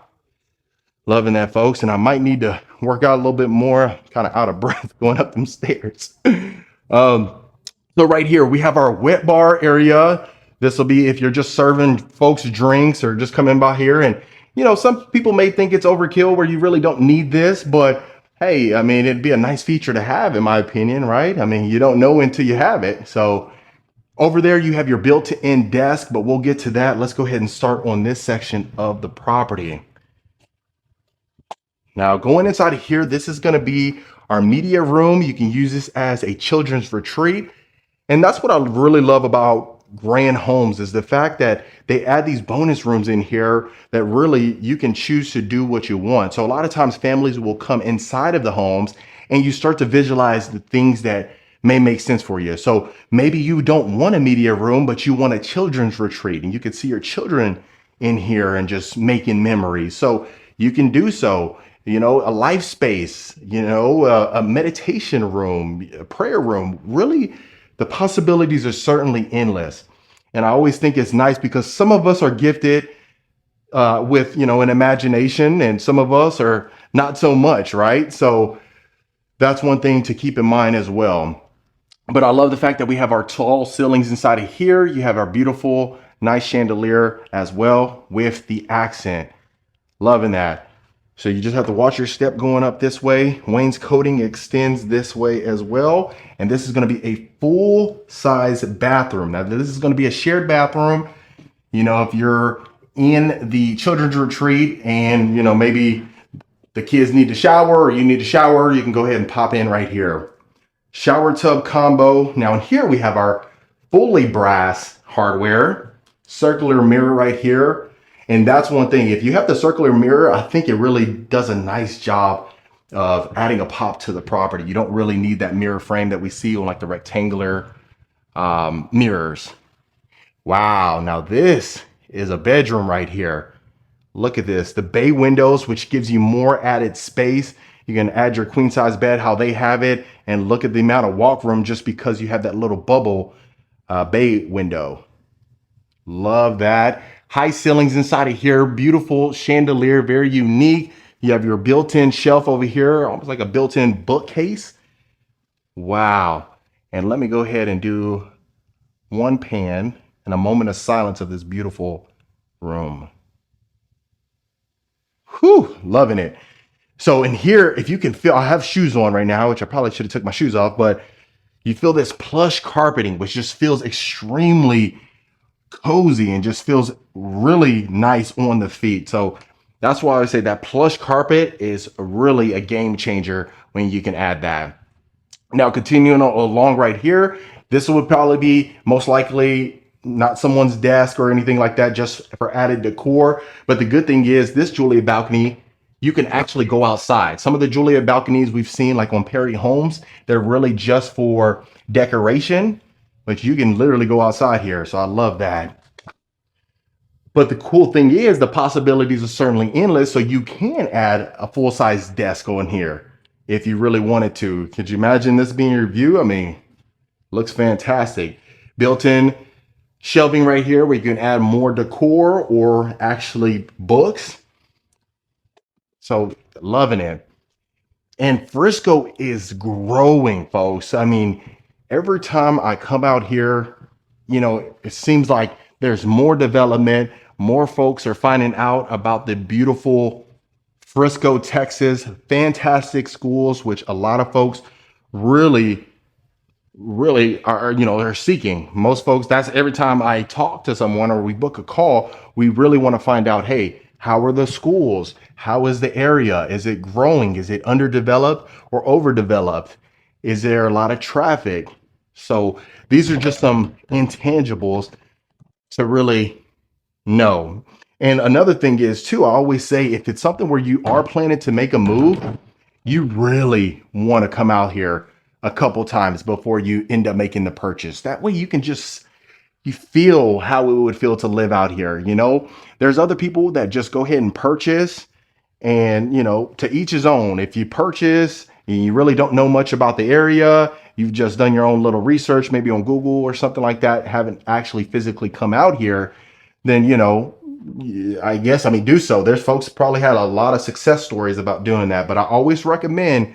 Loving that, folks. And I might need to work out a little bit more, kind of out of breath going up them stairs. So right here, we have our wet bar area. This will be if you're just serving folks drinks or just coming by here. And, some people may think it's overkill where you really don't need this, but hey, it'd be a nice feature to have, in my opinion, right? You don't know until you have it. So over there, you have your built-in desk, but we'll get to that. Let's go ahead and start on this section of the property. Now, going inside of here, this is going to be our media room. You can use this as a children's retreat. And that's what I really love about Grand Homes is the fact that they add these bonus rooms in here that really you can choose to do what you want. So a lot of times families will come inside of the homes and you start to visualize the things that may make sense for you. So maybe you don't want a media room, but you want a children's retreat and you can see your children in here and just making memories. So you can do so. A life space, a meditation room, a prayer room. Really, the possibilities are certainly endless. And I always think it's nice because some of us are gifted with, an imagination, and some of us are not so much, right? So that's one thing to keep in mind as well. But I love the fact that we have our tall ceilings inside of here. You have our beautiful, nice chandelier as well with the accent. Loving that. So you just have to watch your step going up this way. Wainscoting extends this way as well. And this is going to be a full size bathroom. Now this is going to be a shared bathroom. If you're in the children's retreat and, maybe the kids need to shower or you need to shower, you can go ahead and pop in right here. Shower tub combo. Now in here we have our fully brass hardware, circular mirror right here. And that's one thing. If you have the circular mirror, I think it really does a nice job of adding a pop to the property. You don't really need that mirror frame that we see on like the rectangular mirrors. Wow, now this is a bedroom right here. Look at this, the bay windows, which gives you more added space. You can add your queen size bed how they have it, and look at the amount of walk room just because you have that little bubble bay window. Love that. High ceilings inside of here, beautiful chandelier, very unique. You have your built-in shelf over here, almost like a built-in bookcase. Wow. And let me go ahead and do one pan and a moment of silence of this beautiful room. Whew, loving it. So in here, if you can feel, I have shoes on right now, which I probably should have took my shoes off, but you feel this plush carpeting, which just feels extremely cozy and just feels really nice on the feet. So that's why I say that plush carpet is really a game changer when you can add that. Now, continuing along right here, this would probably be most likely not someone's desk or anything like that, just for added decor. But the good thing is, this Julia balcony, you can actually go outside. Some of the Julia balconies we've seen, like on Perry Homes, they're really just for decoration, but you can literally go outside here. So I love that. But the cool thing is, the possibilities are certainly endless. So you can add a full size desk on here if you really wanted to. Could you imagine this being your view? I mean, looks fantastic. Built-in shelving right here where you can add more decor or actually books. So loving it. And Frisco is growing, folks. I mean, every time I come out here, it seems like there's more development. More folks are finding out about the beautiful Frisco, Texas, fantastic schools, which a lot of folks really are, they're seeking. Most folks, that's every time I talk to someone or we book a call, we really want to find out, hey, how are the schools? How is the area? Is it growing? Is it underdeveloped or overdeveloped? Is there a lot of traffic? So these are just some intangibles to really know. And another thing is too, I always say, if it's something where you are planning to make a move, you really want to come out here a couple times before you end up making the purchase. That way you feel how it would feel to live out here. There's other people that just go ahead and purchase, and to each his own. If you purchase and you really don't know much about the area, you've just done your own little research, maybe on Google or something like that, haven't actually physically come out here, then I guess, do so. There's folks probably had a lot of success stories about doing that, but I always recommend,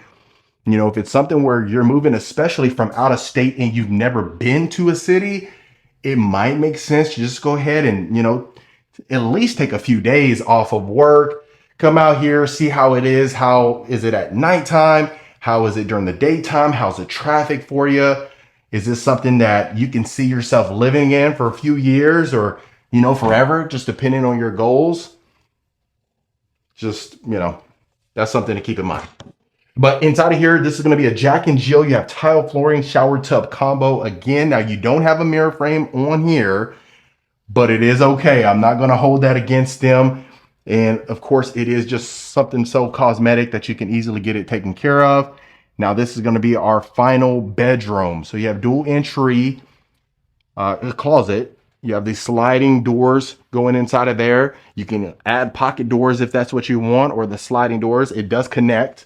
if it's something where you're moving, especially from out of state and you've never been to a city, it might make sense to just go ahead and, at least take a few days off of work, come out here, see how it is. How is it at nighttime? How is it during the daytime? How's the traffic for you? Is this something that you can see yourself living in for a few years or, forever, just depending on your goals? Just, that's something to keep in mind. But inside of here, this is going to be a Jack and Jill. You have tile flooring, shower tub combo. Again, now you don't have a mirror frame on here, but it is okay. I'm not going to hold that against them. And of course, it is just something so cosmetic that you can easily get it taken care of. Now, this is going to be our final bedroom. So you have dual entry, a closet. You have these sliding doors going inside of there. You can add pocket doors if that's what you want, or the sliding doors. It does connect,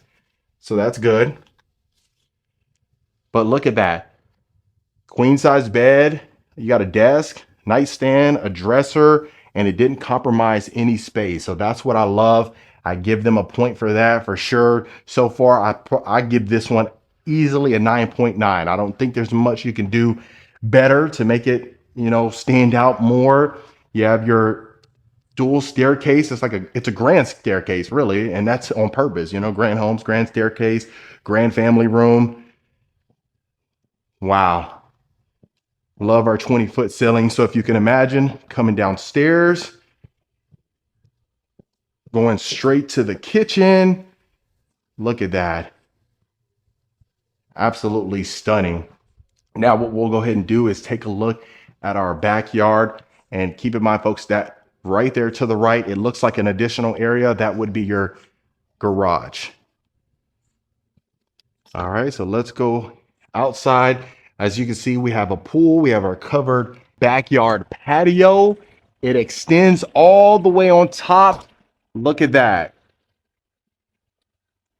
so that's good. But look at that. Queen size bed. You got a desk, nightstand, a dresser, and it didn't compromise any space. So that's what I love. I give them a point for that for sure. So far, I give this one easily a 9.9. I don't think there's much you can do better to make it, stand out more. You have your dual staircase. It's a grand staircase, really, and that's on purpose. Grand homes, grand staircase, grand family room. Wow. Love our 20-foot ceiling. So if you can imagine coming downstairs, going straight to the kitchen. Look at that. Absolutely stunning. Now what we'll go ahead and do is take a look at our backyard, and keep in mind, folks, that right there to the right, it looks like an additional area. That would be your garage. All right, so let's go outside. As you can see, we have a pool. We have our covered backyard patio. It extends all the way on top. Look at that.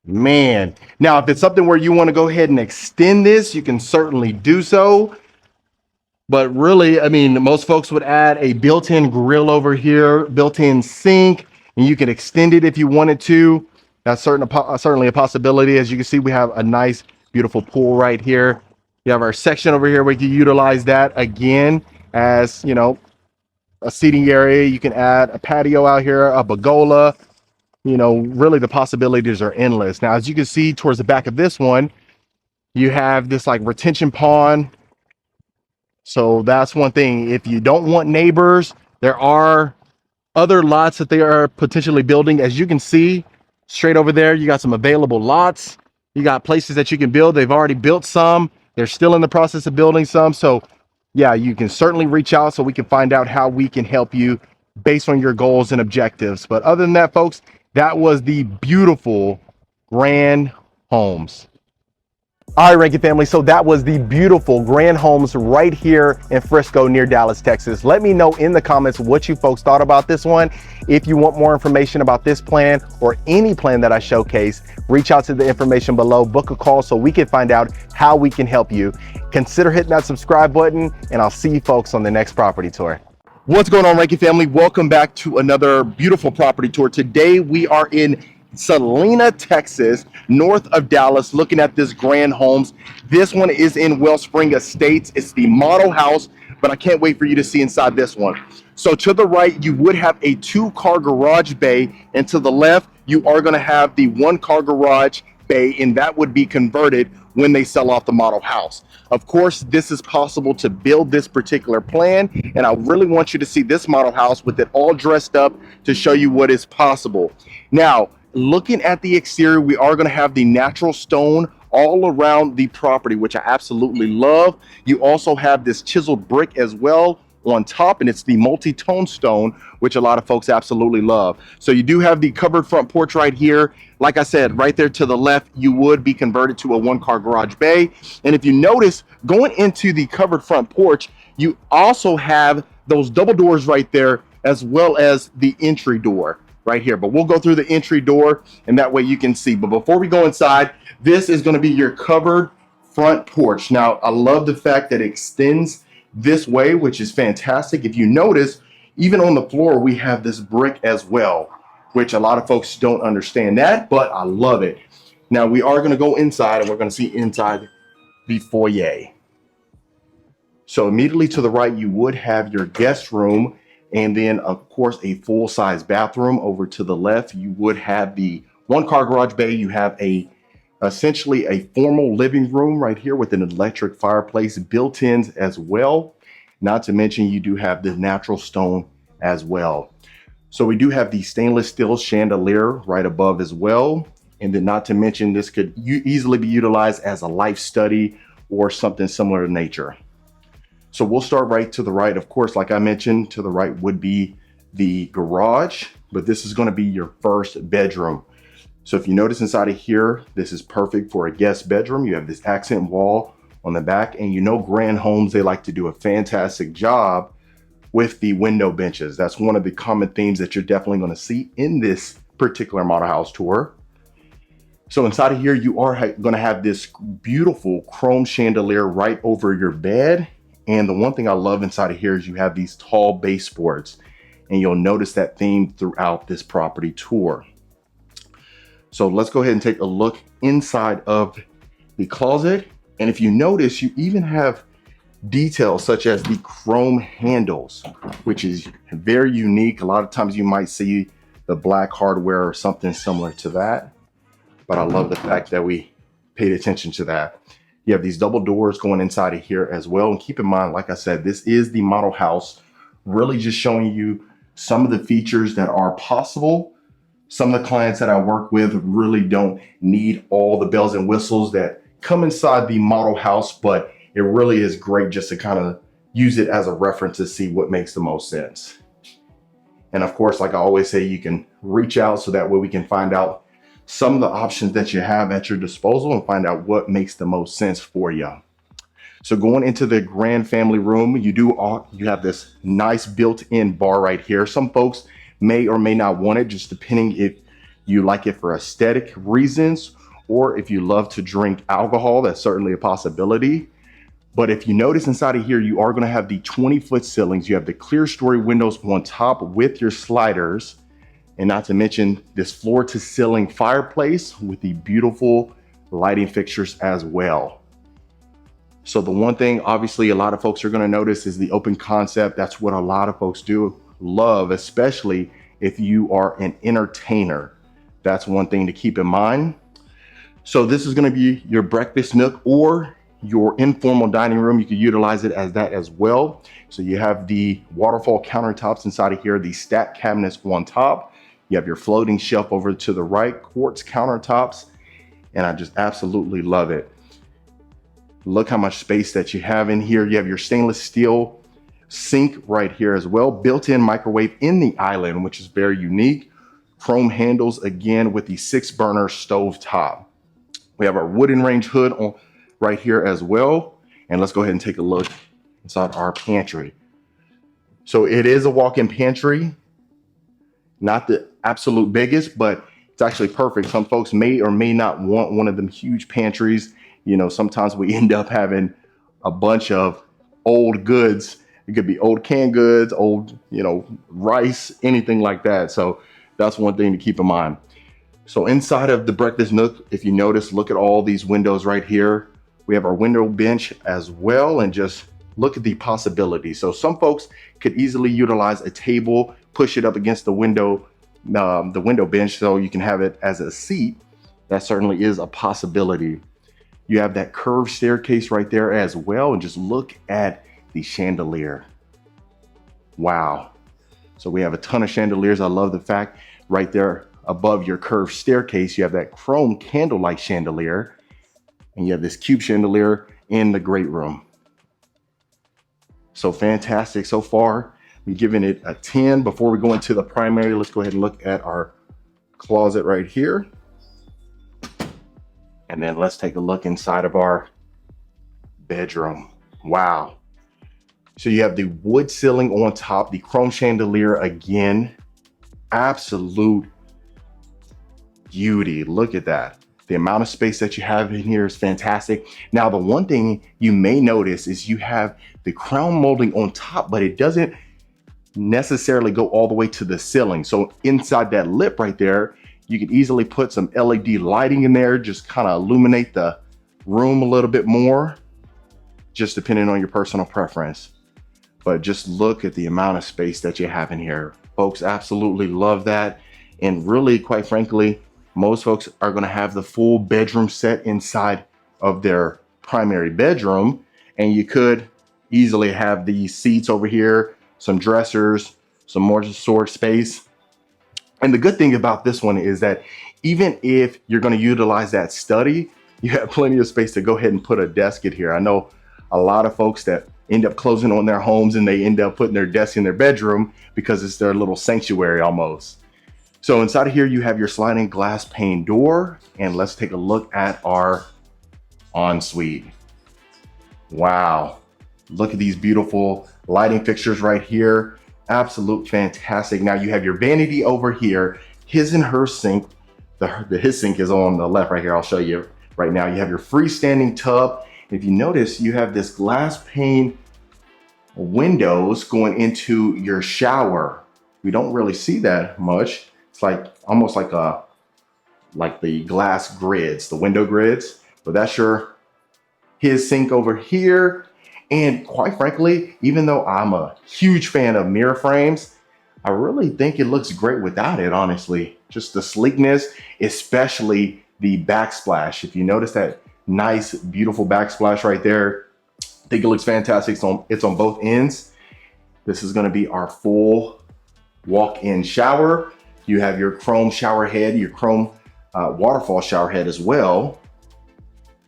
Man. Now, if it's something where you want to go ahead and extend this, you can certainly do so. But really, most folks would add a built-in grill over here, built-in sink, and you can extend it if you wanted to. That's certainly a possibility. As you can see, we have a nice, beautiful pool right here. You have our section over here where you can utilize that again as, a seating area. You can add a patio out here, a pergola. Really the possibilities are endless. Now, as you can see towards the back of this one, you have this like retention pond. So that's one thing. If you don't want neighbors, there are other lots that they are potentially building. As you can see straight over there, you got some available lots. You got places that you can build. They've already built some. They're still in the process of building some. So yeah, you can certainly reach out so we can find out how we can help you based on your goals and objectives. But other than that, folks, that was the beautiful Grand Homes. All right, Rankin family. So that was the beautiful Grand Homes right here in Frisco near Dallas, Texas. Let me know in the comments what you folks thought about this one. If you want more information about this plan or any plan that I showcase, reach out to the information below, book a call so we can find out how we can help you. Consider hitting that subscribe button, and I'll see you folks on the next property tour. What's going on, Rankin family? Welcome back to another beautiful property tour. Today we are in Salina, Texas, north of Dallas, looking at this Grand Homes. This one is in Wellspring Estates. It's the model house, but I can't wait for you to see inside this one. So to the right, you would have a 2-car garage bay, and to the left, you are going to have the 1-car garage bay, and that would be converted when they sell off the model house. Of course, this is possible to build this particular plan, and I really want you to see this model house with it all dressed up to show you what is possible. Now, looking at the exterior, we are going to have the natural stone all around the property, which I absolutely love. You also have this chiseled brick as well on top, and it's the multi-tone stone, which a lot of folks absolutely love. So you do have the covered front porch right here. Like I said, right there to the left, you would be converted to a 1-car garage bay. And if you notice, going into the covered front porch, you also have those double doors right there, as well as the entry door right here. But we'll go through the entry door, and that way you can see. But before we go inside, this is going to be your covered front porch. Now, I love the fact that it extends this way, which is fantastic. If you notice, even on the floor, we have this brick as well, which a lot of folks don't understand that, but I love it. Now, we are going to go inside, and we're going to see inside the foyer. So immediately to the right, you would have your guest room, and then of course a full-size bathroom. Over to the left, you would have the 1-car garage bay. You have essentially a formal living room right here with an electric fireplace, built-ins as well. Not to mention, you do have the natural stone as well. So we do have the stainless steel chandelier right above as well. And then not to mention, this could easily be utilized as a life study or something similar in nature. So we'll start right to the right. Of course, like I mentioned, to the right would be the garage, but this is going to be your first bedroom. So if you notice inside of here, this is perfect for a guest bedroom. You have this accent wall on the back, and you know Grand Homes, they like to do a fantastic job with the window benches. That's one of the common themes that you're definitely going to see in this particular model house tour. So inside of here, you are going to have this beautiful chrome chandelier right over your bed. And the one thing I love inside of here is you have these tall baseboards, and you'll notice that theme throughout this property tour. So let's go ahead and take a look inside of the closet. And if you notice, you even have details such as the chrome handles, which is very unique. A lot of times you might see the black hardware or something similar to that, but I love the fact that we paid attention to that. You have these double doors going inside of here as well. And keep in mind, like I said, this is the model house, really just showing you some of the features that are possible. Some of the clients that I work with really don't need all the bells and whistles that come inside the model house, but it really is great just to kind of use it as a reference to see what makes the most sense. And of course, like I always say, you can reach out so that way we can find out some of the options that you have at your disposal and find out what makes the most sense for you. So going into the grand family room, you have this nice built-in bar right here. Some folks may or may not want it, just depending if you like it for aesthetic reasons or if you love to drink alcohol. That's certainly a possibility. But if you notice inside of here, you are going to have the 20-foot ceilings. You have the clear story windows on top with your sliders. And not to mention this floor to ceiling fireplace with the beautiful lighting fixtures as well. So the one thing obviously a lot of folks are going to notice is the open concept. That's what a lot of folks do love, especially if you are an entertainer. That's one thing to keep in mind. So this is going to be your breakfast nook or your informal dining room. You could utilize it as that as well. So you have the waterfall countertops inside of here, the stacked cabinets on top. You have your floating shelf over to the right, quartz countertops. and I just absolutely love it. Look how much space that you have in here. You have your stainless steel sink right here as well. Built-in microwave in the island, which is very unique. Chrome handles again with the 6-burner stove top. We have our wooden range hood on right here as well. And let's go ahead and take a look inside our pantry. So it is a walk-in pantry, not the absolute biggest, but it's actually perfect. Some folks may or may not want one of them huge pantries. You know, sometimes we end up having a bunch of old goods. It could be old canned goods, old, you know, rice, anything like that. So that's one thing to keep in mind. So inside of the breakfast nook, if you notice, look at all these windows right here. We have our window bench as well, and just look at the possibilities. So some folks could easily utilize a table, push it up against the window bench so you can have it as a seat. That certainly is a possibility. You have that curved staircase right there as well, and just look at the chandelier. Wow. So we have a ton of chandeliers. I love the fact right there above your curved staircase, you have that chrome candlelight chandelier, and you have this cube chandelier in the great room. So fantastic so far. We're giving it a 10. Before we go into the primary, let's go ahead and look at our closet right here. And then let's take a look inside of our bedroom. Wow. So you have the wood ceiling on top, the chrome chandelier again. Absolute beauty. Look at that. The amount of space that you have in here is fantastic. Now, the one thing you may notice is you have the crown molding on top, but it doesn't necessarily go all the way to the ceiling. So inside that lip right there, you could easily put some LED lighting in there, just kind of illuminate the room a little bit more, just depending on your personal preference. But just look at the amount of space that you have in here. Folks absolutely love that. And really, quite frankly, most folks are going to have the full bedroom set inside of their primary bedroom. And you could easily have these seats over here, some dressers, some more storage space. And the good thing about this one is that even if you're going to utilize that study, you have plenty of space to go ahead and put a desk in here. I know a lot of folks that end up closing on their homes and they end up putting their desk in their bedroom because it's their little sanctuary almost. So inside of here, you have your sliding glass pane door, and let's take a look at our ensuite. Wow. Look at these beautiful lighting fixtures right here. Absolute fantastic. Now you have your vanity over here, his and her sink. His sink is on the left right here. I'll show you right now. You have your freestanding tub. If you notice, you have this glass pane windows going into your shower. We don't really see that much. It's like almost like the glass grids, the window grids, but that's his sink over here. And quite frankly, even though I'm a huge fan of mirror frames, I really think it looks great without it, honestly. Just the sleekness, especially the backsplash. If you notice that nice, beautiful backsplash right there, I think it looks fantastic. It's on both ends. This is gonna be our full walk-in shower. You have your chrome shower head, your chrome waterfall shower head as well.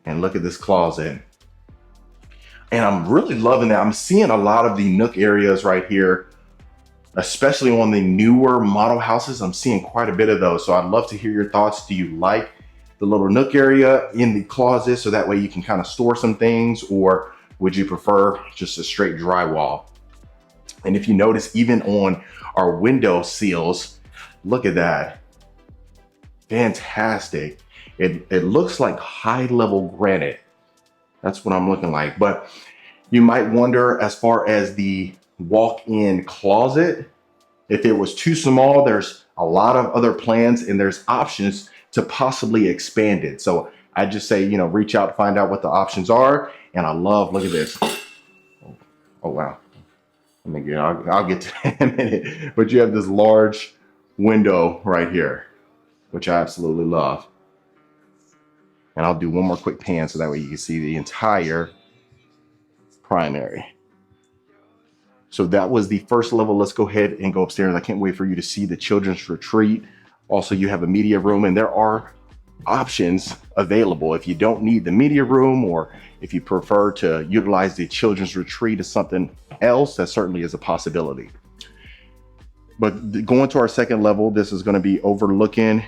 And look at this closet. And I'm really loving that. I'm seeing a lot of the nook areas right here, especially on the newer model houses. I'm seeing quite a bit of those. So I'd love to hear your thoughts. Do you like the little nook area in the closet so that way you can kind of store some things, or would you prefer just a straight drywall? And if you notice, even on our window seals, look at that. Fantastic. It looks like high level granite. That's what I'm looking like. But you might wonder, as far as the walk-in closet, if it was too small, there's a lot of other plans and there's options to possibly expand it. So I just say, reach out to find out what the options are. And I love, look at this. Oh, wow. I'll get to that in a minute. But you have this large window right here, which I absolutely love. And I'll do one more quick pan so that way you can see the entire primary. So that was the first level. Let's go ahead and go upstairs. I can't wait for you to see the children's retreat. Also, you have a media room, and there are options available. If you don't need the media room, or if you prefer to utilize the children's retreat as something else, that certainly is a possibility. But going to our second level, this is going to be overlooking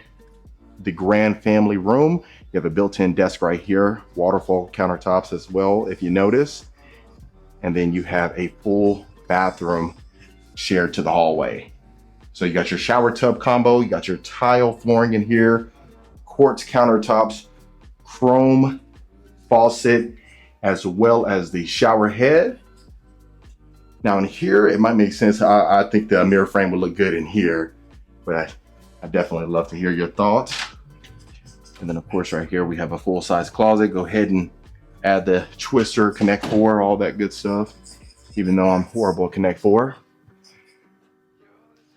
the grand family room. You have a built-in desk right here, waterfall countertops as well, if you notice. And then you have a full bathroom shared to the hallway. So you got your shower tub combo, you got your tile flooring in here, quartz countertops, chrome faucet, as well as the shower head. Now in here, it might make sense. I think the mirror frame would look good in here, but I definitely love to hear your thoughts. And then of course right here, we have a full-size closet. Go ahead and add the twister, Connect 4, all that good stuff, even though I'm horrible at Connect 4.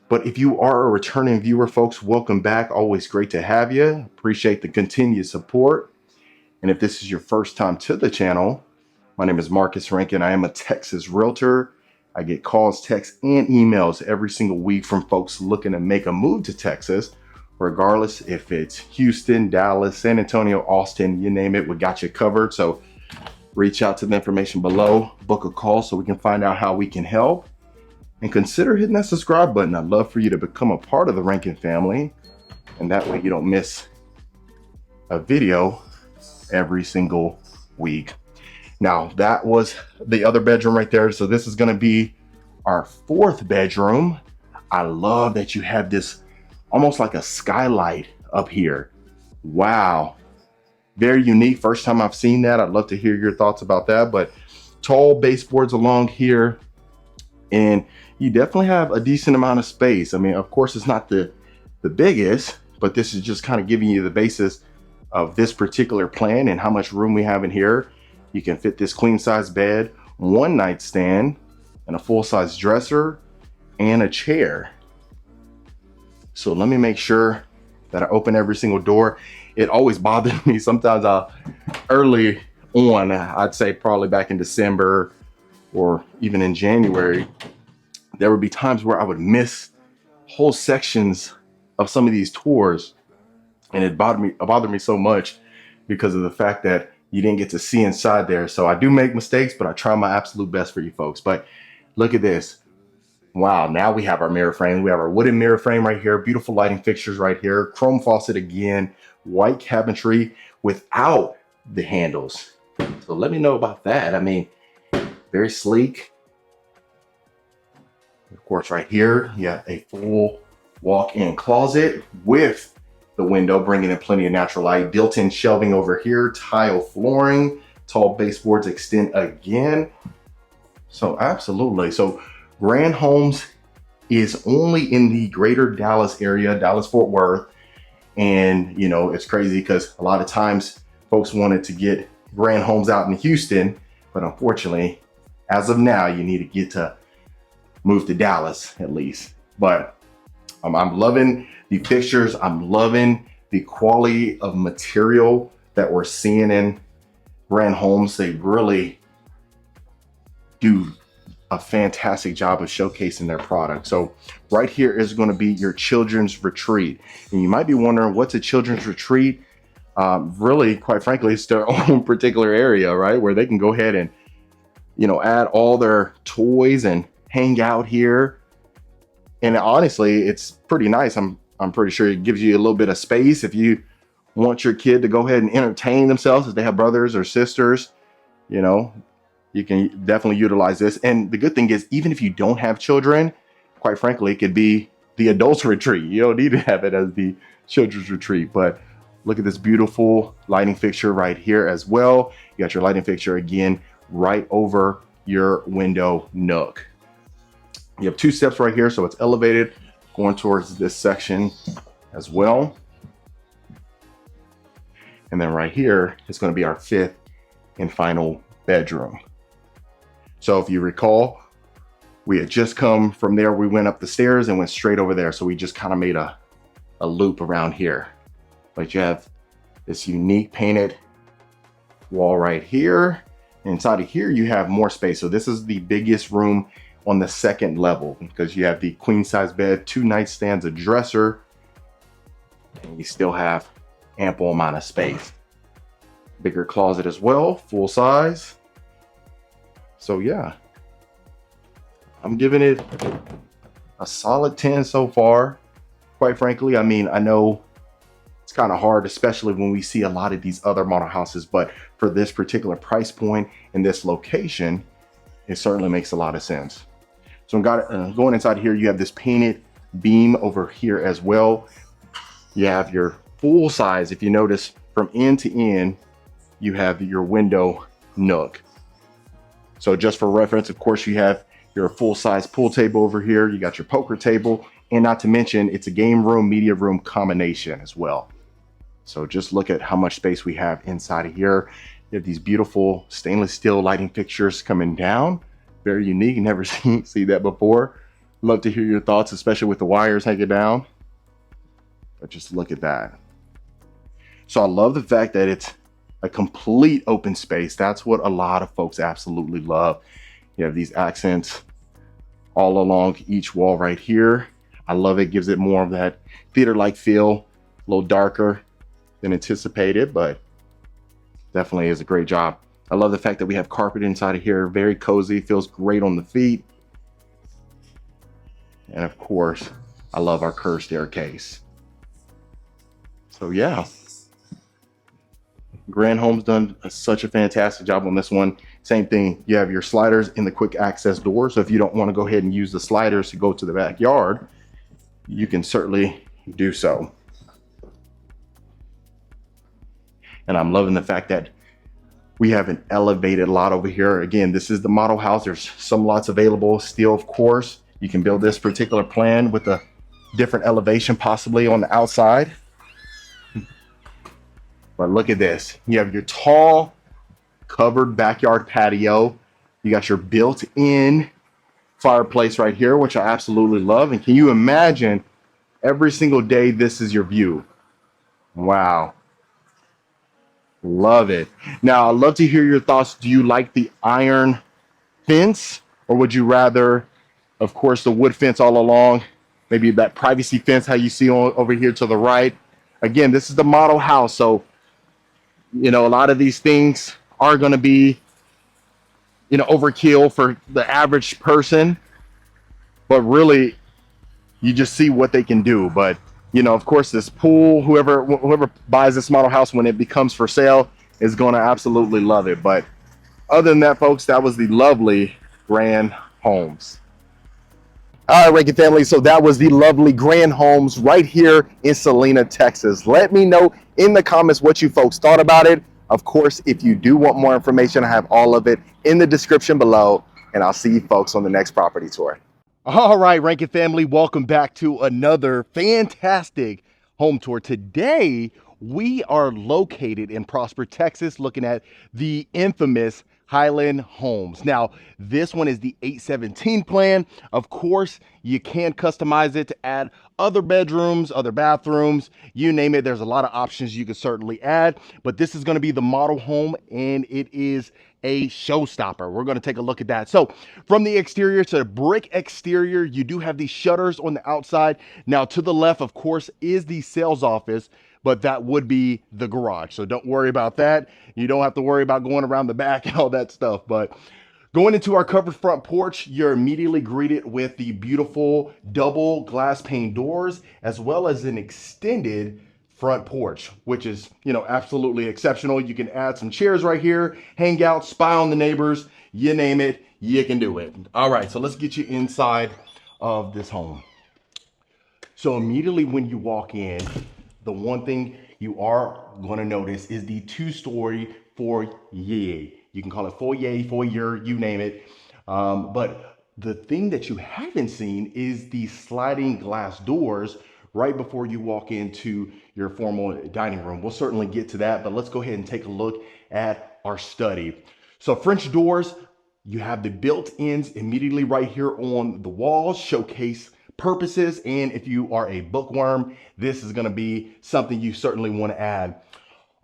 But if you are a returning viewer, folks, welcome back. Always great to have you. Appreciate the continued support. And if this is your first time to the channel, my name is Marcus Rankin. I am a Texas realtor. I get calls, texts, and emails every single week from folks looking to make a move to Texas, regardless if it's Houston, Dallas, San Antonio, Austin, you name it, we got you covered. So reach out to the information below, book a call so we can find out how we can help. And consider hitting that subscribe button. I'd love for you to become a part of the Rankin family. And that way you don't miss a video every single week. Now that was the other bedroom right there. So this is going to be our fourth bedroom. I love that you have this almost like a skylight up here. Wow. Very unique. First time I've seen that. I'd love to hear your thoughts about that. But tall baseboards along here. And you definitely have a decent amount of space. I mean, of course, it's not the biggest, but this is just kind of giving you the basis of this particular plan and how much room we have in here. You can fit this queen size bed, one nightstand, and a full-size dresser and a chair. So let me make sure that I open every single door. It always bothered me. Sometimes early on, I'd say probably back in December or even in January, there would be times where I would miss whole sections of some of these tours. And it bothered me so much because of the fact that you didn't get to see inside there. So I do make mistakes, but I try my absolute best for you folks. But look at this. Wow, now we have our mirror frame. We have our wooden mirror frame right here. Beautiful lighting fixtures right here. Chrome faucet again. White cabinetry without the handles. So let me know about that. I mean, very sleek. Of course, right here, you have a full walk-in closet with the window, bringing in plenty of natural light. Built-in shelving over here, tile flooring, tall baseboards extend again. So absolutely. So Grand Homes is only in the greater Dallas area, Dallas-Fort Worth. And, you know, it's crazy because a lot of times folks wanted to get Grand Homes out in Houston, but unfortunately, as of now, you need to get to move to Dallas at least. But I'm loving the fixtures. I'm loving the quality of material that we're seeing in Grand Homes. They really do a fantastic job of showcasing their product. So right here is going to be your children's retreat. And you might be wondering, what's a children's retreat? Really, quite frankly, it's their own particular area, right? Where they can go ahead and, you know, add all their toys and hang out here. And honestly, it's pretty nice. I'm pretty sure it gives you a little bit of space if you want your kid to go ahead and entertain themselves. If they have brothers or sisters, you know, you can definitely utilize this. And the good thing is, even if you don't have children, quite frankly, it could be the adults retreat. You don't need to have it as the children's retreat. But look at this beautiful lighting fixture right here as well. You got your lighting fixture again right over your window nook. You have two steps right here, so it's elevated going towards this section as well. And then right here is going to be our fifth and final bedroom. So if you recall, we had just come from there. We went up the stairs and went straight over there. So we just kind of made a loop around here. But you have this unique painted wall right here. Inside of here, you have more space. So this is the biggest room on the second level because you have the queen size bed, two nightstands, a dresser, and you still have ample amount of space. Bigger closet as well, full size. So yeah, I'm giving it a solid 10 so far. Quite frankly, I mean, I know it's kind of hard, especially when we see a lot of these other model houses, but for this particular price point and this location, it certainly makes a lot of sense. So going inside here, you have this painted beam over here as well. You have your full size. If you notice, from end to end, you have your window nook. So just for reference, of course, you have your full size pool table over here. You got your poker table, and not to mention it's a game room, media room combination as well. So just look at how much space we have inside of here. You have these beautiful stainless steel lighting fixtures coming down. Very unique, never see that before. Love to hear your thoughts, especially with the wires hanging down. But just look at that. So I love the fact that it's a complete open space. That's what a lot of folks absolutely love. You have these accents all along each wall right here. I love it, gives it more of that theater-like feel, a little darker than anticipated, but definitely is a great job. I love the fact that we have carpet inside of here, very cozy, feels great on the feet. And of course, I love our curved staircase. So yeah, Grand Home's done such a fantastic job on this one. Same thing, you have your sliders in the quick access door. So if you don't want to go ahead and use the sliders to go to the backyard, you can certainly do so. And I'm loving the fact that we have an elevated lot over here. Again, this is the model house. There's some lots available still, of course. You can build this particular plan with a different elevation possibly on the outside. But look at this. You have your tall covered backyard patio. You got your built-in fireplace right here, which I absolutely love. And can you imagine every single day this is your view? Wow. Love it. Now, I'd love to hear your thoughts. Do you like the iron fence, or would you rather, of course, the wood fence all along? Maybe that privacy fence, how you see over here to the right. Again, this is the model house. So, you know, a lot of these things are going to be, you know, overkill for the average person. But really, you just see what they can do. But you know, of course, this pool, whoever buys this model house when it becomes for sale is going to absolutely love it. But other than that, folks, that was the lovely Grand Homes. All right, Reagan family. So that was the lovely Grand Homes right here in Salina, Texas. Let me know in the comments what you folks thought about it. Of course, if you do want more information, I have all of it in the description below. And I'll see you folks on the next property tour. All right, Rankin family, welcome back to another fantastic home tour. Today, we are located in Prosper, Texas, looking at the infamous Highland Homes. Now, this one is the 817 plan. Of course, you can customize it to add other bedrooms, other bathrooms, you name it. There's a lot of options you could certainly add, but this is going to be the model home, and it is a showstopper. We're going to take a look at that. So from the exterior to the brick exterior, you do have these shutters on the outside. Now to the left, of course, is the sales office, but that would be the garage. So don't worry about that. You don't have to worry about going around the back and all that stuff. But going into our covered front porch, you're immediately greeted with the beautiful double glass pane doors, as well as an extended front porch, which is, you know, absolutely exceptional. You can add some chairs right here, hang out, spy on the neighbors, you name it, you can do it. All right, so let's get you inside of this home. So immediately when you walk in, the one thing you are going to notice is the two-story foyer. You can call it foyer, you name it. But the thing that you haven't seen is the sliding glass doors right before you walk into your formal dining room. We'll certainly get to that, but let's go ahead and take a look at our study. So French doors, you have the built-ins immediately right here on the walls, showcase purposes. And if you are a bookworm, this is gonna be something you certainly wanna add.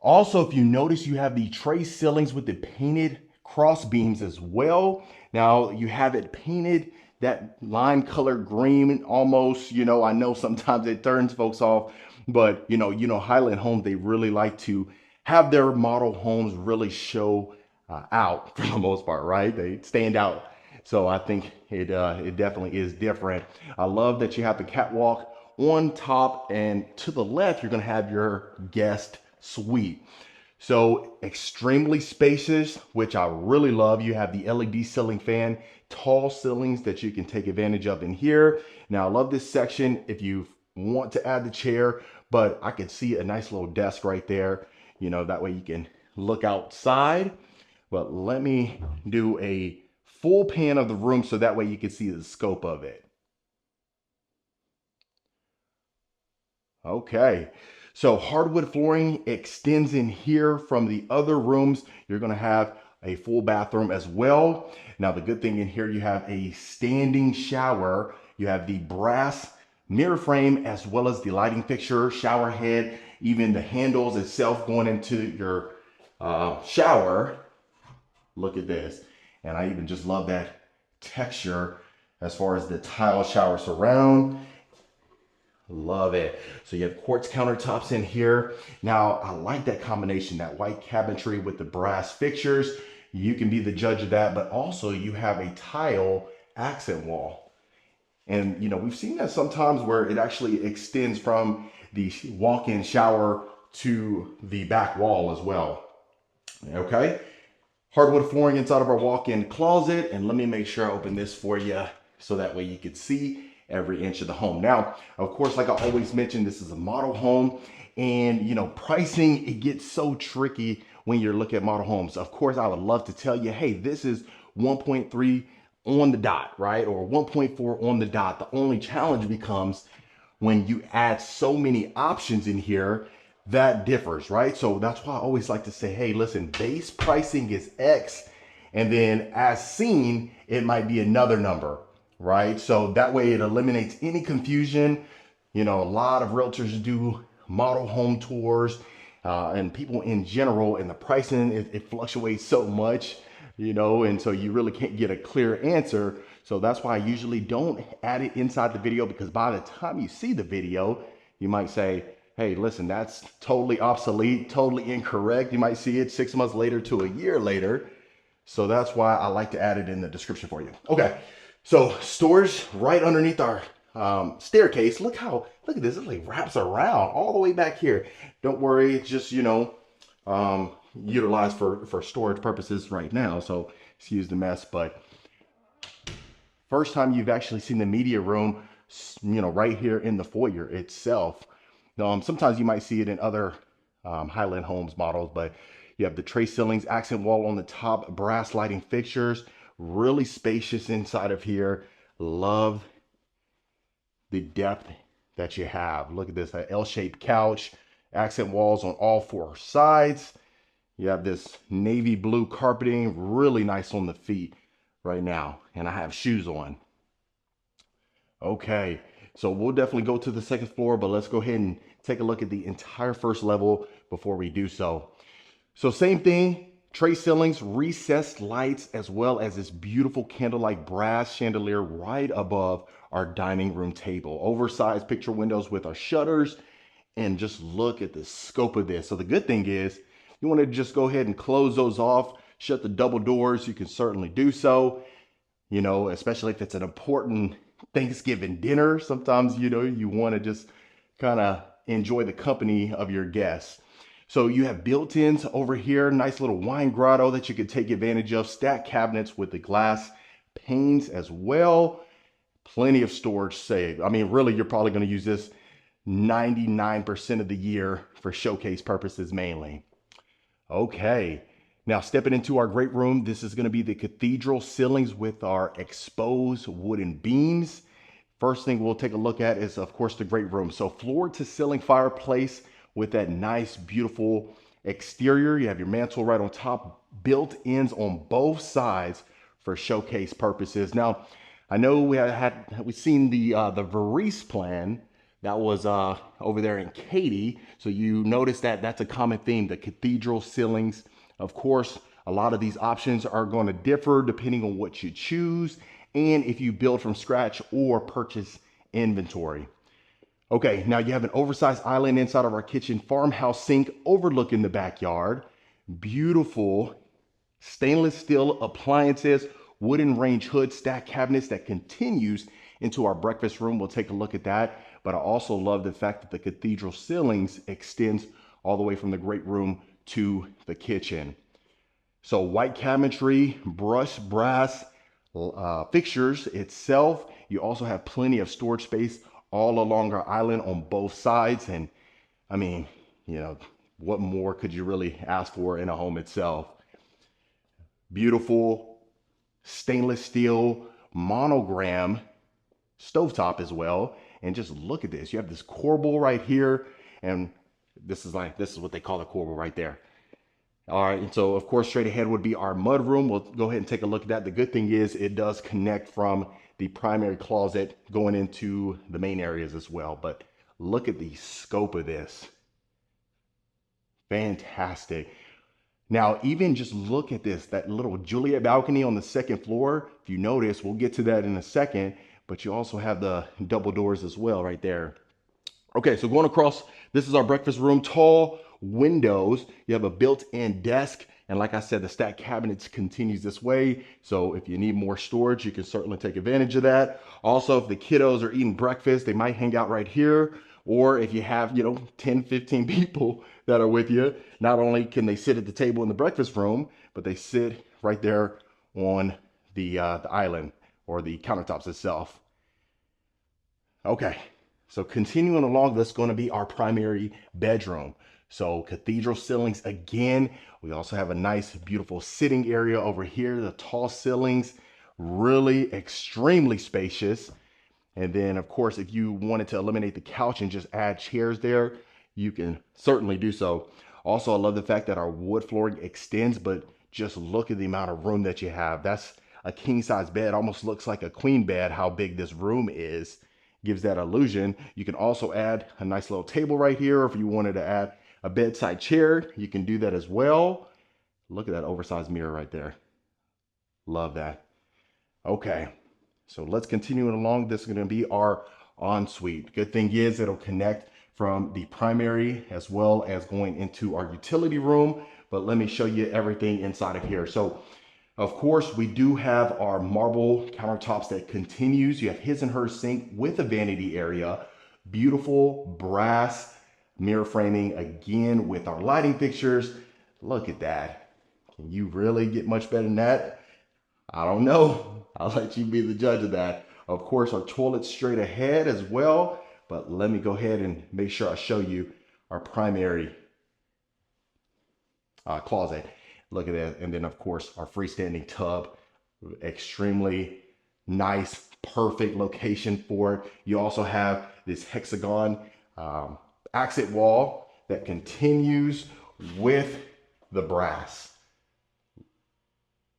Also, if you notice, you have the tray ceilings with the painted cross beams as well. Now you have it painted that lime color green almost, you know, I know sometimes it turns folks off, But Highland homes, they really like to have their model homes really show out for the most part, right? They stand out. So I think it definitely is different. I love that you have the catwalk on top, and to the left you're going to have your guest suite. So extremely spacious, which I really love. You have the LED ceiling fan, tall ceilings that you can take advantage of in here. Now I love this section if you want to add the chair, but I can see a nice little desk right there. That way you can look outside. But let me do a full pan of the room so that way you can see the scope of it. Okay, so hardwood flooring extends in here from the other rooms. You're gonna have a full bathroom as well. Now, the good thing in here, you have a standing shower. You have the brass mirror frame as well as the lighting fixture, shower head, even the handles itself going into your shower. Look at this. And I even just love that texture as far as the tile shower surround. Love it. So you have quartz countertops in here. Now, I like that combination, that white cabinetry with the brass fixtures. You can be the judge of that, but also you have a tile accent wall. And we've seen that sometimes where it actually extends from the walk-in shower to the back wall as well. Okay. Hardwood flooring inside of our walk-in closet. And let me make sure I open this for you so that way you can see every inch of the home. Now, of course, like I always mention, this is a model home, and pricing, it gets so tricky when you're looking at model homes. Of course, I would love to tell you, hey, this is 1.3 on the dot, right? Or 1.4 on the dot. The only challenge becomes when you add so many options in here, that differs, right? So that's why I always like to say, hey, listen, base pricing is X, and then as seen, it might be another number, right? So that way it eliminates any confusion. A lot of realtors do model home tours and people in general, and the pricing, it fluctuates so much, and so you really can't get a clear answer. So that's why I usually don't add it inside the video, because by the time you see the video, you might say, hey, listen, that's totally obsolete, totally incorrect. You might see it 6 months later to a year later. So that's why I like to add it in the description for you. Okay, so storage right underneath our staircase. Look at this, it like wraps around all the way back here. Don't worry, it's just, utilized for storage purposes right now. So excuse the mess, but first time you've actually seen the media room, right here in the foyer itself. Sometimes you might see it in other Highland Homes models, but you have the tray ceilings, accent wall on the top, brass lighting fixtures, really spacious inside of here. Love the depth that you have. Look at this, an L-shaped couch, accent walls on all four sides. You have this navy blue carpeting, really nice on the feet right now. And I have shoes on. Okay, so we'll definitely go to the second floor, but let's go ahead and take a look at the entire first level before we do so. So same thing, tray ceilings, recessed lights, as well as this beautiful candlelight brass chandelier right above our dining room table. Oversized picture windows with our shutters, and just look at the scope of this. So the good thing is, you want to just go ahead and close those off, shut the double doors, you can certainly do so, especially if it's an important Thanksgiving dinner. Sometimes, you want to just kind of enjoy the company of your guests. So you have built-ins over here, nice little wine grotto that you could take advantage of, stacked cabinets with the glass panes as well. Plenty of storage saved. I mean, really, you're probably going to use this 99% of the year for showcase purposes mainly. Okay, now stepping into our great room, this is going to be the cathedral ceilings with our exposed wooden beams. First thing we'll take a look at is, of course, the great room. So floor to ceiling fireplace with that nice, beautiful exterior. You have your mantle right on top, built-ins on both sides for showcase purposes. Now, I know we've seen the Varese plan that was over there in Katy. So you notice that that's a common theme, the cathedral ceilings. Of course, a lot of these options are going to differ depending on what you choose and if you build from scratch or purchase inventory. Okay, now you have an oversized island inside of our kitchen farmhouse sink overlooking the backyard. Beautiful stainless steel appliances, wooden range hood stack cabinets that continues into our breakfast room. We'll take a look at that. But I also love the fact that the cathedral ceilings extends all the way from the great room to the kitchen. So white cabinetry, brushed brass fixtures itself. You also have plenty of storage space all along our island on both sides. And I mean, you know, what more could you really ask for in a home itself? Beautiful stainless steel monogram stovetop as well. And just look at this. You have this corbel right here, and this is what they call the corbel right there. All right, and so of course straight ahead would be our mud room. We'll go ahead and take a look at that. The good thing is it does connect from the primary closet going into the main areas as well. But look at the scope of this. Fantastic. Now, even just look at this, that little Juliet balcony on the second floor. If you notice, we'll get to that in a second, but you also have the double doors as well right there. Okay, so going across, this is our breakfast room, tall windows. You have a built-in desk. And like I said, the stack cabinets continues this way. So if you need more storage, you can certainly take advantage of that. Also, if the kiddos are eating breakfast, they might hang out right here. Or if you have, 10, 15 people that are with you, not only can they sit at the table in the breakfast room, but they sit right there on the island or the countertops itself. Okay, so continuing along, that's going to be our primary bedroom. So cathedral ceilings again. We also have a nice, beautiful sitting area over here. The tall ceilings, really extremely spacious. And then of course, if you wanted to eliminate the couch and just add chairs there, you can certainly do so. Also, I love the fact that our wood flooring extends, but just look at the amount of room that you have. That's a king size bed, almost looks like a queen bed, how big this room is. Gives that illusion. You can also add a nice little table right here. If you wanted to add a bedside chair, you can do that as well. Look at that oversized mirror right there. Love that. Okay, so let's continue along. This is going to be our ensuite. Good thing is it'll connect from the primary as well as going into our utility room. But let me show you everything inside of here. So of course, we do have our marble countertops that continues. You have his and her sink with a vanity area. Beautiful brass mirror framing again with our lighting fixtures. Look at that. Can you really get much better than that? I don't know. I'll let you be the judge of that. Of course, our toilet straight ahead as well. But let me go ahead and make sure I show you our primary closet. Look at that. And then of course our freestanding tub, extremely nice, perfect location for it. You also have this hexagon accent wall that continues with the brass.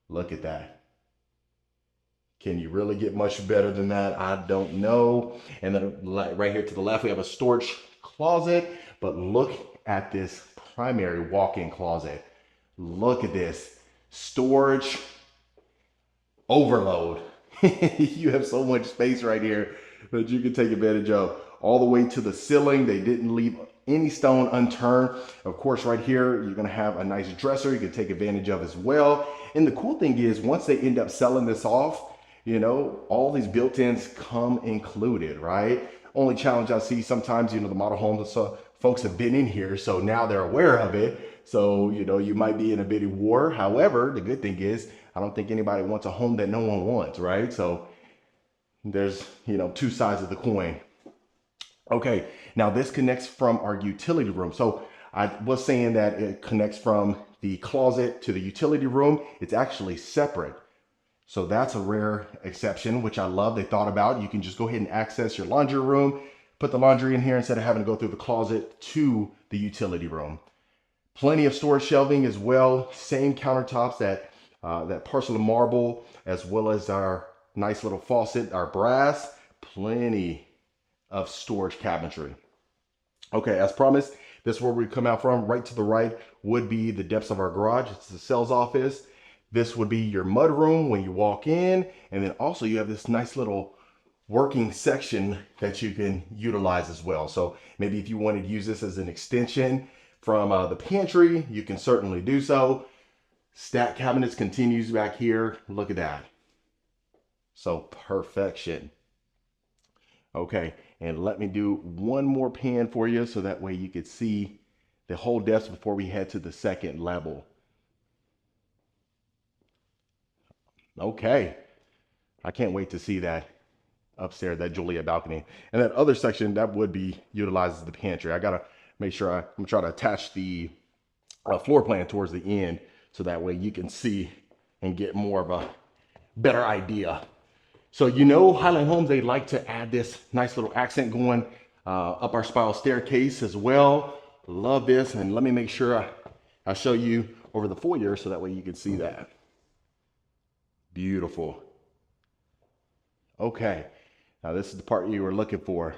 Look at that. Can you really get much better than that? I don't know. And then right here to the left, we have a storage closet, but look at this primary walk-in closet. Look at this storage overload. You have so much space right here that you can take advantage of. All the way to the ceiling. They didn't leave any stone unturned. Of course, right here, you're going to have a nice dresser you can take advantage of as well. And the cool thing is once they end up selling this off, all these built-ins come included, right? Only challenge I see sometimes, the model homes, so folks have been in here, so now they're aware of it. So, you might be in a bidding war. However, the good thing is I don't think anybody wants a home that no one wants, right? So there's, two sides of the coin. Okay, now this connects from our utility room. So I was saying that it connects from the closet to the utility room. It's actually separate. So that's a rare exception, which I love. They thought about. You can just go ahead and access your laundry room, put the laundry in here instead of having to go through the closet to the utility room. Plenty of storage shelving as well. Same countertops, that parcel of marble, as well as our nice little faucet, our brass. Plenty of storage cabinetry. Okay, as promised, this is where we come out from. Right to the right would be the depths of our garage. It's the sales office. This would be your mud room when you walk in. And then also you have this nice little working section that you can utilize as well. So maybe if you wanted to use this as an extension from the pantry, you can certainly do so. Stack cabinets continues back here. Look at that. So perfection. Okay, and let me do one more pan for you so that way you could see the whole depth before we head to the second level. Okay, I can't wait to see that upstairs, that Juliet balcony. And that other section that would be utilized as the pantry. I gotta make sure I'm trying to attach the floor plan towards the end so that way you can see and get more of a better idea. So you know Highland Homes, they like to add this nice little accent going up our spiral staircase as well. Love this, and let me make sure I show you over the foyer so that way you can see that. Beautiful. Okay, now this is the part you were looking for.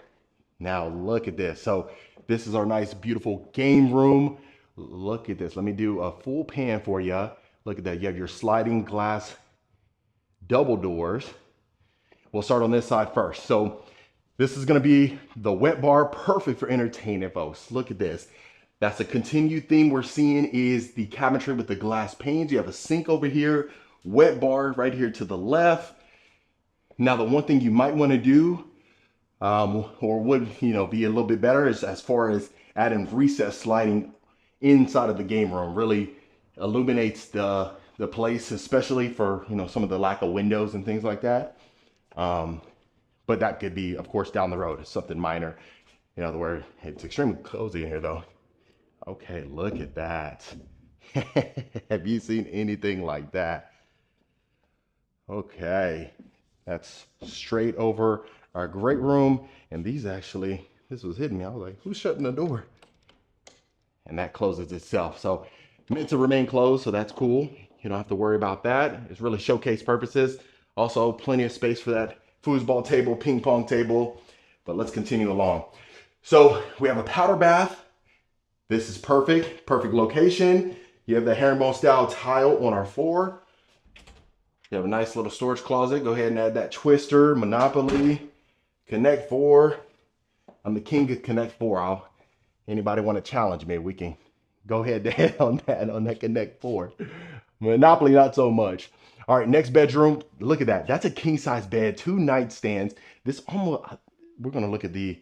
Now look at this. So this is our nice, beautiful game room. Look at this. Let me do a full pan for you. Look at that. You have your sliding glass double doors. We'll start on this side first. So this is going to be the wet bar, perfect for entertaining folks. Look at this. That's a continued theme we're seeing is the cabinetry with the glass panes. You have a sink over here, wet bar right here to the left. Now, the one thing you might want to do, or would be a little bit better, is as far as adding recessed sliding inside of the game room. Really illuminates the place, especially for some of the lack of windows and things like that. But that could be, of course, down the road. It's something minor. Where it's extremely cozy in here, though. Okay, look at that. Have you seen anything like that? Okay. That's straight over our great room. And these actually, this was hitting me. I was like, who's shutting the door? And that closes itself. So meant to remain closed, so that's cool. You don't have to worry about that. It's really showcase purposes. Also, plenty of space for that foosball table, ping pong table. But let's continue along. So we have a powder bath. This is perfect, perfect location. You have the herringbone style tile on our floor. You have a nice little storage closet. Go ahead and add that twister, Monopoly, Connect 4. I'm the king of Connect 4. Anybody want to challenge me? We can go head to head on that Connect 4. Monopoly, not so much. All right, next bedroom. Look at that. That's a king size bed, 2 nightstands. This almost, we're going to look at the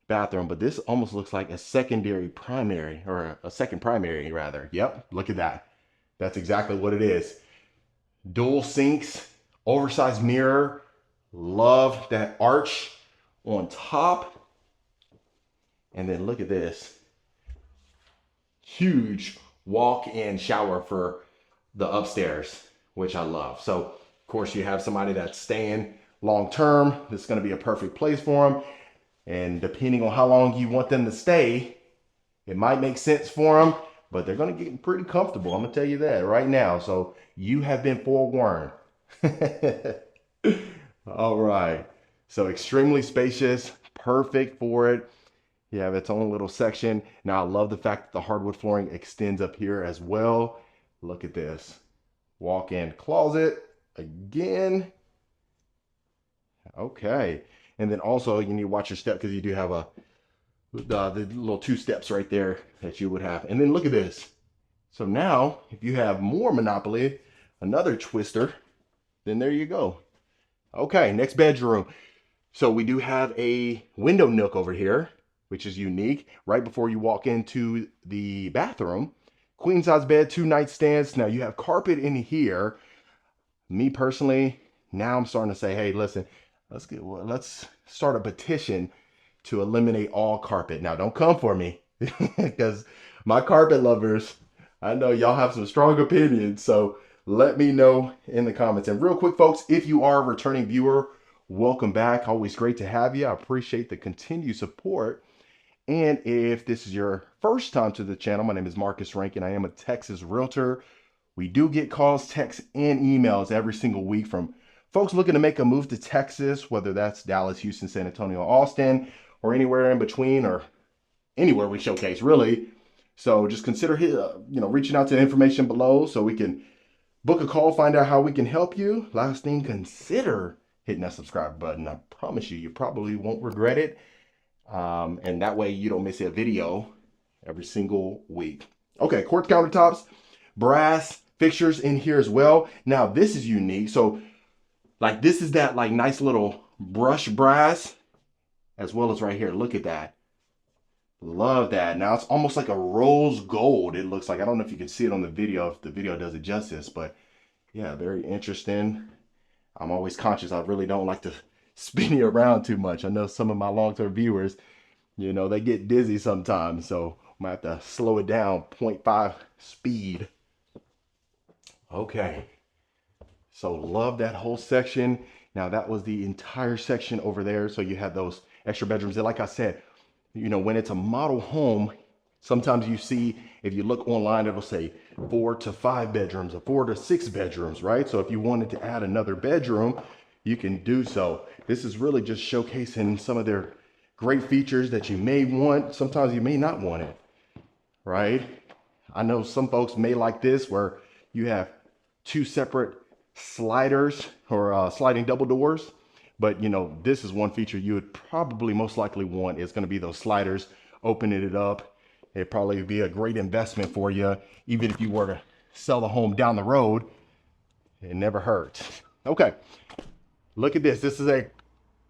bathroom, but this almost looks like a secondary primary, or a second primary rather. Yep, look at that. That's exactly what it is. Dual sinks, oversized mirror. Love that arch on top. And then look at this. Huge walk-in shower for the upstairs, which I love. So, of course, you have somebody that's staying long-term. This is going to be a perfect place for them. And depending on how long you want them to stay, it might make sense for them, but they're going to get pretty comfortable. I'm going to tell you that right now. So you have been forewarned. All right. So extremely spacious, perfect for it. You have its own little section. Now I love the fact that the hardwood flooring extends up here as well. Look at this. Walk-in closet again. Okay. And then also you need to watch your step because you do have the little 2 steps right there that you would have. And then look at this. So now if you have more Monopoly, another twister, then there you go. Okay, next bedroom. So we do have a window nook over here, which is unique. Right before you walk into the bathroom, queen size bed, 2 nightstands. Now you have carpet in here. Me personally, now I'm starting to say, hey, listen, let's start a petition to eliminate all carpet. Now don't come for me because my carpet lovers, I know y'all have some strong opinions. So let me know in the comments. And real quick, folks, if you are a returning viewer, welcome back. Always great to have you. I appreciate the continued support. And if this is your first time to the channel, my name is Marcus Rankin. I am a Texas realtor. We do get calls, texts, and emails every single week from folks looking to make a move to Texas, whether that's Dallas, Houston, San Antonio, Austin, or anywhere in between, or anywhere we showcase, really. So just consider reaching out to the information below so we can book a call, find out how we can help you. Last thing, consider hitting that subscribe button. I promise you, you probably won't regret it. And that way you don't miss a video every single week. Okay, quartz countertops, brass fixtures in here as well. Now this is unique. So like this is that like nice little brush brass as well as right here. Look at that. Love that. Now it's almost like a rose gold. It looks like, I don't know if you can see it on the video, if the video does it justice, but yeah, very interesting. I'm always conscious. I really don't like to spin you around too much. I know some of my long-term viewers, you know, they get dizzy sometimes. So I might have to slow it down, 0.5 speed. Okay. So love that whole section. Now that was the entire section over there. So you have those extra bedrooms. And like I said, you know, when it's a model home, sometimes you see, if you look online, it'll say 4 to 5 bedrooms or 4 to 6 bedrooms, right? So if you wanted to add another bedroom, you can do so. This is really just showcasing some of their great features that you may want. Sometimes you may not want it, right? I know some folks may like this where you have 2 separate sliders or sliding double doors. But you know, this is one feature you would probably most likely want is going to be those sliders, opening it up. It'd probably be a great investment for you. Even if you were to sell the home down the road, it never hurts. Okay, look at this. This is a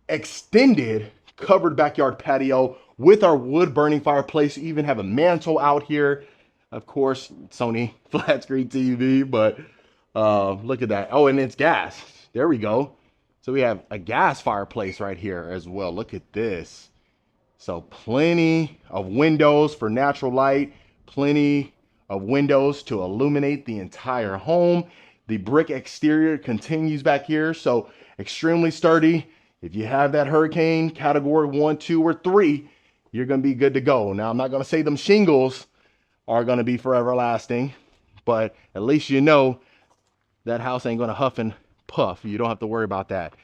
extended covered backyard patio with our wood burning fireplace. You even have a mantle out here. Of course, Sony flat screen TV, but look at that. Oh, and it's gas. There we go. So we have a gas fireplace right here as well. Look at this. So plenty of windows for natural light, plenty of windows to illuminate the entire home. The brick exterior continues back here. So extremely sturdy. If you have that hurricane category 1, 2, or 3, you're going to be good to go. Now, I'm not going to say them shingles are going to be forever lasting, but at least you know that house ain't going to huff and puff. You don't have to worry about that.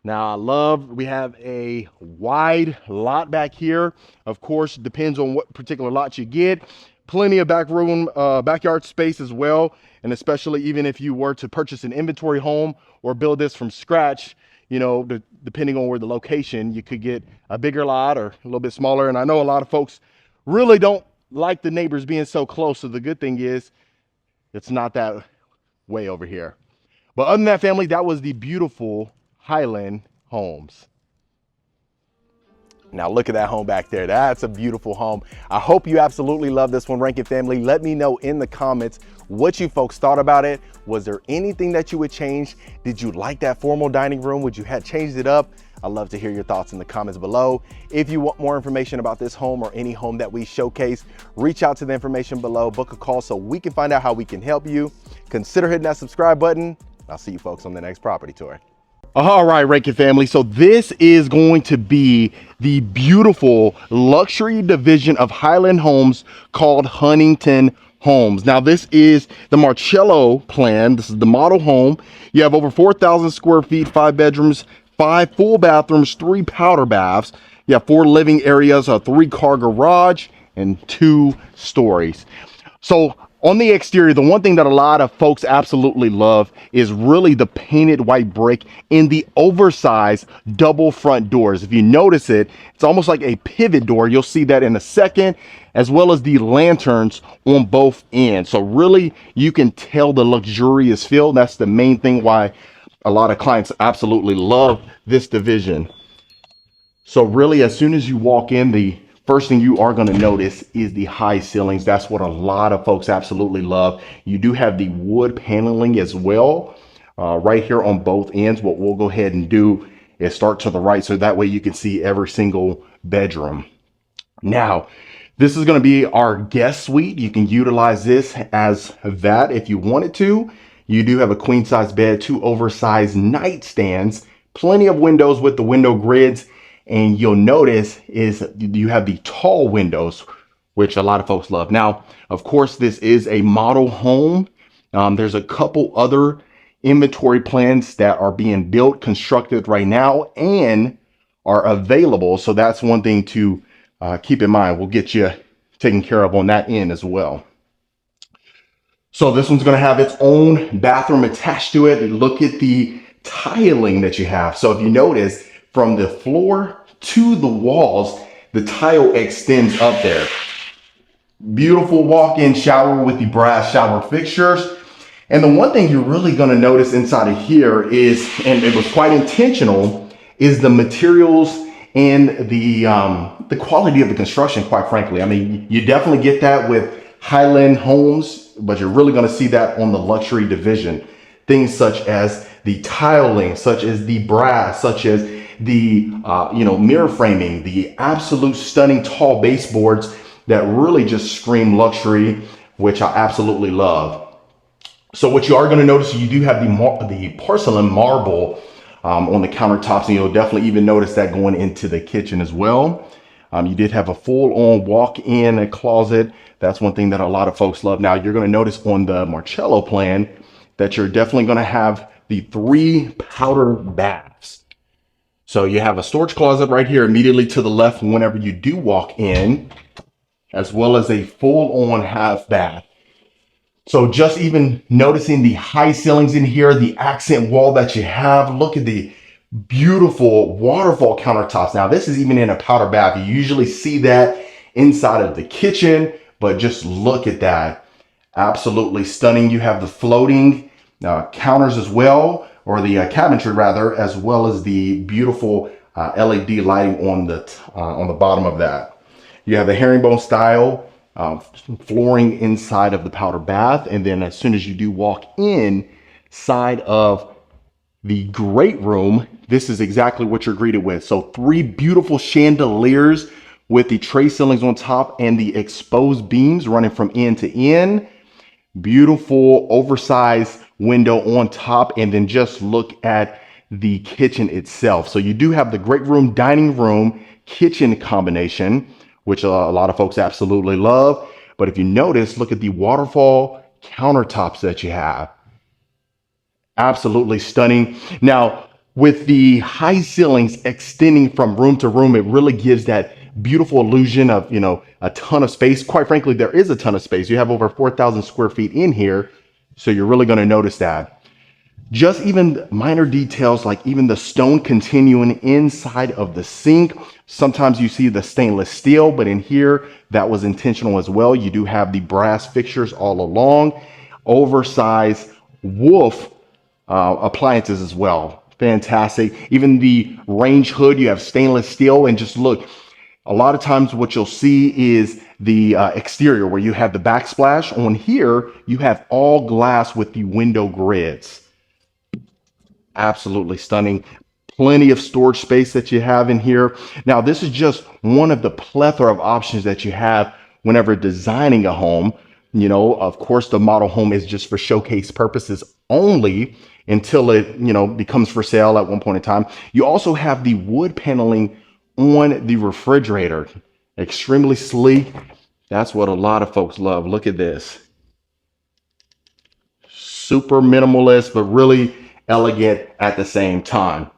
Now I love, we have a wide lot back here. Of course, depends on what particular lot you get. Plenty of backyard space as well. And especially even if you were to purchase an inventory home or build this from scratch, you know, depending on where the location, you could get a bigger lot or a little bit smaller. And I know a lot of folks really don't like the neighbors being so close. So the good thing is it's not that way over here. But other than that, family, that was the beautiful Highland homes. Now look at that home back there. That's a beautiful home. I hope you absolutely love this one, Rankin family. Let me know in the comments what you folks thought about it. Was there anything that you would change? Did you like that formal dining room? Would you have changed it up? I'd love to hear your thoughts in the comments below. If you want more information about this home or any home that we showcase, reach out to the information below, book a call so we can find out how we can help you. Consider hitting that subscribe button. I'll see you folks on the next property tour. All right, Rankin family. So this is going to be the beautiful luxury division of Highland Homes called Huntington Homes. Now this is the Marcello plan. This is the model home. You have over 4,000 square feet, 5 bedrooms, 5 full bathrooms, 3 powder baths. You have 4 living areas, a 3-car garage, and 2 stories. So on the exterior, the one thing that a lot of folks absolutely love is really the painted white brick in the oversized double front doors. If you notice it, it's almost like a pivot door. You'll see that in a second, as well as the lanterns on both ends. So really, you can tell the luxurious feel. That's the main thing why a lot of clients absolutely love this division. So really, as soon as you walk in, the first thing you are going to notice is the high ceilings. That's what a lot of folks absolutely love. You do have the wood paneling as well, right here on both ends. What we'll go ahead and do is start to the right, so that way you can see every single bedroom. Now, this is going to be our guest suite. You can utilize this as that if you wanted to. You do have a queen size bed, 2 oversized nightstands, plenty of windows with the window grids. And you'll notice is you have the tall windows, which a lot of folks love. Now, of course, this is a model home. There's a couple other inventory plans that are being built, constructed right now, and are available. So that's one thing to keep in mind. We'll get you taken care of on that end as well. So this one's going to have its own bathroom attached to it. Look at the tiling that you have. So if you notice, from the floor to the walls, the tile extends up there. Beautiful walk-in shower with the brass shower fixtures. And the one thing you're really going to notice inside of here is, and it was quite intentional, is the materials and the quality of the construction, quite frankly. I mean, you definitely get that with Highland homes, but you're really going to see that on the luxury division. Things such as the tiling, such as the brass, such as the mirror framing, the absolute stunning tall baseboards that really just scream luxury, which I absolutely love. So what you are going to notice, you do have the porcelain marble on the countertops, and you'll definitely even notice that going into the kitchen as well. You did have a full-on walk-in closet. That's one thing that a lot of folks love. Now you're going to notice on the Marcello plan that you're definitely going to have the 3 powder baths. So you have a storage closet right here immediately to the left whenever you do walk in, as well as a full-on half bath. So just even noticing the high ceilings in here, the accent wall that you have, look at the beautiful waterfall countertops. Now this is even in a powder bath. You usually see that inside of the kitchen, but just look at that. Absolutely stunning. You have the floating counters as well, or the cabinetry rather, as well as the beautiful LED lighting on the bottom of that. You have the herringbone style flooring inside of the powder bath, and then as soon as you do walk in side of the great room, this is exactly what you're greeted with. So 3 beautiful chandeliers with the tray ceilings on top and the exposed beams running from end to end. Beautiful oversized window on top, and then just look at the kitchen itself. So you do have the great room, dining room, kitchen combination, which a lot of folks absolutely love. But if you notice, look at the waterfall countertops that you have. Absolutely stunning. Now, with the high ceilings extending from room to room, it really gives that beautiful illusion of, a ton of space. Quite frankly, there is a ton of space. You have over 4,000 square feet in here. So you're really going to notice that. Just even minor details like even the stone continuing inside of the sink. Sometimes you see the stainless steel, but in here, that was intentional as well. You do have the brass fixtures all along, oversized wolf appliances as well. Fantastic. Even the range hood, you have stainless steel, and just look, a lot of times what you'll see is the exterior where you have the backsplash. On here, you have all glass with the window grids. Absolutely stunning. Plenty of storage space that you have in here. Now, this is just one of the plethora of options that you have whenever designing a home. Of course, the model home is just for showcase purposes only until it, becomes for sale at one point in time. You also have the wood paneling on the refrigerator. Extremely sleek. That's what a lot of folks love. Look at this. Super minimalist, but really elegant at the same time.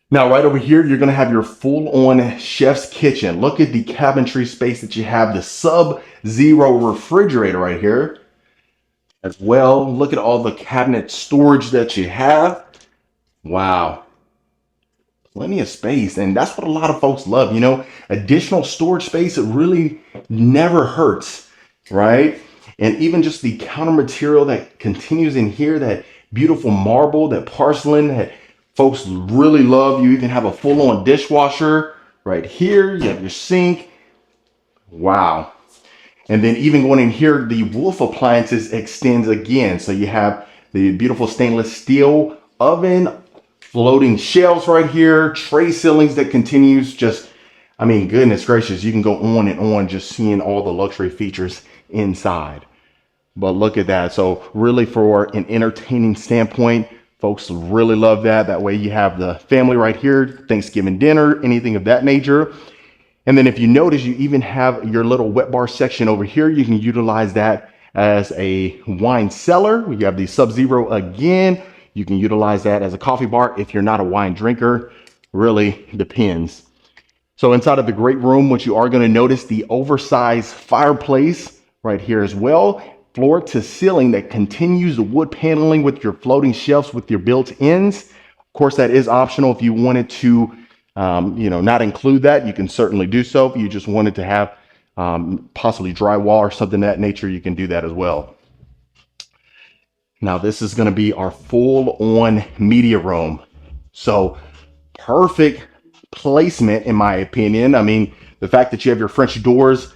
Now, right over here, you're going to have your full-on chef's kitchen. Look at the cabinetry space that you have, the sub-zero refrigerator right here as well. Look at all the cabinet storage that you have. Wow. Plenty of space, and that's what a lot of folks love. Additional storage space, it really never hurts, right? And even just the counter material that continues in here, that beautiful marble, that porcelain that folks really love. You even have a full-on dishwasher right here. You have your sink. Wow. And then even going in here, the wolf appliances extends again. So you have the beautiful stainless steel oven, floating shelves right here, tray ceilings that continues. Just, goodness gracious, you can go on and on just seeing all the luxury features inside. But look at that. So really, for an entertaining standpoint, folks really love that. That way you have the family right here, Thanksgiving dinner, anything of that nature. And then if you notice, you even have your little wet bar section over here. You can utilize that as a wine cellar. You have the Sub-Zero again. You can utilize that as a coffee bar if you're not a wine drinker. Really depends. So inside of the great room, what you are going to notice, the oversized fireplace right here as well. floor to ceiling that continues the wood paneling with your floating shelves with your built-ins. Of course, that is optional. If you wanted to, not include that, you can certainly do so. If you just wanted to have possibly drywall or something of that nature, you can do that as well. Now, this is going to be our full-on media room. So perfect placement, in my opinion. I mean, the fact that you have your French doors,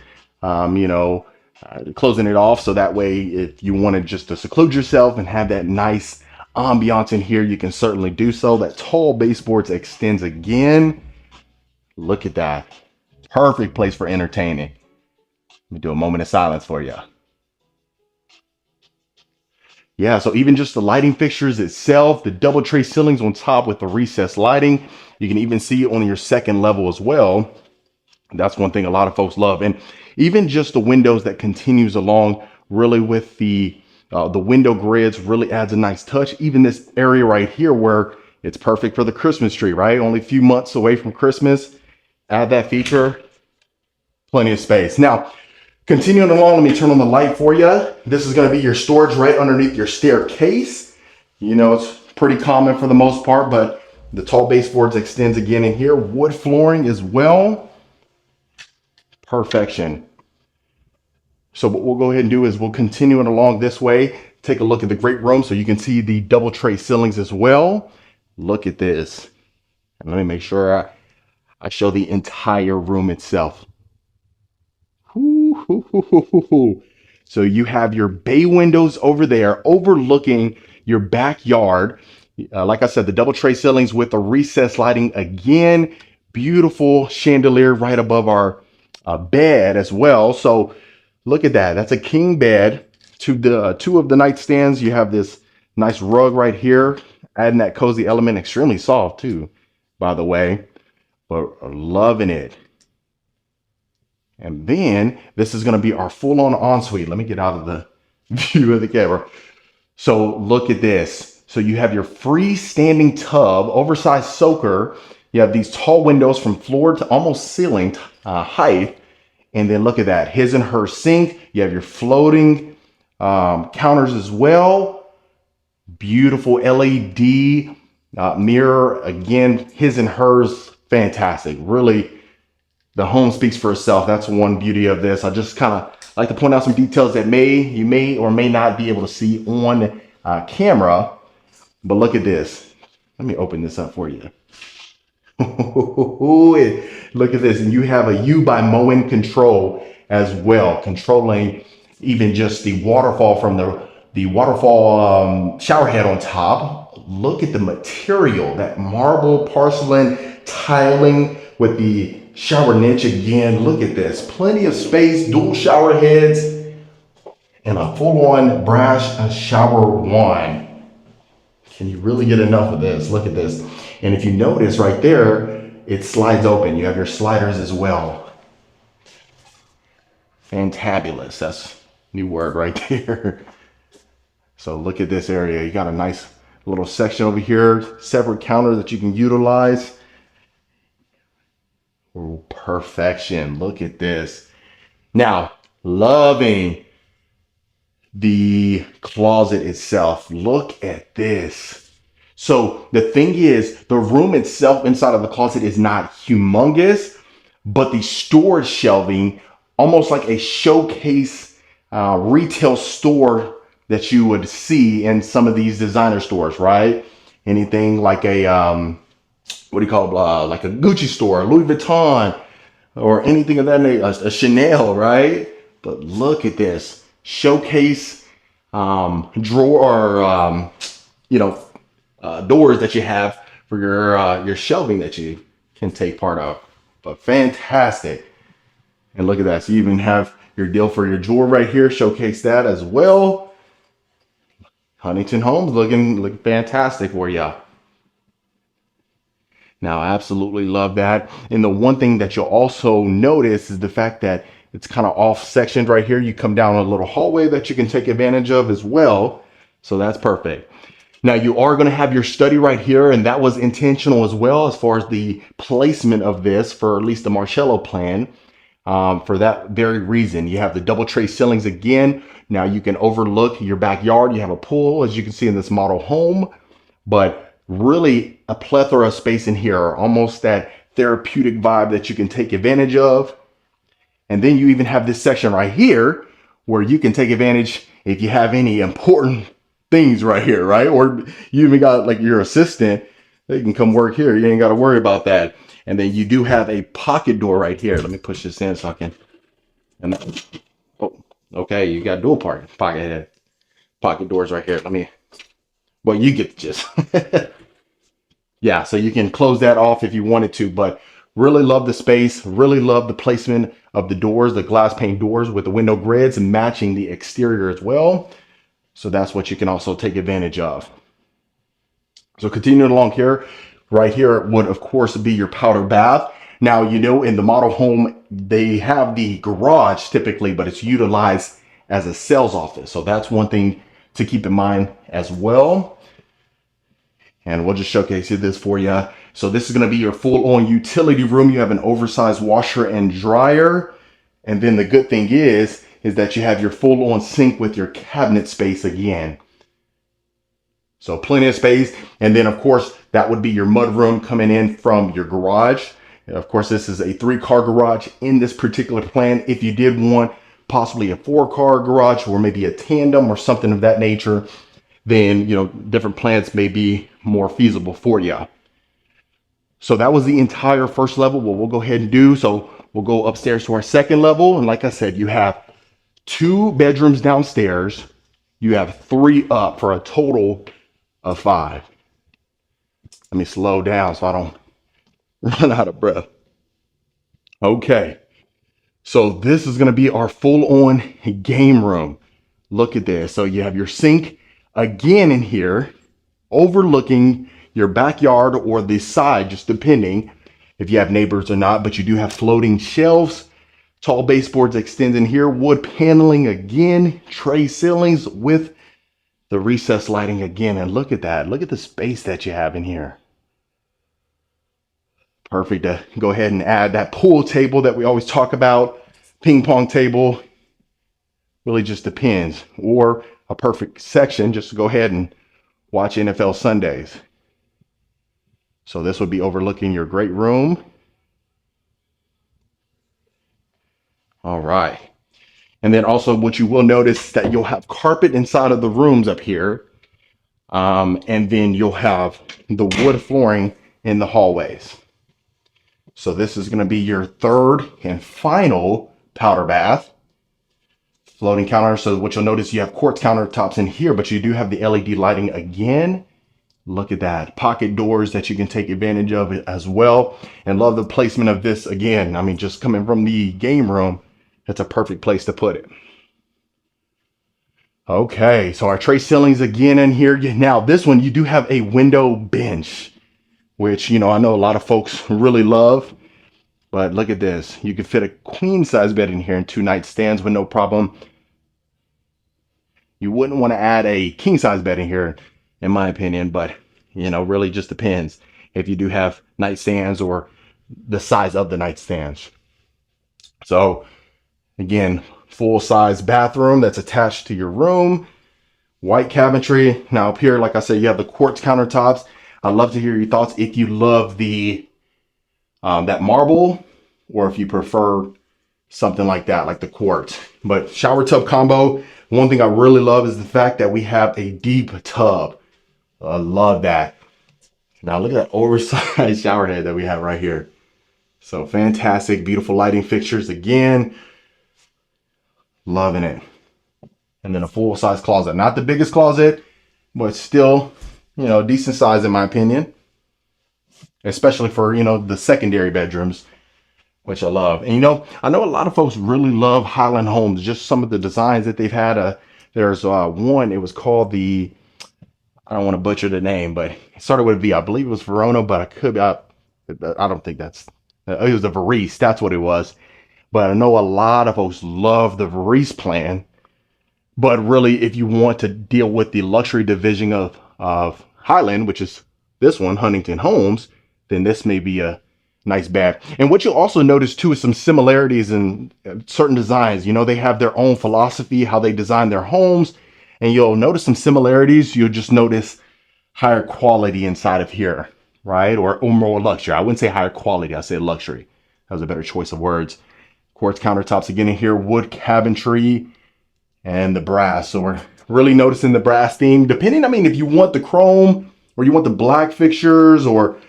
closing it off so that way if you wanted just to seclude yourself and have that nice ambiance in here, you can certainly do so. That tall baseboards extends again. Look at that. Perfect place for entertaining. Let me do a moment of silence for you. Yeah, so even just the lighting fixtures itself, the double tray ceilings on top with the recessed lighting, you can even see it on your second level as well. That's one thing a lot of folks love. And even just the windows that continues along really with the window grids really adds a nice touch. Even this area right here where it's perfect for the Christmas tree, right? Only a few months away from Christmas. Add that feature, plenty of space. Now, continuing along, let me turn on the light for you. This is going to be your storage right underneath your staircase. It's pretty common for the most part, but the tall baseboards extends again in here. Wood flooring as well. Perfection. So what we'll go ahead and do is we'll continue it along this way. Take a look at the great room so you can see the double tray ceilings as well. Look at this. And let me make sure I show the entire room itself. So you have your bay windows over there overlooking your backyard. Like I said, the double tray ceilings with the recessed lighting again. Beautiful chandelier right above our bed as well. So look at that. That's a king bed. To the two of the nightstands, you have this nice rug right here, adding that cozy element. Extremely soft too, by the way, but loving it. And then this is going to be our full-on ensuite. Let me get out of the view of the camera. So look at this. So you have your freestanding tub, oversized soaker. You have these tall windows from floor to almost ceiling height. And then look at that, his and her sink. You have your floating counters as well. Beautiful LED mirror. Again, his and hers, fantastic. Really, the home speaks for itself. That's one beauty of this. I just kind of like to point out some details that you may or may not be able to see on camera. But look at this. Let me open this up for you. Look at this. And you have a U by Moen control as well, controlling even just the waterfall from the waterfall shower head on top. Look at the material, that marble porcelain tiling with the shower niche again. Look at this. Plenty of space, dual shower heads, and a full-on brass shower wand. Can you really get enough of this? Look at this. And if you notice right there, it slides open. You have your sliders as well. Fantabulous. That's a new word right there. So look at this area. You got a nice little section over here, separate counter that you can utilize. Oh, perfection. Look at this. Now, loving the closet itself. Look at this. So the thing is, the room itself inside of the closet is not humongous, but the storage shelving, almost like a showcase retail store that you would see in some of these designer stores, right? Anything like a, what do you call it? Like a Gucci store, Louis Vuitton, or anything of that nature, a Chanel, right? But look at this showcase drawer, doors that you have for your shelving that you can take part of. But fantastic. And look at that. So you even have your deal for your jewelry right here. Showcase that as well. Huntington Homes looking fantastic for you. Now, I absolutely love that. And the one thing that you'll also notice is the fact that it's kind of off sectioned right here. You come down a little hallway that you can take advantage of as well. So that's perfect. Now you are going to have your study right here, and that was intentional as well as far as the placement of this for at least the Marcello plan. for that very reason. You have the double tray ceilings again. Now you can overlook your backyard. You have a pool, as you can see in this model home, but really a plethora of space in here, almost that therapeutic vibe that you can take advantage of. And then you even have this section right here where you can take advantage if you have any important things right here, right? Or you even got like your assistant, they can come work here. You ain't got to worry about that. And then you do have a pocket door right here. Let me push this in so I can. And that, oh, okay, you got dual pocket doors right here. Let me. Well, you get the gist. Yeah, so you can close that off if you wanted to, but really love the space. Really love the placement of the doors, the glass pane doors with the window grids matching the exterior as well. So that's what you can also take advantage of. So continuing along here, right here would of course be your powder bath. Now, you know, in the model home, they have the garage typically, but it's utilized as a sales office. So that's one thing to keep in mind as well. And we'll just showcase this for you. So this is going to be your full-on utility room. You have an oversized washer and dryer. And then the good thing is that you have your full-on sink with your cabinet space again. So plenty of space. And then, of course, that would be your mudroom coming in from your garage. And of course, this is a 3-car garage in this particular plan. If you did want possibly a 4-car garage or maybe a tandem or something of that nature, then, you know, different plans may be more feasible for you. So that was the entire first level. What we'll go ahead and do, so we'll go upstairs to our second level. And like I said, you have 2 bedrooms downstairs. You have 3 up for a total of 5. Let me slow down so I don't run out of breath. Okay. So this is going to be our full-on game room. Look at this. So you have your sink again in here, overlooking your backyard or the side, just depending if you have neighbors or not. But you do have floating shelves, tall baseboards extend in here, wood paneling again, tray ceilings with the recessed lighting again. And look at that. Look at the space that you have in here. Perfect to go ahead and add that pool table that we always talk about, ping pong table. Really just depends. Or a perfect section just to go ahead and watch NFL Sundays. So this would be overlooking your great room. All right. And then also what you will notice that you'll have carpet inside of the rooms up here. And then you'll have the wood flooring in the hallways. So this is going to be your third and final powder bath. Floating counter. So what you'll notice, you have quartz countertops in here, but you do have the LED lighting again. Look at that. Pocket doors that you can take advantage of as well. And love the placement of this again. I mean, just coming from the game room, it's a perfect place to put it. Okay, so our tray ceilings again in here. Now this one, you do have a window bench, which, you know, I know a lot of folks really love. But look at this. You can fit a queen size bed in here and 2 nightstands with no problem. You wouldn't want to add a king size bed in here, in my opinion, but, you know, really just depends if you do have nightstands or the size of the nightstands. So again, full size bathroom that's attached to your room, white cabinetry. Now up here, like I said, you have the quartz countertops. I'd love to hear your thoughts if you love the that marble, or if you prefer something like that, like the quartz. But shower tub combo. One thing I really love is the fact that we have a deep tub. I love that. Now look at that oversized shower head that we have right here. So fantastic, beautiful lighting fixtures again. Loving it. And then a full size closet. Not the biggest closet, but still, you know, decent size in my opinion. Especially for, you know, the secondary bedrooms, which I love. And, you know, I know a lot of folks really love Highland homes, just some of the designs that they've had. There's one, it was called the, I don't want to butcher the name, but it started with a V. I believe it was Verona, but I could be, I don't think that's, it was the Varese, that's what it was. But I know a lot of folks love the Varese plan. But really, if you want to deal with the luxury division of Highland, which is this one, Huntington Homes, then this may be a Nice bed. And what you'll also notice too is some similarities in certain designs. You know, they have their own philosophy, how they design their homes, and you'll notice some similarities. You'll just notice higher quality inside of here, right? Or more luxury. I wouldn't say higher quality, I say luxury. That was a better choice of words. Quartz countertops again in here, wood cabinetry, and the brass. So we're really noticing the brass theme. Depending, I mean, if you want the chrome or you want the black fixtures or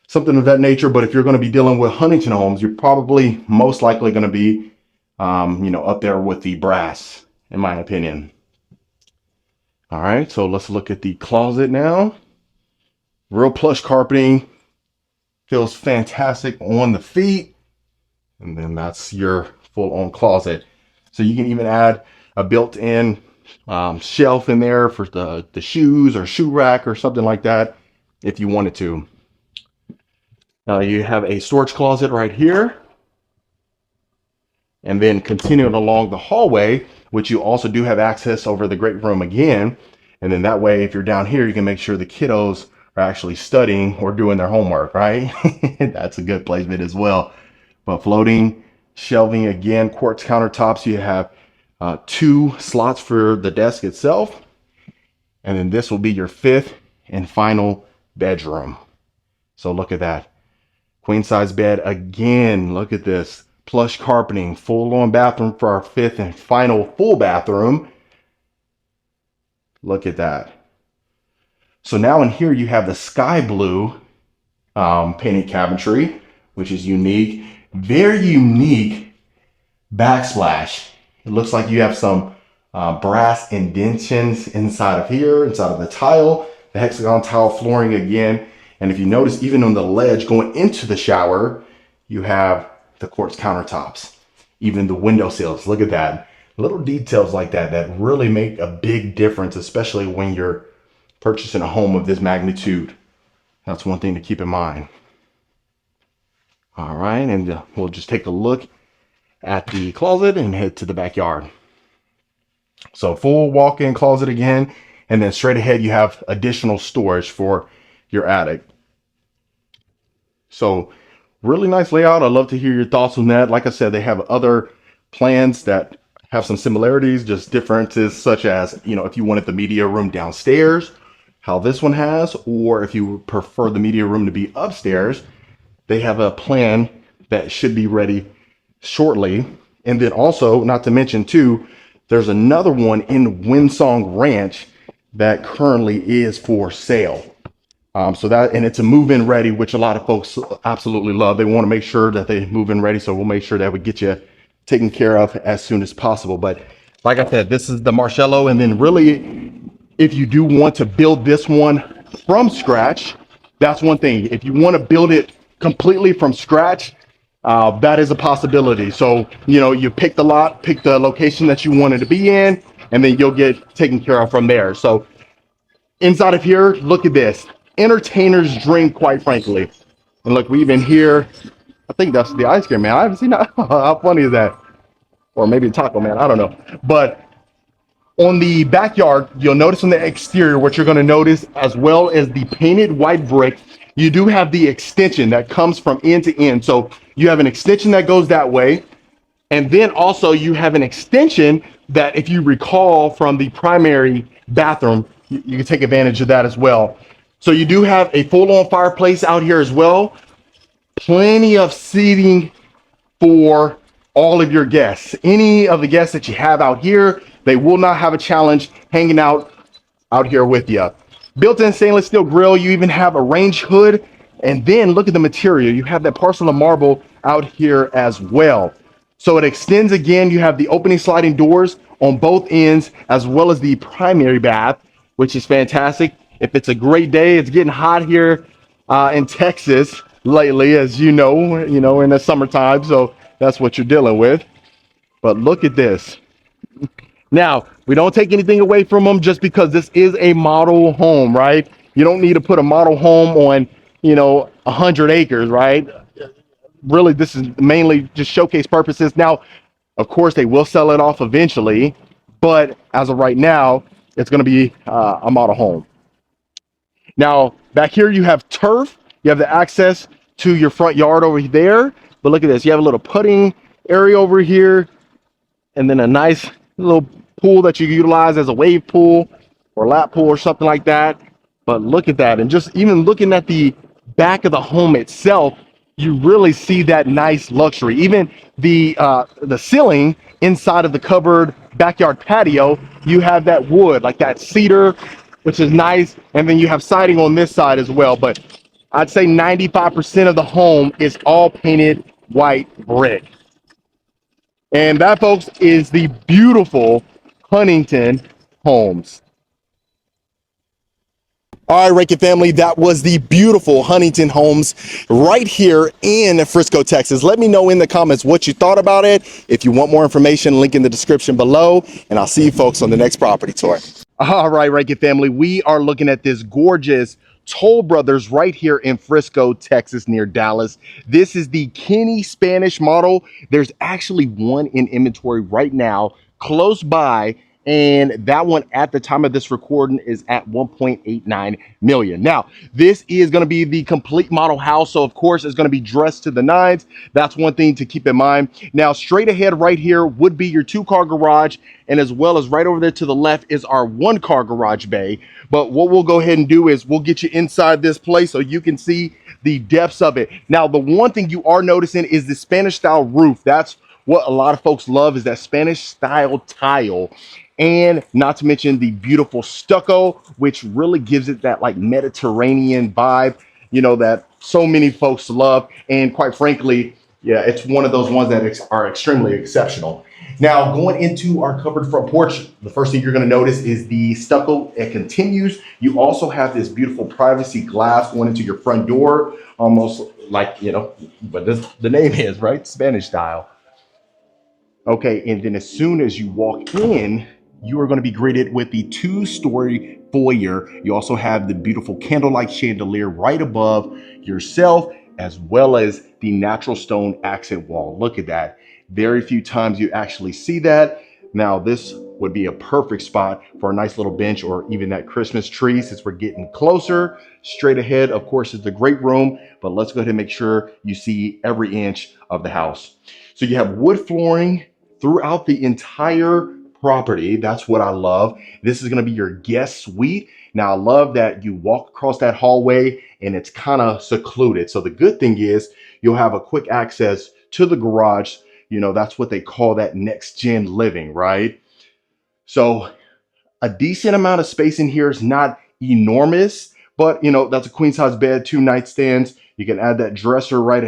something of that nature, but if you're going to be dealing with Huntington homes, you're probably most likely going to be, up there with the brass, in my opinion. All right, so let's look at the closet now. Real plush carpeting, feels fantastic on the feet, and then that's your full-on closet. So you can even add a built-in shelf in there for the shoes or shoe rack or something like that if you wanted to. Now you have a storage closet right here. And then continuing along the hallway, which you also do have access over the great room again. And then that way, if you're down here, you can make sure the kiddos are actually studying or doing their homework, right? That's a good placement as well. But floating shelving again, quartz countertops. You have 2 slots for the desk itself. And then this will be your 5th and final bedroom. So look at that. Queen size bed again. Look at this. Plush carpeting, full-on bathroom for our 5th and final full bathroom. Look at that. So now in here you have the sky blue painted cabinetry, which is unique. Very unique backsplash. It looks like you have some brass indentions inside of here, inside of the tile, the hexagon tile flooring again. And if you notice, even on the ledge going into the shower, you have the quartz countertops, even the window sills. Look at that. Little details like that that really make a big difference, especially when you're purchasing a home of this magnitude. That's one thing to keep in mind. All right, and we'll just take a look at the closet and head to the backyard. So full walk-in closet again, and then straight ahead you have additional storage for your attic. So really nice layout. I'd love to hear your thoughts on that. Like I said, they have other plans that have some similarities, just differences, such as, if you wanted the media room downstairs, how this one has, or if you prefer the media room to be upstairs, they have a plan that should be ready shortly. And then also, not to mention too, there's another one in Windsong Ranch that currently is for sale. And it's a move-in ready, which a lot of folks absolutely love. They want to make sure that they move in ready. So we'll make sure that we get you taken care of as soon as possible. But like I said, this is the Marcello. And then really, if you do want to build this one from scratch, that's one thing. If you want to build it completely from scratch, that is a possibility. So, you pick the lot, pick the location that you wanted to be in, and then you'll get taken care of from there. So inside of here, look at this. Entertainer's dream, quite frankly. And look, we even here, I think that's the ice cream man. I haven't seen that. How funny is that? Or maybe taco man, I don't know. But on the backyard, you'll notice on the exterior, what you're going to notice, as well as the painted white brick, you do have the extension that comes from end to end. So you have an extension that goes that way. And then also you have an extension that, if you recall from the primary bathroom, you can take advantage of that as well. So you do have a full-on fireplace out here as well. Plenty of seating for all of your guests. Any of the guests that you have out here, they will not have a challenge hanging out here with you. Built-in stainless steel grill. You even have a range hood. And then look at the material. You have that parcel of marble out here as well. So it extends again. You have the opening sliding doors on both ends, as well as the primary bath, which is fantastic. If it's a great day, it's getting hot here in Texas lately, as you know, in the summertime. So that's what you're dealing with. But look at this. Now, we don't take anything away from them just because this is a model home, right? You don't need to put a model home on, 100 acres, right? Really, this is mainly just showcase purposes. Now, of course, they will sell it off eventually, but as of right now, it's going to be a model home. Now, back here, you have turf. You have the access to your front yard over there. But look at this, you have a little putting area over here, and then a nice little pool that you utilize as a wave pool or lap pool or something like that. But look at that, and just even looking at the back of the home itself, you really see that nice luxury. Even the ceiling inside of the covered backyard patio, you have that wood, like that cedar, which is nice, and then you have siding on this side as well. But I'd say 95% of the home is all painted white brick. And that, folks, is the beautiful Huntington Homes. All right, Reiki family, that was the beautiful Huntington Homes right here in Frisco, Texas. Let me know in the comments what you thought about it. If you want more information, link in the description below, and I'll see you folks on the next property tour. All right, Reiki family, we are looking at this gorgeous Toll Brothers right here in Frisco, Texas, near Dallas. This is the Kenny Spanish model. There's actually one in inventory right now close by, and that one at the time of this recording is at 1.89 million. Now, this is going to be the complete model house, so of course it's going to be dressed to the nines. That's one thing to keep in mind. Now, straight ahead right here would be your 2-car garage, and as well as right over there to the left is our 1-car garage bay. But what we'll go ahead and do is we'll get you inside this place so you can see the depths of it. Now, the one thing you are noticing is the Spanish style roof. That's what a lot of folks love, is that Spanish style tile. And not to mention the beautiful stucco, which really gives it that like Mediterranean vibe, you know, that so many folks love. And quite frankly, yeah, it's one of those ones that are extremely exceptional. Now, going into our covered front porch, the first thing you're going to notice is the stucco. It continues. You also have this beautiful privacy glass going into your front door, almost like, you know, but this, the name is, right? Spanish style. Okay, and then as soon as you walk in, you are going to be greeted with the 2-story foyer. You also have the beautiful candlelight chandelier right above yourself, as well as the natural stone accent wall. Look at that. Very few times you actually see that. Now, this would be a perfect spot for a nice little bench or even that Christmas tree, since we're getting closer. Straight ahead, of course, is the great room, but let's go ahead and make sure you see every inch of the house. So you have wood flooring throughout the entire property. That's what I love. This is going to be your guest suite. Now, I love that you walk across that hallway and it's kind of secluded. So the good thing is you'll have a quick access to the garage. You know, that's what they call that next gen living, right? So a decent amount of space in here. Is not enormous, but you know, that's a queen size bed, 2 nightstands. You can add that dresser right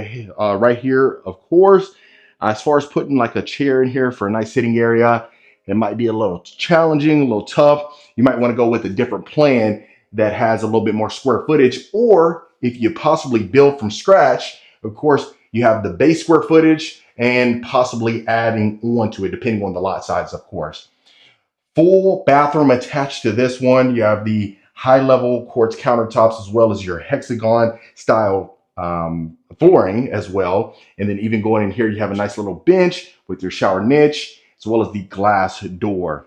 here, of course. As far as putting like a chair in here for a nice sitting area, it might be a little challenging, a little tough. You might want to go with a different plan that has a little bit more square footage, or if you possibly build from scratch, of course, you have the base square footage and possibly adding on to it, depending on the lot size, of course. Full bathroom attached to this one. You have the high level quartz countertops, as well as your hexagon style flooring as well. And then even going in here, you have a nice little bench with your shower niche, as well as the glass door.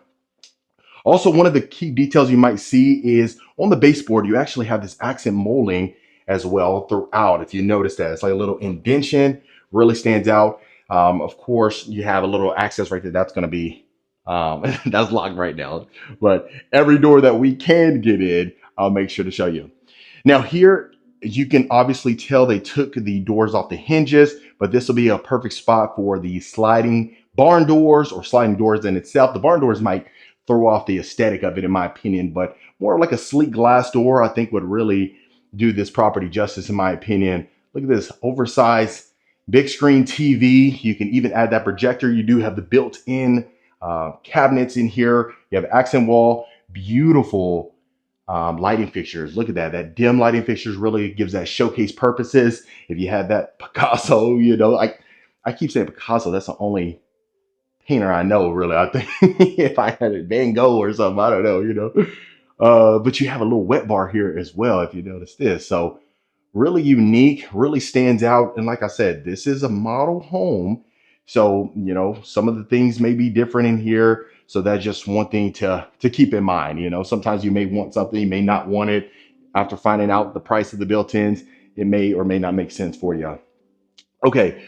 Also, one of the key details you might see is on the baseboard, you actually have this accent molding as well throughout. If you notice that, it's like a little indentation, really stands out. Of course, you have a little access right there. That's going to be, that's locked right now. But every door that we can get in, I'll make sure to show you. Now here, you can obviously tell they took the doors off the hinges, but this will be a perfect spot for the sliding barn doors or sliding doors in itself. The barn doors might throw off the aesthetic of it, in my opinion, but more like a sleek glass door, I think, would really do this property justice, in my opinion. Look at this oversized big screen TV. You can even add that projector. You do have the built-in cabinets in here. You have accent wall, beautiful lighting fixtures. Look at that. That dim lighting fixtures really gives that showcase purposes. If you had that Picasso, you know, I keep saying Picasso. That's the only painter I know, really. I think if I had a Van Gogh or something, I don't know, you know. But you have a little wet bar here as well, if you notice this. So really unique, really stands out. And like I said, this is a model home. So, you know, some of the things may be different in here. So that's just one thing to keep in mind. You know, sometimes you may want something, you may not want it. After finding out the price of the built-ins, it may or may not make sense for you. Okay,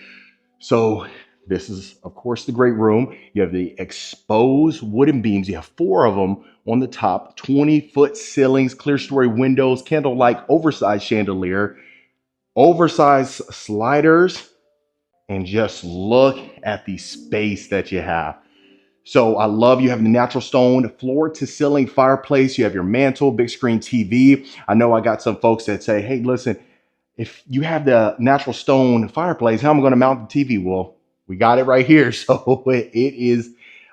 so this is, of course, the great room. You have the exposed wooden beams. You have four of them on the top, 20-foot ceilings, clear story windows, candlelight, oversized chandelier, oversized sliders, and just look at the space that you have. So I love you have the natural stone floor to ceiling fireplace. You have your mantle, big screen TV. I know I got some folks that say, hey, listen, if you have the natural stone fireplace, how am I going to mount the TV? Well, we got it right here. So it is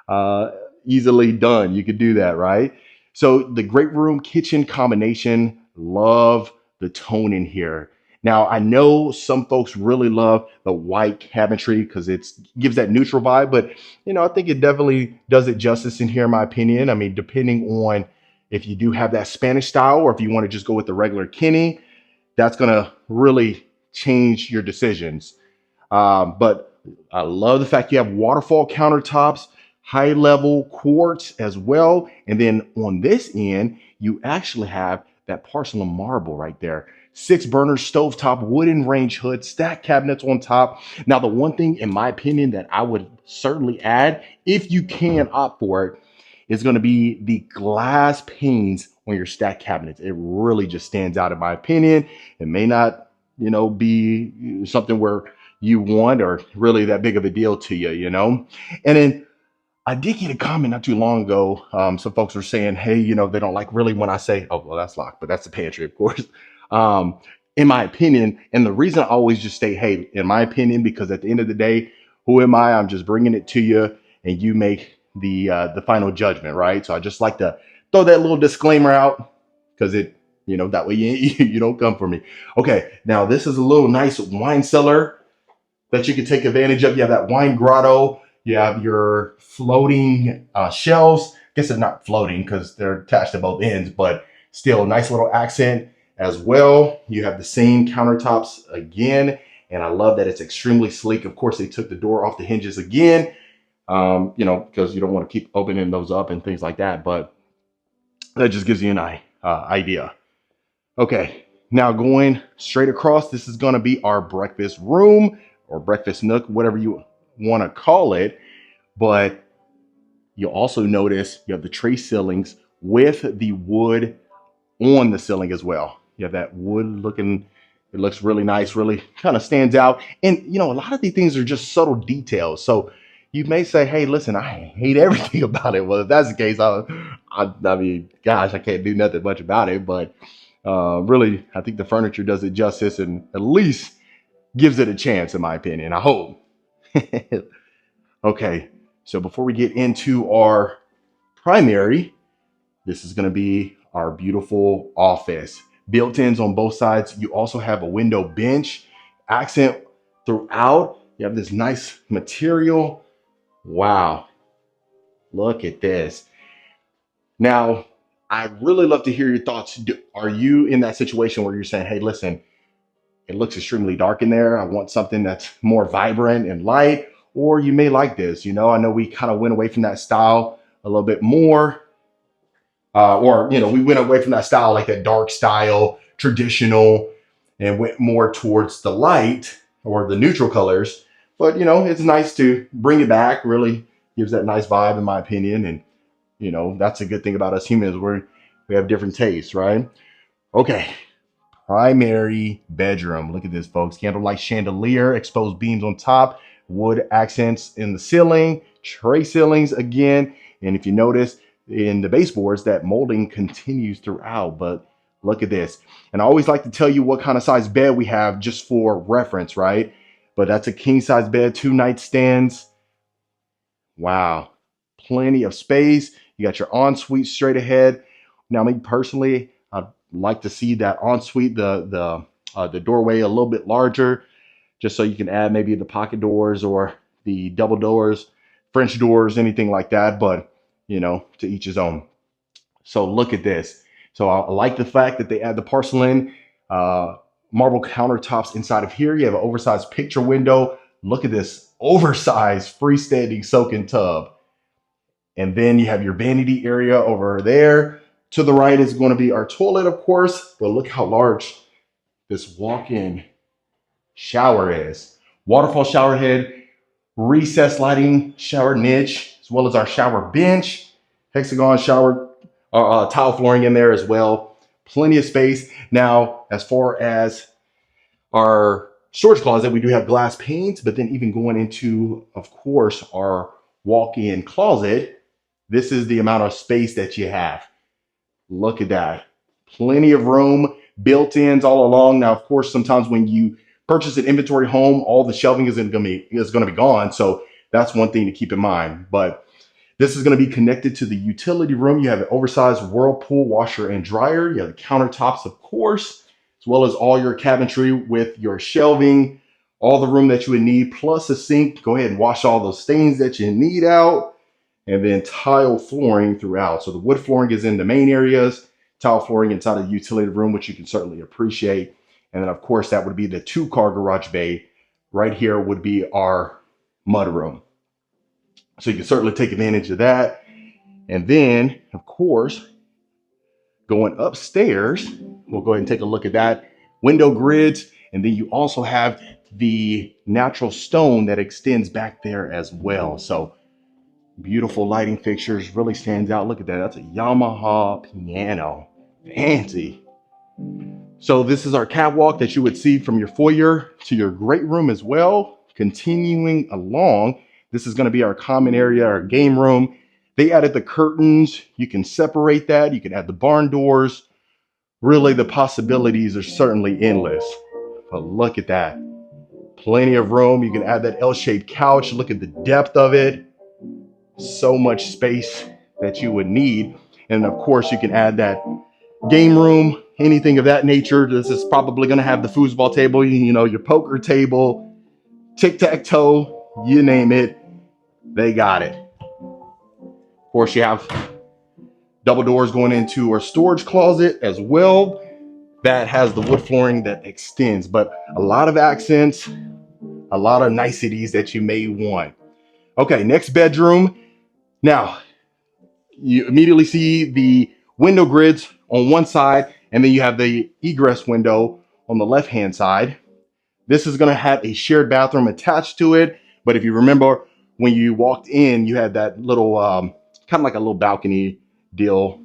uh, easily done. You could do that, right? So the great room kitchen combination, love the tone in here. Now, I know some folks really love the white cabinetry because it gives that neutral vibe, but I think it definitely does it justice in here, in my opinion. I mean, depending on if you do have that Spanish style or if you want to just go with the regular Kenny, that's going to really change your decisions. But I love the fact you have waterfall countertops, high level quartz as well. And then on this end, you actually have that porcelain marble right there. 6-burner stovetop, wooden range hood, stacked cabinets on top. Now, the one thing, in my opinion, that I would certainly add, if you can opt for it, is going to be the glass panes on your stacked cabinets. It really just stands out, in my opinion. It may not, be something where you want or really that big of a deal to you. And then I did get a comment not too long ago. Some folks were saying, hey, they don't like really when I say, oh, well, that's locked, but that's the pantry, of course. Um, in my opinion, and the reason I always just say, hey, in my opinion, because at the end of the day, who am I? I'm just bringing it to you and you make the final judgment, right? So I just like to throw that little disclaimer out because that way you don't come for me. Okay, now this is a little nice wine cellar that you can take advantage of. You have that wine grotto. You have your floating shelves. I guess they're not floating because they're attached to both ends, but still a nice little accent as well. You have the same countertops again, and I love that it's extremely sleek. Of course, they took the door off the hinges again, because you don't want to keep opening those up and things like that, but that just gives you an idea. Okay, now going straight across, this is going to be our breakfast room or breakfast nook, whatever you want to call it. But you'll also notice you have the tray ceilings with the wood on the ceiling as well. You have that wood looking, it looks really nice, really kind of stands out. And, a lot of these things are just subtle details. So you may say, hey, listen, I hate everything about it. Well, if that's the case, I mean, gosh, I can't do nothing much about it. But really, I think the furniture does it justice and at least gives it a chance, in my opinion. I hope. Okay, so before we get into our primary, this is going to be our beautiful office. Built-ins on both sides. You also have a window bench, accent throughout. You have this nice material. Wow, look at this. Now, I'd really love to hear your thoughts. Are you in that situation where you're saying, hey, listen, it looks extremely dark in there. I want something that's more vibrant and light, or you may like this. I know we kind of went away from that style a little bit more, we went away from that style, like that dark style, traditional, and went more towards the light or the neutral colors. But, it's nice to bring it back, really gives that nice vibe, in my opinion. And, that's a good thing about us humans. We have different tastes, right? Okay. Primary bedroom. Look at this, folks. Candlelight chandelier, exposed beams on top, wood accents in the ceiling, tray ceilings again. And if you notice in the baseboards, that molding continues throughout. But look at this. And I always like to tell you what kind of size bed we have just for reference, right? But that's a king size bed, 2 nightstands. Wow. Plenty of space. You got your ensuite straight ahead. Now, me personally, I'd like to see that ensuite, the doorway a little bit larger, just so you can add maybe the pocket doors or the double doors, French doors, anything like that. But, to each his own. So look at this. So I like the fact that they add the porcelain marble countertops inside of here. You have an oversized picture window. Look at this oversized freestanding soak-in tub. And then you have your vanity area over there. To the right is going to be our toilet, of course, but look how large this walk-in shower is. Waterfall shower head, recessed lighting shower niche, as well as our shower bench, hexagon shower tile flooring in there as well. Plenty of space. Now, as far as our storage closet, we do have glass panes, but then even going into, of course, our walk-in closet, this is the amount of space that you have. Look at that. Plenty of room, built-ins all along. Now, of course, sometimes when you purchase an inventory home, all the shelving is going to be gone. So that's one thing to keep in mind. But this is going to be connected to the utility room. You have an oversized Whirlpool washer and dryer. You have the countertops, of course, as well as all your cabinetry with your shelving, all the room that you would need, plus a sink. Go ahead and wash all those stains that you need out, and then tile flooring throughout. So the wood flooring is in the main areas, tile flooring inside of the utility room, which you can certainly appreciate. And then, of course, that would be the 2-car garage bay. Right here would be our mudroom. So you can certainly take advantage of that. And then, of course, going upstairs, we'll go ahead and take a look at that. Window grids, and then you also have the natural stone that extends back there as well. So beautiful lighting fixtures, really stands out. Look at that. That's a Yamaha piano. Fancy. So this is our catwalk that you would see from your foyer to your great room as well. Continuing along, this is going to be our common area, our game room. They added the curtains. You can separate that. You can add the barn doors. Really, the possibilities are certainly endless. But look at that. Plenty of room. You can add that L-shaped couch. Look at the depth of it. So much space that you would need. And of course, you can add that game room, anything of that nature. This is probably going to have the foosball table, you know, your poker table, tic-tac-toe, you name it, they got it. Of course, you have double doors going into our storage closet as well. That has the wood flooring that extends, but a lot of accents, a lot of niceties that you may want. Okay, next bedroom. Now, you immediately see the window grids on one side, and then you have the egress window on the left-hand side. This is going to have a shared bathroom attached to it. But if you remember, when you walked in, you had that little, kind of like a little balcony deal.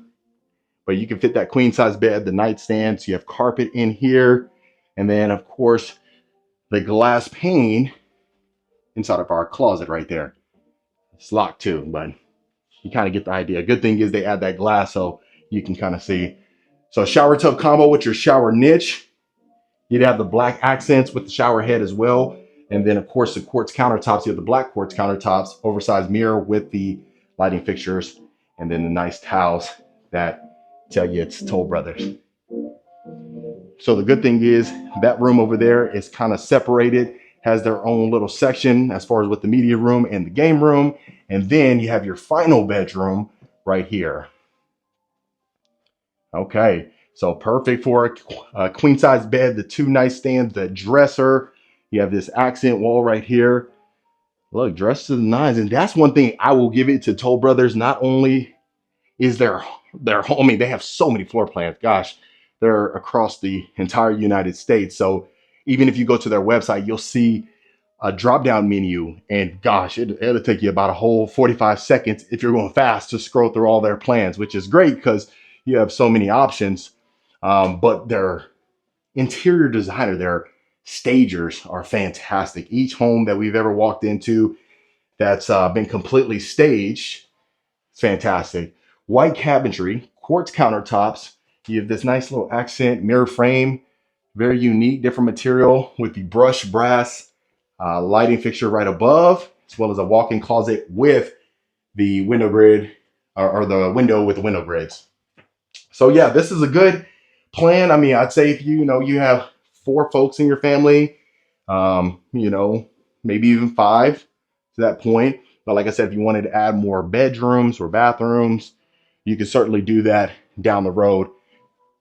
But you can fit that queen-size bed, the nightstand. So you have carpet in here. And then, of course, the glass pane inside of our closet right there. It's locked too, but you kind of get the idea. Good thing is they add that glass so you can kind of see. So shower tub combo with your shower niche. You'd have the black accents with the shower head as well. And then, of course, the quartz countertops. You have the black quartz countertops, oversized mirror with the lighting fixtures, and then the nice towels that tell you it's Toll Brothers. So the good thing is that room over there is kind of separated, has their own little section as far as with the media room and the game room. And then you have your final bedroom right here. Okay, so perfect for a queen size bed, the 2 nightstands, the dresser. You have this accent wall right here. Look, dressed to the nines. And that's one thing I will give it to Toll Brothers. Not only is their home, I mean, they have so many floor plans. Gosh, they're across the entire United States. So even if you go to their website, you'll see a drop-down menu. And gosh, it'll take you about a whole 45 seconds if you're going fast to scroll through all their plans, which is great because you have so many options. But their interior designer, their stagers are fantastic. Each home that we've ever walked into that's been completely staged, it's fantastic. White cabinetry, quartz countertops. You have this nice little accent mirror frame, very unique, different material with the brushed brass lighting fixture right above, as well as a walk-in closet with the window grid or the window with the window grids. So yeah, this is a good plan. I mean, I'd say if you have 4 folks in your family, maybe even 5 to that point. But like I said, if you wanted to add more bedrooms or bathrooms, you can certainly do that down the road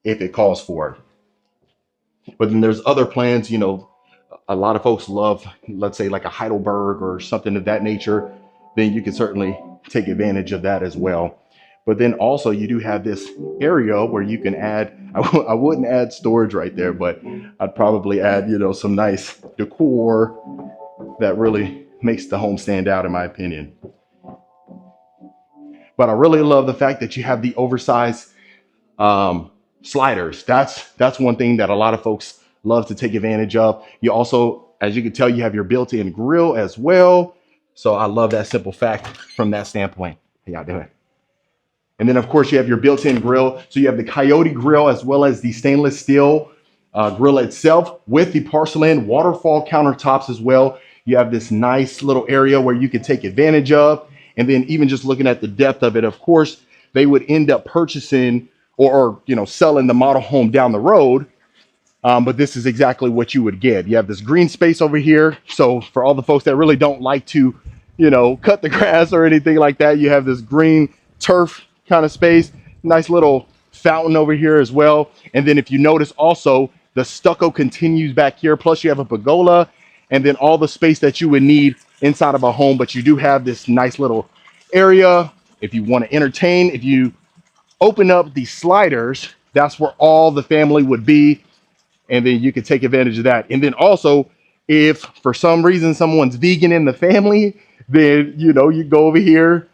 if it calls for it. But then there's other plans, a lot of folks love, let's say like a Heidelberg or something of that nature, then you can certainly take advantage of that as well. But then also you do have this area where you can add, I wouldn't add storage right there, but I'd probably add, you know, some nice decor that really makes the home stand out in my opinion. But I really love the fact that you have the oversized sliders. That's one thing that a lot of folks love to take advantage of. You also, as you can tell, you have your built-in grill as well. So I love that simple fact from that standpoint. How y'all doing? And then of course you have your built-in grill. So you have the Coyote grill as well as the stainless steel grill itself with the porcelain waterfall countertops as well. You have this nice little area where you can take advantage of. And then even just looking at the depth of it, of course, they would end up purchasing or you know, selling the model home down the road. But this is exactly what you would get. You have this green space over here. So for all the folks that really don't like to, you know, cut the grass or anything like that, you have this green turf kind of space. Nice little fountain over here as well. And then if you notice also, the stucco continues back here. Plus you have a pergola and then all the space that you would need inside of a home. But you do have this nice little area. If you want to entertain, if you open up the sliders, that's where all the family would be. And then you can take advantage of that. And then also, if for some reason someone's vegan in the family, then, you know, you go over here,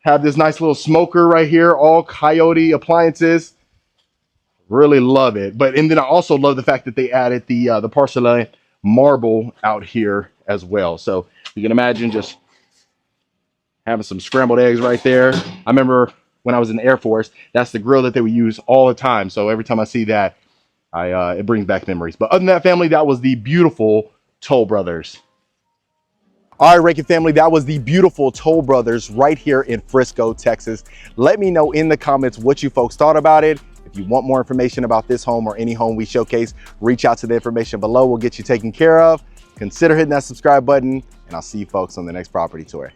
have this nice little smoker right here, all Coyote appliances. Really love it. And then I also love the fact that they added the porcelain marble out here as well. So you can imagine just having some scrambled eggs right there. I remember when I was in the Air Force, that's the grill that they would use all the time. So every time I see that, it brings back memories. But other than that, family, that was the beautiful Toll Brothers. All right, Rankin family, that was the beautiful Toll Brothers right here in Frisco, Texas. Let me know in the comments what you folks thought about it. If you want more information about this home or any home we showcase, reach out to the information below. We'll get you taken care of. Consider hitting that subscribe button, and I'll see you folks on the next property tour.